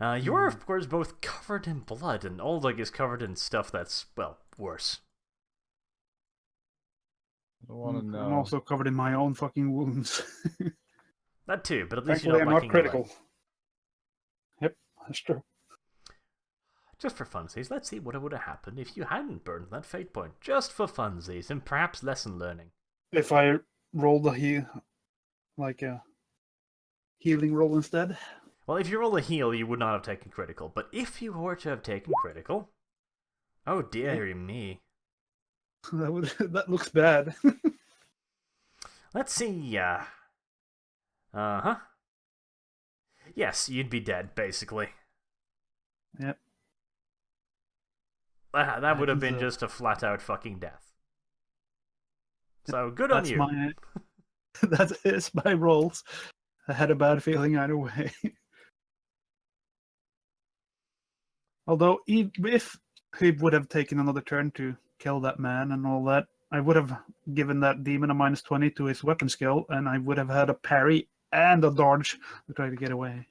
You're, of course, both covered in blood, and Oldug is covered in stuff that's, well, worse. I want to know. I'm also covered in my own fucking wounds. That too, but at least Thankfully, you're I'm not not lacking your critical. life. Yep, that's true. Just for funsies, let's see what would have happened if you hadn't burned that fate point. Just for funsies, and perhaps lesson learning. If I rolled a healing roll instead, Well, if you roll a heal, you would not have taken critical, but if you were to have taken critical... Oh dear me. that looks bad. Let's see, Uh-huh. Yes, you'd be dead, basically. Yep. That would have been Happens, just a flat-out fucking death. So, good on That's you. my that is my rolls. I had a bad feeling either way. Although, if he would have taken another turn to kill that man and all that, I would have given that demon a -20 to his weapon skill, and I would have had a parry and a dodge to try to get away.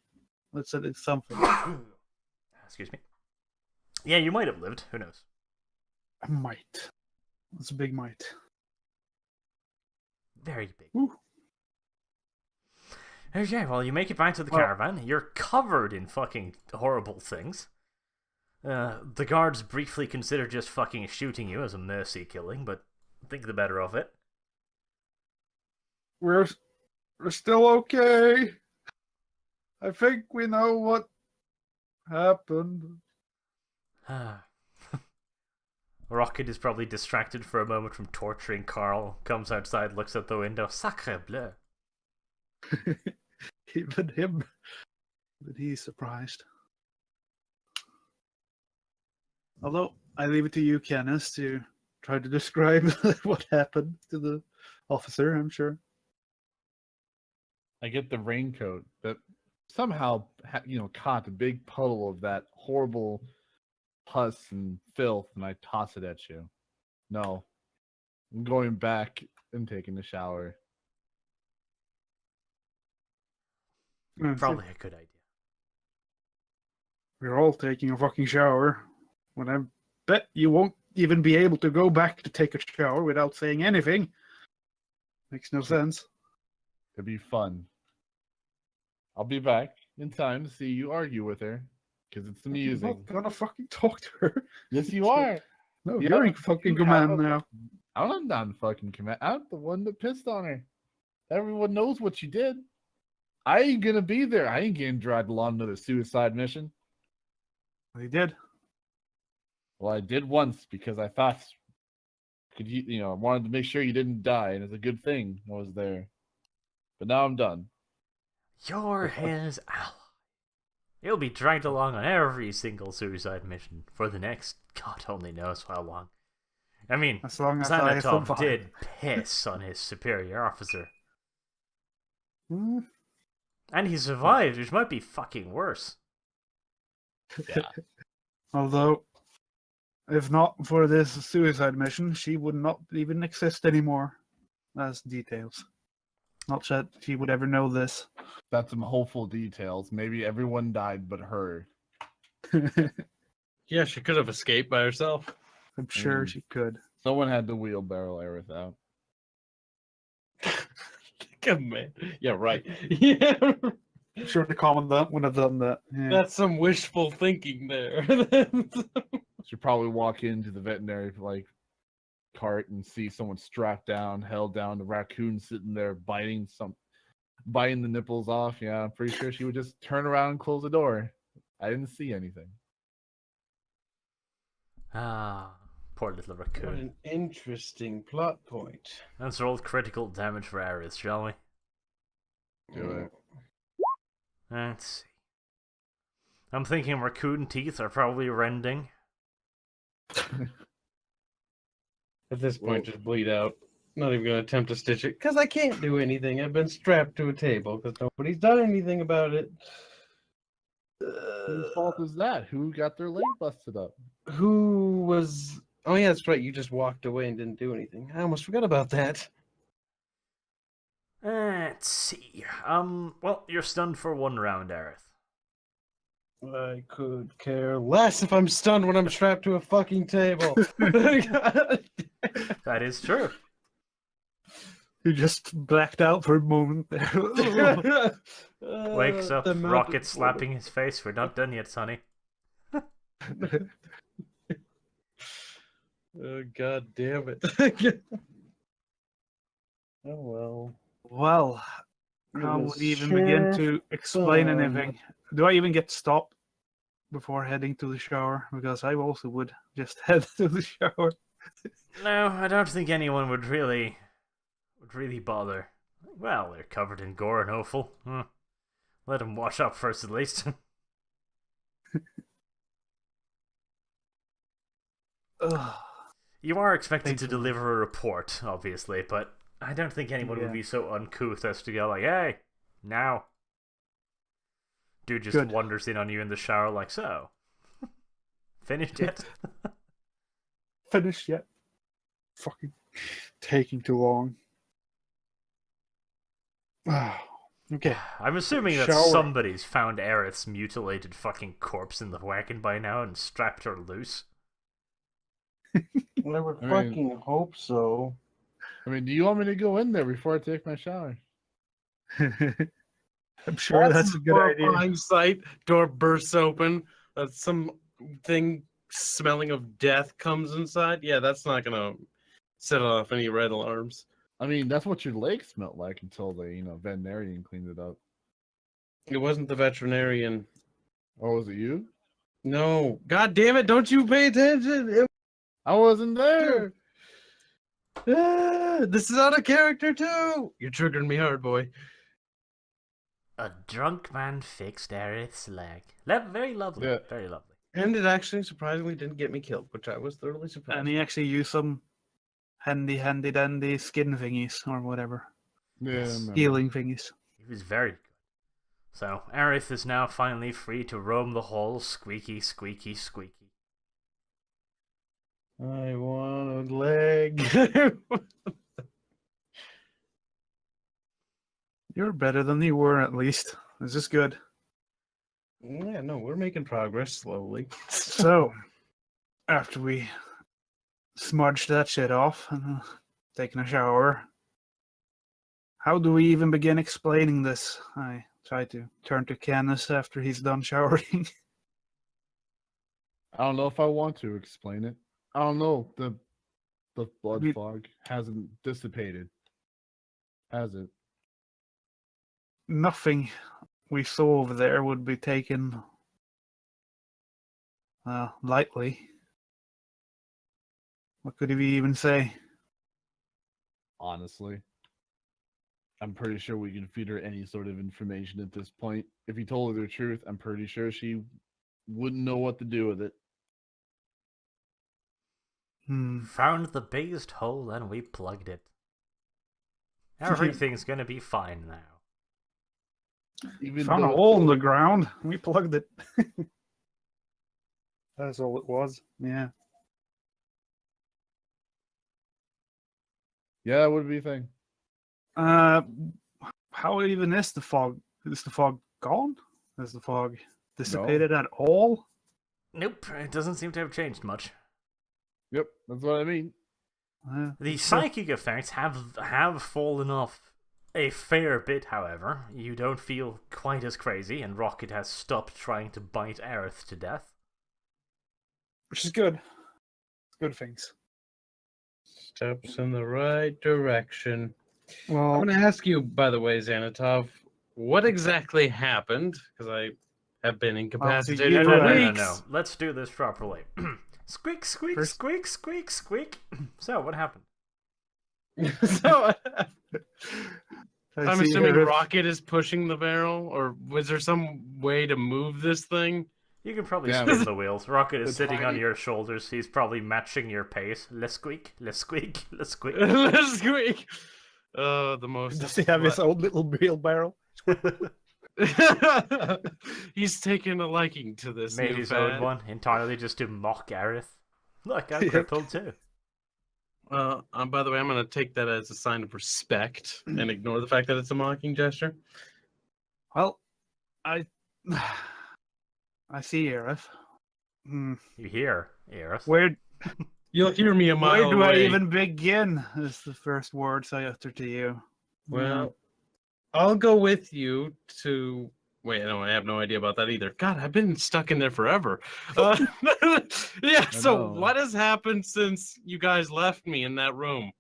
Let's say it's something. Excuse me. Yeah, you might have lived. Who knows? A might. That's a big might. Very big. Woo. Okay, well, you make it back to the Well- caravan. You're covered in fucking horrible things. The guards briefly consider just fucking shooting you as a mercy killing, but think the better of it. We're still okay. I think we know what happened. Rocket is probably distracted for a moment from torturing Carl, comes outside, looks out the window. Sacre bleu. Even him. But he's surprised. Although, I leave it to you, Kenneth, to try to describe what happened to the officer, I'm sure. I get the raincoat that somehow, caught a big puddle of that horrible pus and filth, and I toss it at you. No, I'm going back and taking a shower. Probably a good idea. We're all taking a fucking shower when I bet you won't even be able to go back to take a shower without saying anything. Makes no sense. It'd be fun. I'll be back in time to see you argue with her, because it's I'm amusing. not gonna fucking talk to her. Yes, you are. No, Yeah, you're in fucking you have command a- now. I'm not in fucking command. I'm the one that pissed on her. Everyone knows what you did. I ain't gonna be there. I ain't getting dragged along another suicide mission. He did. Well, I did once because I thought, I wanted to make sure you didn't die, and it's a good thing I was there. But now I'm done. You're his ally. He'll be dragged along on every single suicide mission for the next God only knows how long. I mean, As long as I Xanatov survive. did piss on his superior officer. Hmm. And he survived, which might be fucking worse. Yeah. Although, if not for this suicide mission, she would not even exist anymore. As details. Not that she would ever know this. That's some hopeful details. Maybe everyone died but her. Yeah, she could have escaped by herself. I'm sure Mm. she could. Someone had to wheelbarrow Aerith out. Come man. Yeah, right. Yeah. I'm sure the commandant would have done that. Yeah. That's some wishful thinking there. She'd probably walk into the veterinary cart and see someone strapped down, held down, the raccoon sitting there biting the nipples off. Yeah, I'm pretty sure she would just turn around and close the door. I didn't see anything. Ah, poor little What raccoon. an interesting plot point. Let's roll critical damage for Aerith, shall we? Do it. Let's see. I'm thinking raccoon teeth are probably rending. At this point, just bleed out. Not even going to attempt to stitch it because I can't do anything. I've been strapped to a table because nobody's done anything about it. Whose fault is that? Who got their leg busted up? Who was? Oh yeah, that's right. You just walked away and didn't do anything. I almost forgot about that. Let's see. Well, you're stunned for 1 round, Aerith. I could care less if I'm stunned when I'm strapped to a fucking table. That is true. You just blacked out for a moment there. Wakes up, The amount rocket of- slapping his face. We're not done yet, Sonny. Oh god damn it. Oh well. Well, It how was would you even begin sure to explain fun. anything? Do I even get stopped before heading to the shower? Because I also would just head to the shower. No, I don't think anyone would really bother. Well, they're covered in gore and offal. Let them wash up first, at least. Ugh. You are expected to Painful. deliver a report, obviously, but I don't think anyone Yeah. would be so uncouth as to go like, "Hey, now." Dude just Good. wanders in on you in the shower like, "So, finished yet?" Finished yet? Fucking taking too long. Okay. I'm assuming that Shower. somebody's found Aerith's mutilated fucking corpse in the wagon by now and strapped her loose. I would I mean- fucking hope so. I mean, do you want me to go in there before I take my shower? I'm sure that's a good idea. Horrifying sight. Door bursts open. Something smelling of death comes inside. Yeah, that's not gonna set off any red alarms. I mean, that's what your leg smelled like until the veterinarian cleaned it up. It wasn't the veterinarian. Or was it you? No. God damn it! Don't you pay attention? I wasn't there. This is out of character too. You're triggering me hard, boy. A drunk man fixed Aerith's leg. Very lovely. Yeah. Very lovely. And it actually surprisingly didn't get me killed, which I was thoroughly surprised. And he actually used some handy dandy skin thingies or whatever. Yeah, Yes. I remember. Healing thingies. He was very good. So, Aerith is now finally free to roam the halls, squeaky, squeaky, squeaky. I want a leg. You're better than you were, at least. This is good. Yeah, no, we're making progress slowly. So, after we smudged that shit off and taken a shower. How do we even begin explaining this? I try to turn to Canis after he's done showering. I don't know if I want to explain it. I don't know. The blood We- fog hasn't dissipated, has it? Nothing we saw over there would be taken lightly. What could we even say? Honestly, I'm pretty sure we can feed her any sort of information at this point. If you told her the truth, I'm pretty sure she wouldn't know what to do with it. Found the based hole and we plugged it. Everything's gonna be fine now. Even Found a though, hole in the ground. We plugged it. That's all it was. Yeah. yeah, that would be a thing. How even is the fog? Is the fog gone? Is the fog dissipated at all? Nope, it doesn't seem to have changed much. Yep, that's what I mean. The psychic effects have fallen off a fair bit, however. You don't feel quite as crazy, and Rocket has stopped trying to bite Aerith to death. Which is good. Good things. Steps in the right direction. I'm Well, going to ask you, by the way, Xanatov, what exactly happened? Because I have been incapacitated you, for No. weeks. Let's do this properly. Squeak, squeak, First- squeak, squeak, squeak. So, what happened? So, I I'm see assuming Aerith. Rocket is pushing the barrel, or was there some way to move this thing? You can probably Yeah. spin the wheels. Rocket is It's sitting on tiny. your shoulders. He's probably matching your pace. Let's squeak, let's squeak, let's squeak. Let's squeak. The most. Does he have his own little wheelbarrow? He's taken a liking to this. Made new his fad. own one entirely just to mock Aerith. Look, I'm Yep. crippled too. By the way, I'm going to take that as a sign of respect and ignore the fact that it's a mocking gesture. Well, I see Aerith. You hear, Aerith? Where You'll hear me a mile where do I away. even begin? Is the first words I utter to you. Well, I'll go with you to. Wait, no, I have no idea about that either. God, I've been stuck in there forever. Yeah, so know. what has happened since you guys left me in that room?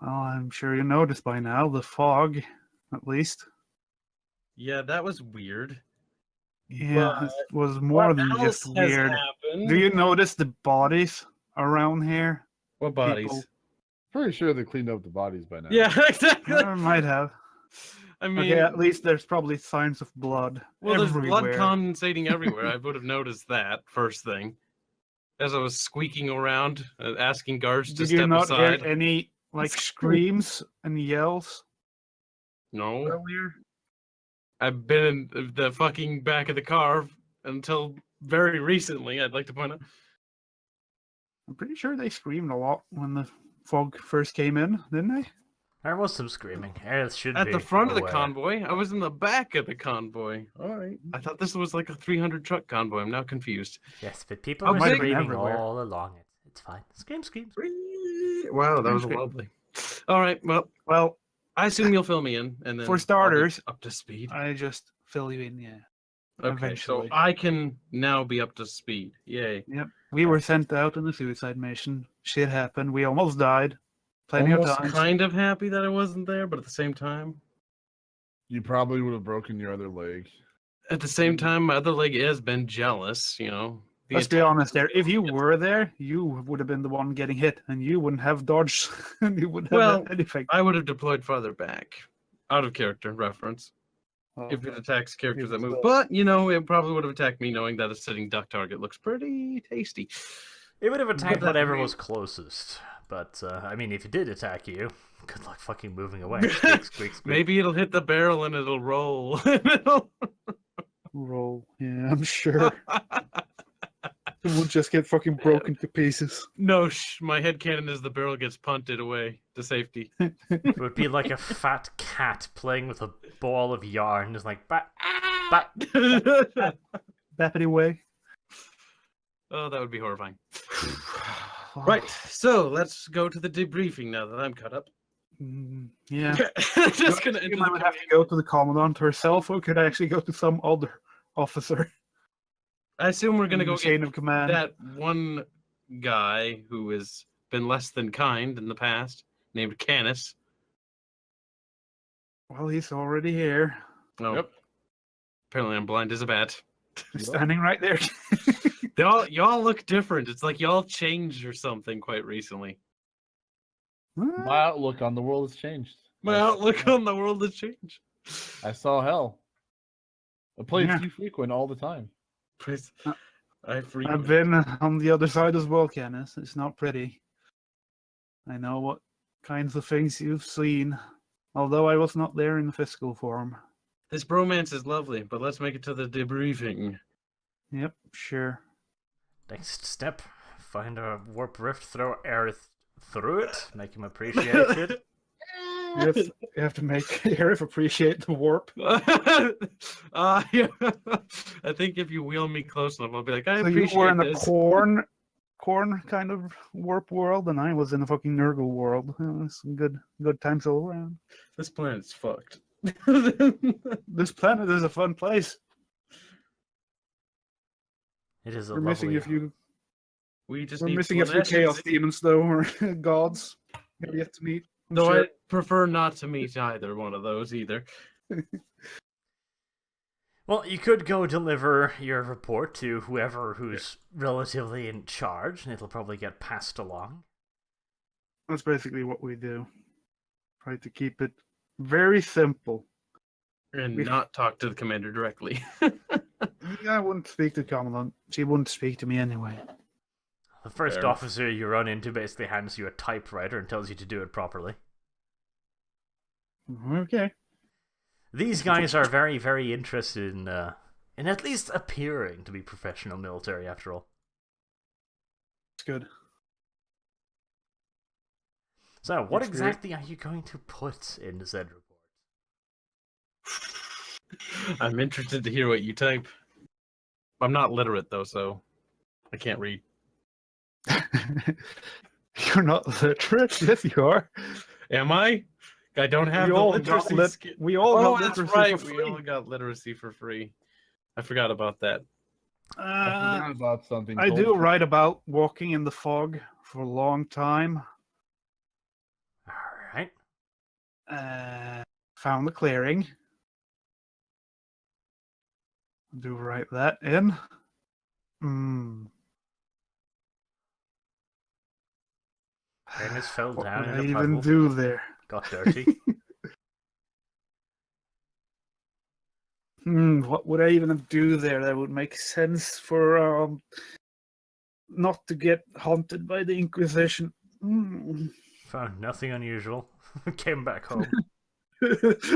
Well, I'm sure you noticed by now the fog, at least. Yeah, that was weird. Yeah, But it was more What than else just has weird. happened? Do you notice the bodies around here? What bodies? People- Pretty sure they cleaned up the bodies by now. Yeah, exactly. I might have. I mean, Okay, at least there's probably signs of blood well, there's everywhere. blood condensating everywhere. I would have noticed that first thing. As I was squeaking around, asking guards to Did you step not aside. hear any screams and yells No. earlier? I've been in the fucking back of the car until very recently, I'd like to point out. I'm pretty sure they screamed a lot when the fog first came in, didn't they? There was some screaming. Aerith should At be the front of the aware. convoy. I was in the back of the convoy. All right. I thought this was like a 300 truck convoy. I'm now confused. Yes, but people I were might have been screaming everywhere. all along it. It's fine. Scream, scream. Wow, that was Scream. lovely. All right. Well, Well, I assume you'll fill me in, and then For I'll be starters, up to speed. I just fill you in, yeah. Okay, so eventually. I can now be up to speed. Yay! Yep. We were sent out on a suicide mission. Shit happened. We almost died. Plenty Almost of times. kind of happy that I wasn't there, but at the same time, You probably would have broken your other leg. my other leg has been jealous. You know. The Let's be attack- honest there. If you were there, you would have been the one getting hit, and you wouldn't have dodged. And you wouldn't have Well, anything. I would have deployed farther back, out of character reference. Oh, If it attacks characters that was move. the- But, you know, it probably would have attacked me knowing that a sitting duck target looks pretty tasty. It would have attacked that whatever mean- was closest. But, I mean, if it did attack you, good luck fucking moving away. Squeak, squeak, squeak. Maybe it'll hit the barrel and it'll roll. It'll- roll. Yeah, I'm sure. It will just get fucking broken to pieces. No, my headcanon is the barrel gets punted away to safety. It would be like a fat cat playing with a ball of yarn. Just like, bat, bat. Bappity way. Oh, that would be horrifying. Right. So let's go to the debriefing now that I'm caught up. Yeah. Just gonna You enter might the have to go to the commandant herself, or could I actually go to some other officer I assume we're gonna in the go chain get of command? that one guy who has been less than kind in the past, named Canis. Well, he's already here. Oh, Yep. apparently I'm blind as a bat. He's Yep. standing right there. Y'all look different. It's like y'all changed or something quite recently. My outlook on the world has changed. My outlook on the world has changed. I saw hell. A place Yeah. you frequent all the time. Please, Uh, I I've frequent. been on the other side as well, Kenneth. It's not pretty. I know what kinds of things you've seen, although I was not there in physical form. This bromance is lovely, but let's make it to the debriefing. Yep, sure. Next step, find a warp rift, throw Aerith through it, make him appreciate it. You have to make Aerith appreciate the warp. Yeah. I think if you wheel me close enough, I'll be like, I So you appreciate were in a this. corn kind of warp world, and I was in a fucking Nurgle world. It's good times all around. This planet's fucked. This planet is a fun place. It is a We're missing lovely... a few. We just We're need missing a few Slaanesh chaos and- demons, though, or gods. We've yet to meet. I'm Though sure. I prefer not to meet either one of those either. Well, you could go deliver your report to whoever who's relatively in charge, and it'll probably get passed along. That's basically what we do. Try to keep it very simple. And We- not talk to the commander directly. I wouldn't speak to Commandant. She wouldn't speak to me anyway. The first Fair enough. officer you run into basically hands you a typewriter and tells you to do it properly. Okay. These guys are very, very interested in at least appearing to be professional military, after all. It's good. So, what That's great. exactly are you going to put in the said report? I'm interested to hear what you type. I'm not literate though, so I can't read. You're not literate. Yes, you are. Am I? I don't have We the all got literacy lit- skill. we all Oh, got that's literacy right. for We free. all got literacy for free. I forgot about that. I forgot about something. I Cole. do write about walking in the fog for a long time. Alright. Found the clearing. Do write that in. Ernest fell What down would in I a even puddle, do there? got dirty. What would I even do there that would make sense for not to get haunted by the Inquisition? Found nothing unusual. Came back home.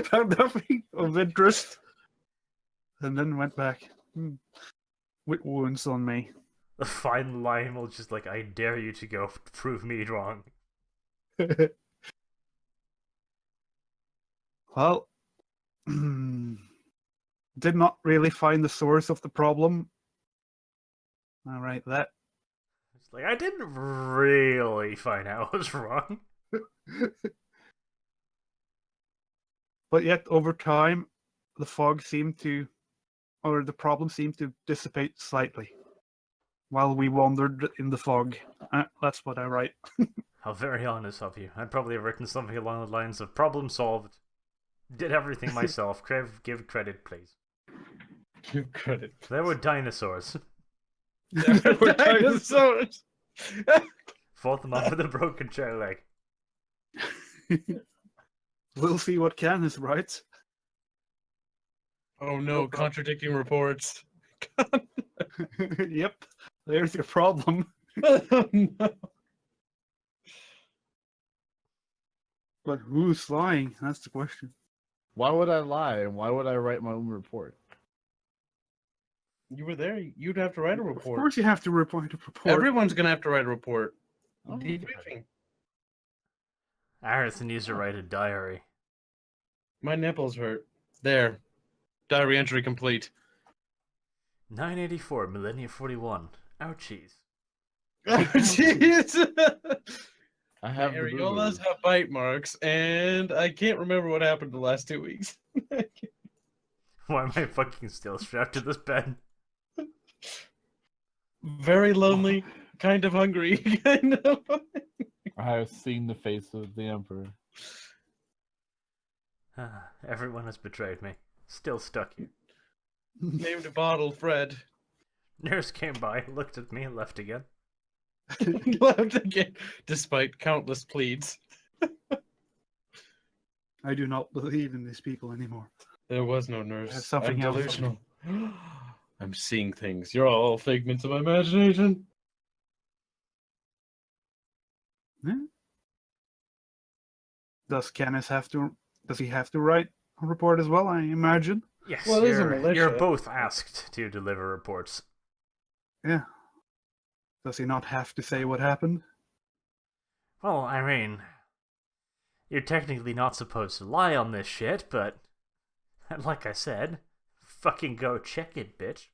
Found nothing of interest, and then went back with wounds on me. The final line will just like, I dare you to go prove me wrong. Well, did not really find the source of the problem. All right, that. It's like, I didn't really find out I was wrong. But yet, over time, the fog seemed to, or the problem seemed to dissipate slightly while we wandered in the fog. That's what I write. How very honest of you. I'd probably have written something along the lines of problem solved. Did everything myself. Give credit, please. Give credit. There were dinosaurs. There were dinosaurs. Fought them off with a broken chair leg. We'll see what Canis writes. Oh no, contradicting reports. Yep, there's your problem. Oh, no. But who's lying? That's the question. Why would I lie and why would I write my own report? You were there. You'd have to write a Of report. course, you have to report a report. Everyone's gonna have to write a report. Oh, Debriefing. Aerith needs to write a diary. My nipples hurt. There. Diary entry complete. 984, Millennia 41. Ouchies. Oh, jeez. I My have the areolas boo-boos. have bite marks, and I can't remember what happened the last 2 weeks. Why am I fucking still strapped to this bed? Very lonely, kind of hungry, kind of. I have seen the face of the Emperor. Everyone has betrayed me. Still stuck here. Named a bottle Fred. Nurse came by, looked at me, and left again. Left again, despite countless pleads. I do not believe in these people anymore. There was no nurse. There's something I'm else. delusional. I'm seeing things. You're all figments of my imagination. Yeah. Does Kenneth have to? Does he have to write a report as well? I imagine. Yes, Well, it is a you're militia. both asked to deliver reports. Yeah. Does he not have to say what happened? Well, I mean, you're technically not supposed to lie on this shit, but like I said, fucking go check it, bitch.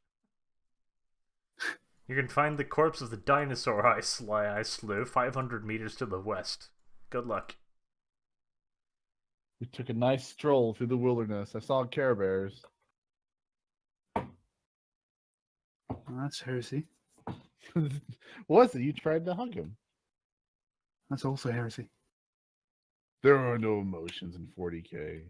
You can find the corpse of the dinosaur I slew 500 meters to the west. Good luck. We took a nice stroll through the wilderness. I saw Care Bears. Well, that's heresy. Was it? You tried to hug him. That's also heresy. There are no emotions in 40K.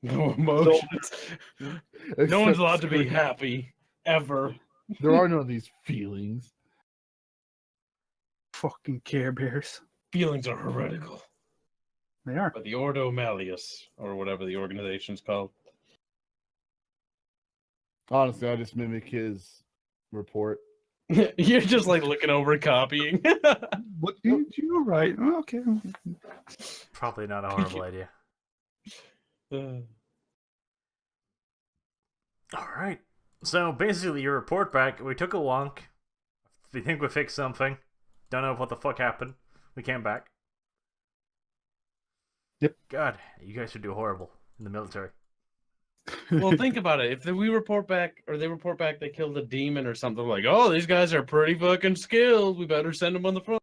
No emotions. No one's Except allowed to be scream. happy. Ever. There are none of these feelings. Fucking Care Bears. Feelings are heretical. They are. By the Ordo Malleus, or whatever the organization's called. Honestly, I just mimic his report. You're just like looking over and copying. What did you write? Oh, okay. Probably not a horrible idea. Alright. So basically, your report back, we took a walk. We think we fixed something. Don't know what the fuck happened. We came back. Yep. God, you guys would do horrible in the military. Well, think about it. If we report back, or they report back they killed a demon or something, like, oh, these guys are pretty fucking skilled. We better send them on the front.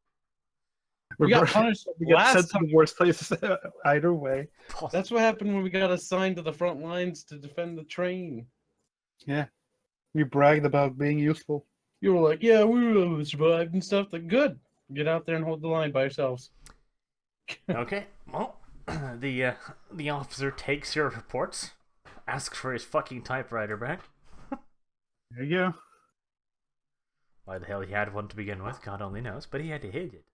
We got punished We get last sent to time. the worst places either way. That's what happened when we got assigned to the front lines to defend the train. Yeah. We bragged about being useful. You were like, yeah, we survived and stuff. Like, good. Get out there and hold the line by yourselves. Okay, well, the officer takes your reports, asks for his fucking typewriter back. There you go. Why the hell he had one to begin with, God only knows, but he had to hide it.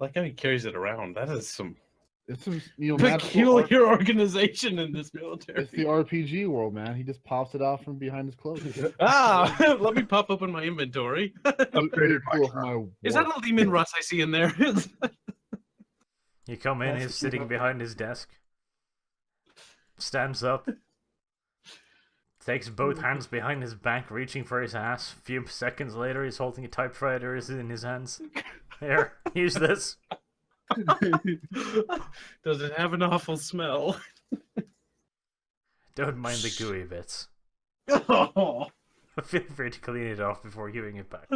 Like how he carries it around. That is some It's some, magical peculiar organization in this military. It's the RPG world, man. He just pops it out from behind his clothes. Ah, let me pop open my inventory. Upgraded Cool for my Is that work. a Lehman Russ I see in there? You come in, he's sitting behind his desk, stands up, takes both hands behind his back, reaching for his ass. A few seconds later, he's holding a typewriter in his hands. Here, use this. Does it have an awful smell? Don't mind the gooey bits. Oh, Feel free to clean it off before giving it back.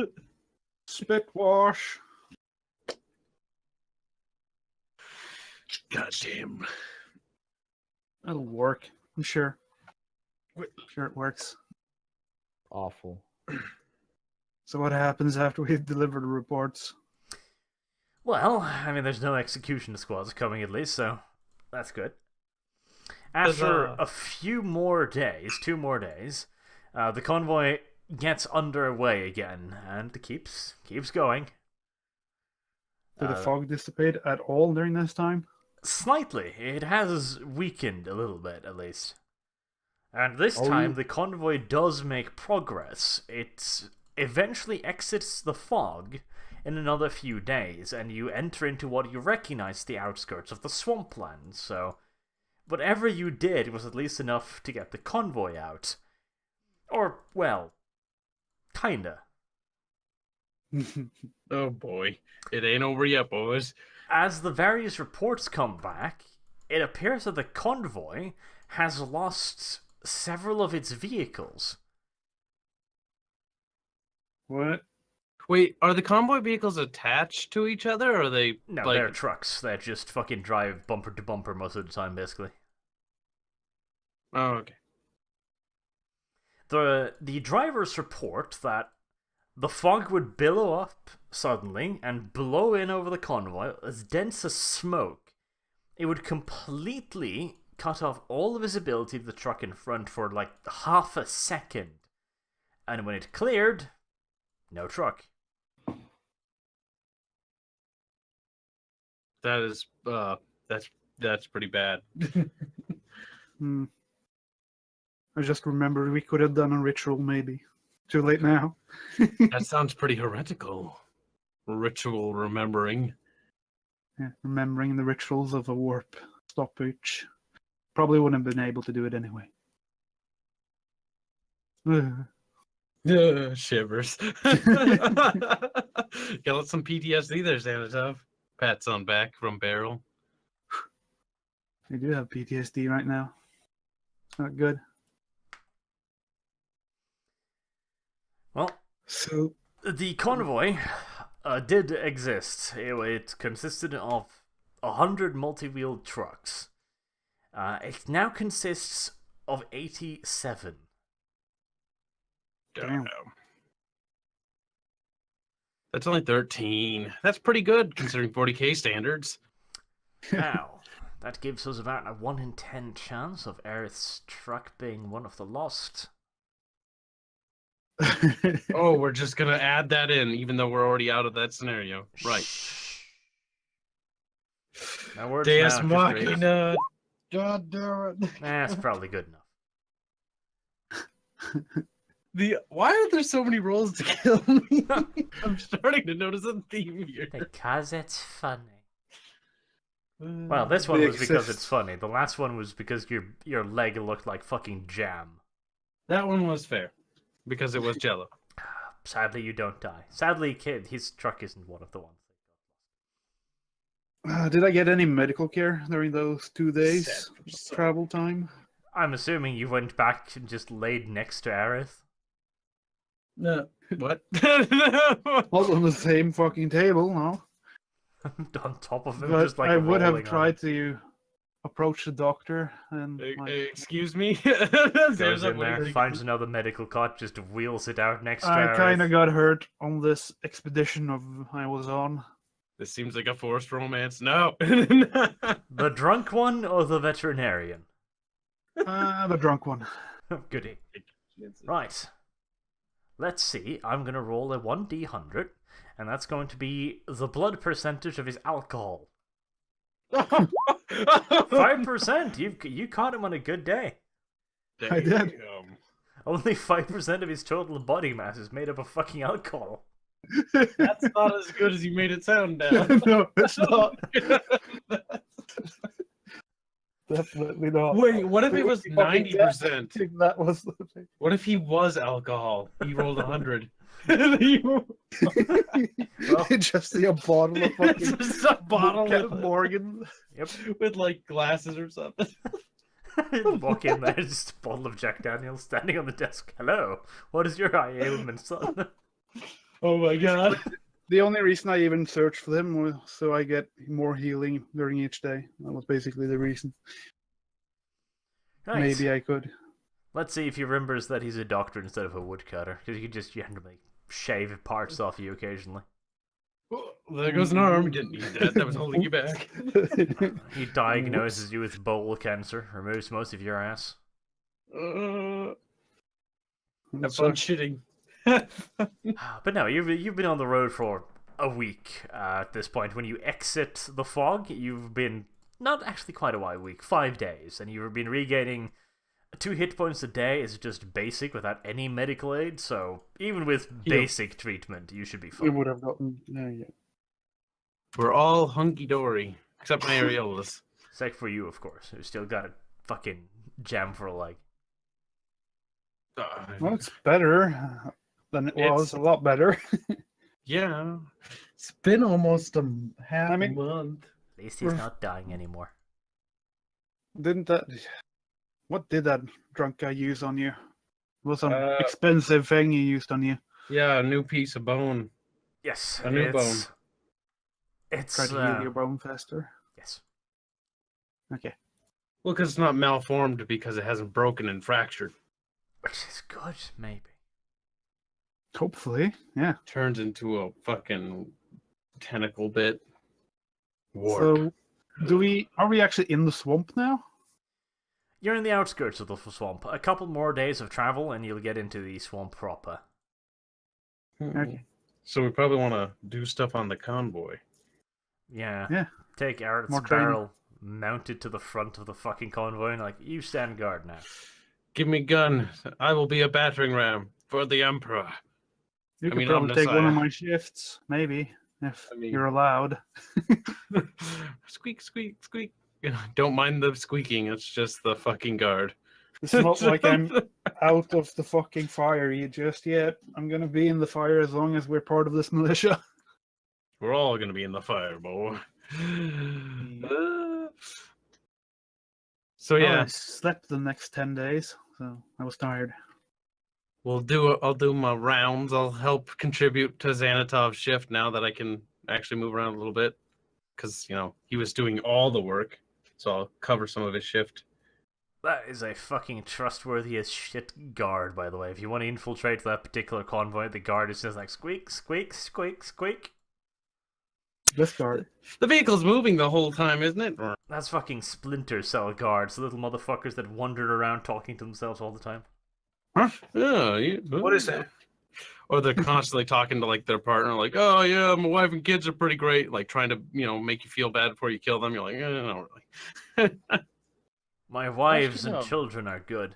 Spit wash. goddamn. It'll work. I'm sure. Sure it works. Awful. So what happens after we've delivered the reports? Well, I mean, there's no execution squads coming at least, so that's good. After a few more days, 2 more days, the convoy gets underway again and keeps going. Did the fog dissipate at all during this time? Slightly. It has weakened a little bit, at least. And this time, the convoy does make progress. It eventually exits the fog in another few days, and you enter into what you recognize the outskirts of the swampland, so whatever you did was at least enough to get the convoy out. Or, well, kinda. Oh boy. It ain't over yet, boys. As the various reports come back, it appears that the convoy has lost several of its vehicles. What? Wait, are the convoy vehicles attached to each other, or are they No, like? they're trucks that just fucking drive bumper to bumper most of the time, basically. Oh, okay. The drivers report that the fog would billow up suddenly and blow in over the convoy as dense as smoke. It would completely cut off all visibility of the truck in front for like half a second. And when it cleared, no truck. That is that's pretty bad. Hmm. I just remembered we could have done a ritual, maybe. Too late now. That sounds pretty heretical. Ritual remembering. Yeah, remembering the rituals of a warp stoppage. Probably wouldn't have been able to do it anyway. Shivers. Got some PTSD there, Xanatov. Pats on back from barrel. I do have PTSD right now. It's not good. Well, So, the convoy did exist. It consisted of 100 multi-wheeled trucks. It now consists of 87. Damn. That's only 13. That's pretty good considering 40k standards. Now, that gives us about a 1 in 10 chance of Aerith's truck being one of the lost. Oh, we're just gonna add that in, even though we're already out of that scenario. Right. Shh. My words Deus now, just Machina. God damn it. That's probably good enough. Why are there so many rolls to kill me? I'm starting to notice a theme here. Because it's funny. Well, this one They was because exist. it's funny. The last one was because your leg looked like fucking jam. That one was fair because it was Jello. Sadly, you don't die. Sadly, kid, his truck isn't one of the ones. did I get any medical care during those 2 days of travel time? I'm assuming you went back and just laid next to Aerith. No. What? Not on the same fucking table, no. On top of him, But just like I would have rolling on tried to approach the doctor and like, Excuse me. Goes in there, finds another medical cot, just wheels it out next to I kind Aerith. of got hurt on this expedition I was on. This seems like a forced romance. No. The drunk one or the veterinarian? The drunk one. Goody. Right. Let's see. I'm going to roll a 1d100, and that's going to be the blood percentage of his alcohol. 5%! You caught him on a good day. I did. Only 5% of his total body mass is made up of fucking alcohol. That's not as good as you made it sound now. No, it's not. Definitely not. Wait, what if it was 90%? That was the thing. What if he was alcohol? He rolled 100. Well, Just a bottle of fucking It's just a bottle Captain Morgan. Yep. with like glasses or something. Walk in there, just a bottle of Jack Daniels standing on the desk. Hello, what is your eye ailment, son? Oh my god. The only reason I even searched for them was so I get more healing during each day. That was basically the reason. Right. Maybe I could. Let's see if he remembers that he's a doctor instead of a woodcutter, because he could just randomly shave parts off you occasionally. There goes an arm. You didn't need that. That was holding you back. He diagnoses you with bowel cancer, removes most of your ass. Have So, fun shitting. But no, you've been on the road for a week at this point. When you exit the fog, you've been not actually quite a week, 5 days, and you've been regaining 2 hit points a day. Is just basic without any medical aid. So even with basic treatment, you should be we fine. would have gotten. Yeah. We're all hunky dory, except my areolas. Except for you, of course, who still got a fucking jam for a leg. Well, it's better than it was. A lot better. Yeah, it's been almost a half I mean- month. At least he's not dying anymore. Didn't that? What did that drunk guy use on you? It was some Uh, expensive thing he used on you. Yeah, a new piece of bone. Yes, A new bone. It's Try to heal your bone faster. yes. Okay. Well, because it's not malformed because it hasn't broken and fractured. Which is good, maybe. Hopefully, yeah. Turns into a fucking tentacle bit. Warp. So, are we actually in the swamp now? You're in the outskirts of the swamp. A couple more days of travel, and you'll get into the swamp proper. Okay. So we probably want to do stuff on the convoy. Yeah. Yeah. Take Aerith's More training. barrel, mount it to the front of the fucking convoy, and you stand guard now. Give me gun. I will be a battering ram for the Emperor. You could mean, probably take one of Omnissiah. my shifts, maybe, if I mean- you're allowed. Squeak, squeak, squeak. Don't mind the squeaking. It's just the fucking guard. It's not like I'm out of the fucking fire just yet. I'm gonna be in the fire as long as we're part of this militia. We're all gonna be in the fire, boy. So Oh, yeah, I slept the next 10 days, so I was tired. I'll do my rounds. I'll help contribute to Xanatov's shift now that I can actually move around a little bit, because he was doing all the work, so I'll cover some of his shift. That is a fucking trustworthy as shit guard, by the way. If you want to infiltrate that particular convoy, the guard is just like squeak, squeak, squeak, squeak. This guard. The vehicle's moving the whole time, isn't it? That's fucking Splinter Cell guards, the little motherfuckers that wandered around talking to themselves all the time. Huh? Yeah. What is that? Or they're constantly talking to their partner, like, "Oh yeah, my wife and kids are pretty great," like trying to make you feel bad before you kill them. You're like, "No, really." My wives and no. children are good.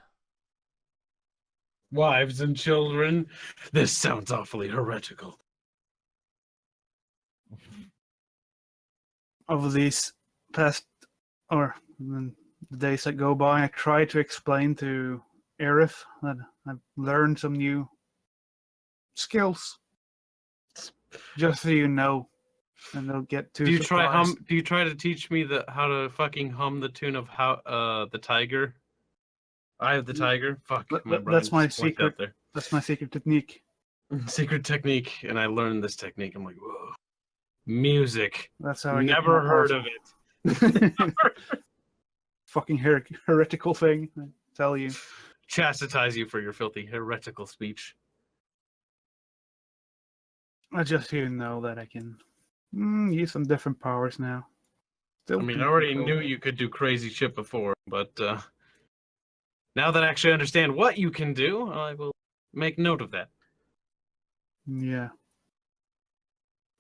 Wives and children. This sounds awfully heretical. Over these past, or the days that go by, I try to explain to Aerith that I've learned some new skills. Just so you know, and they'll get too Do you try surprised. Do you try to teach me how to fucking hum the tune of the tiger? Eye of the tiger. Fuck, my brain That's my just blanked secret. out there. That's my secret technique. Secret technique, and I learned this technique. I'm like, whoa, music. That's how I get Never more heard of powerful. it. Fucking heretical thing, I tell you. Chastise you for your filthy heretical speech. I just you know that I can use some different powers now. Still I mean, I can already control knew you could do crazy shit before, but now that I actually understand what you can do, I will make note of that. Yeah.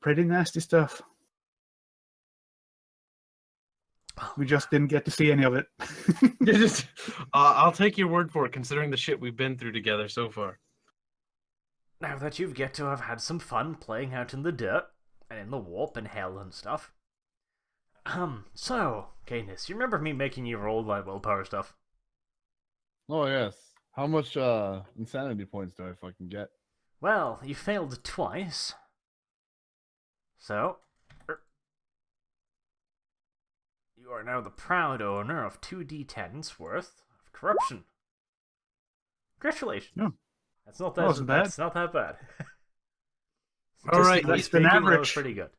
Pretty nasty stuff. We just didn't get to see any of it. I'll take your word for it, considering the shit we've been through together so far. Now that you've get to have had some fun playing out in the dirt, and in the warp and hell and stuff. So, Canis, you remember me making you roll my willpower stuff? Oh yes. How much insanity points do I fucking get? Well, you failed twice. So, you are now the proud owner of 2d10s worth of corruption. Congratulations. Yeah. That's not That wasn't bad. That's not that bad. All right, less Speaking, than that was average. pretty good.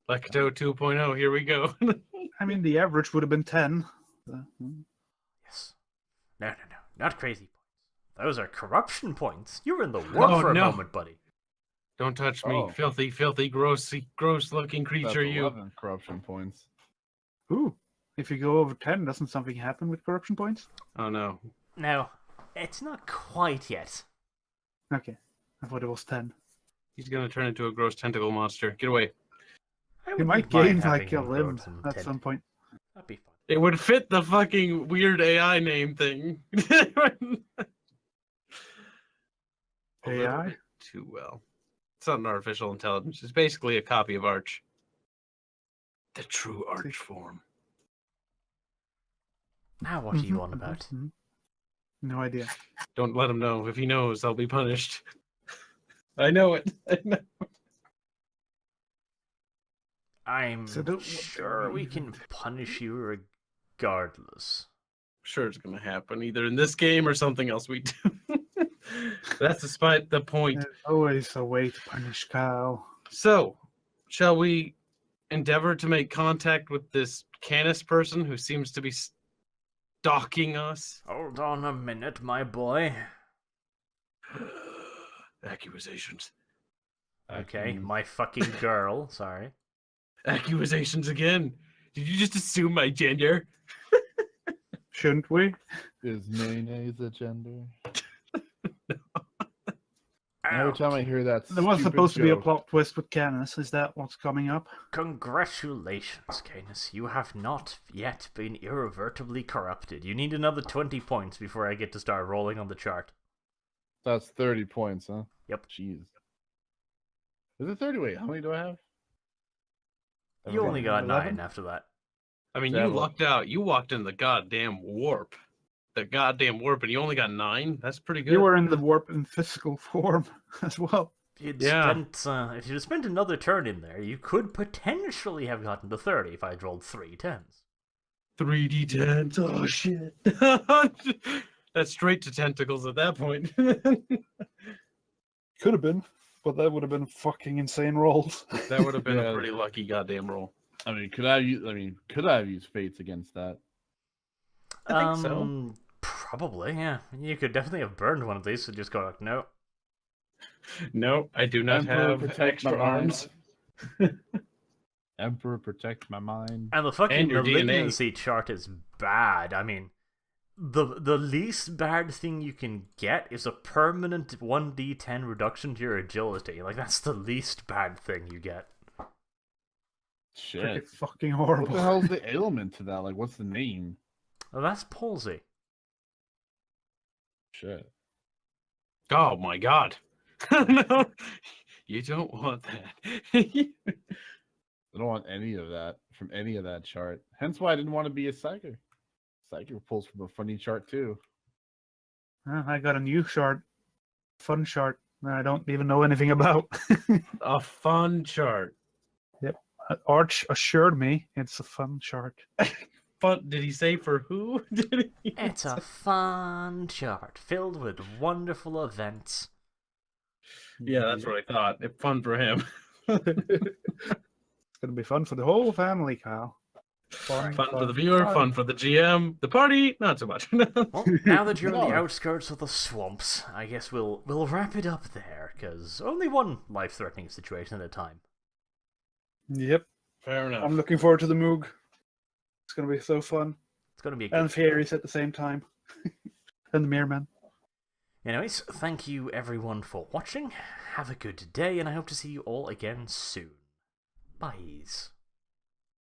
Lecto 2.0, here we go. I mean, the average would have been 10. Yes. No, not crazy points. Those are corruption points. You were in the warp Oh, for a no. moment, buddy. Don't touch me, Oh. filthy, gross-looking That's creature, you. 11 corruption points. Ooh. If you go over 10, doesn't something happen with corruption points? Oh no. No, it's not quite yet. Okay. I thought it was 10. He's gonna turn into a gross tentacle monster. Get away. I You wouldn't might mind gain having like a him grow limb some at tent. some point. That'd be fun. It would fit the fucking weird AI name thing. A little AI? bit too well. It's not an artificial intelligence. It's basically a copy of Arch. The true Arch form. Now what are you on about? Mhm. No idea. Don't let him know. If he knows, I'll be punished. I know it. I know. I'm So don't- sure we can punish you regardless. Sure it's gonna happen, either in this game or something else we do. That's despite the point. There's always a way to punish Kyle. So, shall we endeavor to make contact with this Canis person who seems to be stalking us? Hold on a minute, my boy. Accusations. Okay, my fucking girl, sorry. Accusations again. Did you just assume my gender? Shouldn't we? Is mayonnaise a gender? Ouch. Every time I hear that, There was stupid supposed to be a joke, plot twist with Canis. Is that what's coming up? Congratulations, Canis. You have not yet been irrevertibly corrupted. You need another 20 points before I get to start rolling on the chart. That's 30 points, huh? Yep. Jeez. Is it 30? Wait, how many do I have? You only got 11? 9 after that. I mean, Yeah, you well- lucked out. You walked in the goddamn warp. The goddamn warp, and you only got 9? That's pretty good. You were in the warp in physical form as well. Yeah. If you'd spent another turn in there, you could potentially have gotten to 30 if I'd rolled 3 10s. 3d10s. Oh, shit. That's straight to tentacles at that point. Could have been, but that would have been fucking insane rolls. That would have been Yeah. a pretty lucky goddamn roll. I mean, could I have used fates against that? I think so. Probably, yeah. You could definitely have burned one of these and just go like, no. No, I do not Emperor, have protect extra my mind. arms. Emperor, protect my mind. And the fucking And your DNA. malignancy chart is bad. I mean, the least bad thing you can get is a permanent 1d10 reduction to your agility. Like, that's the least bad thing you get. Shit. Pretty fucking What horrible. the hell's the ailment to that? Like, what's the name? Well, that's palsy. Shit. Oh my god. No, you don't want that. I don't want any of that from any of that chart. Hence why I didn't want to be a psyker. Psyker pulls from a funny chart too. I got a new chart. Fun chart that I don't even know anything about. A fun chart. Arch assured me it's a fun chart. Fun? Did he say for who? Did he? It's a fun chart filled with wonderful events. Yeah, that's what I thought. Fun for him. It's gonna be fun for the whole family, Kyle. Fun for the viewer, fun for the GM. The party, not so much. Well, now that you're in the No. outskirts of the swamps, I guess we'll wrap it up there, because only one life-threatening situation at a time. Yep. Fair enough. I'm looking forward to the Moog. It's gonna be so fun. It's going to be a good And fairies at the same time. And the Mirrorman. Anyways, thank you everyone for watching. Have a good day, and I hope to see you all again soon. Byes.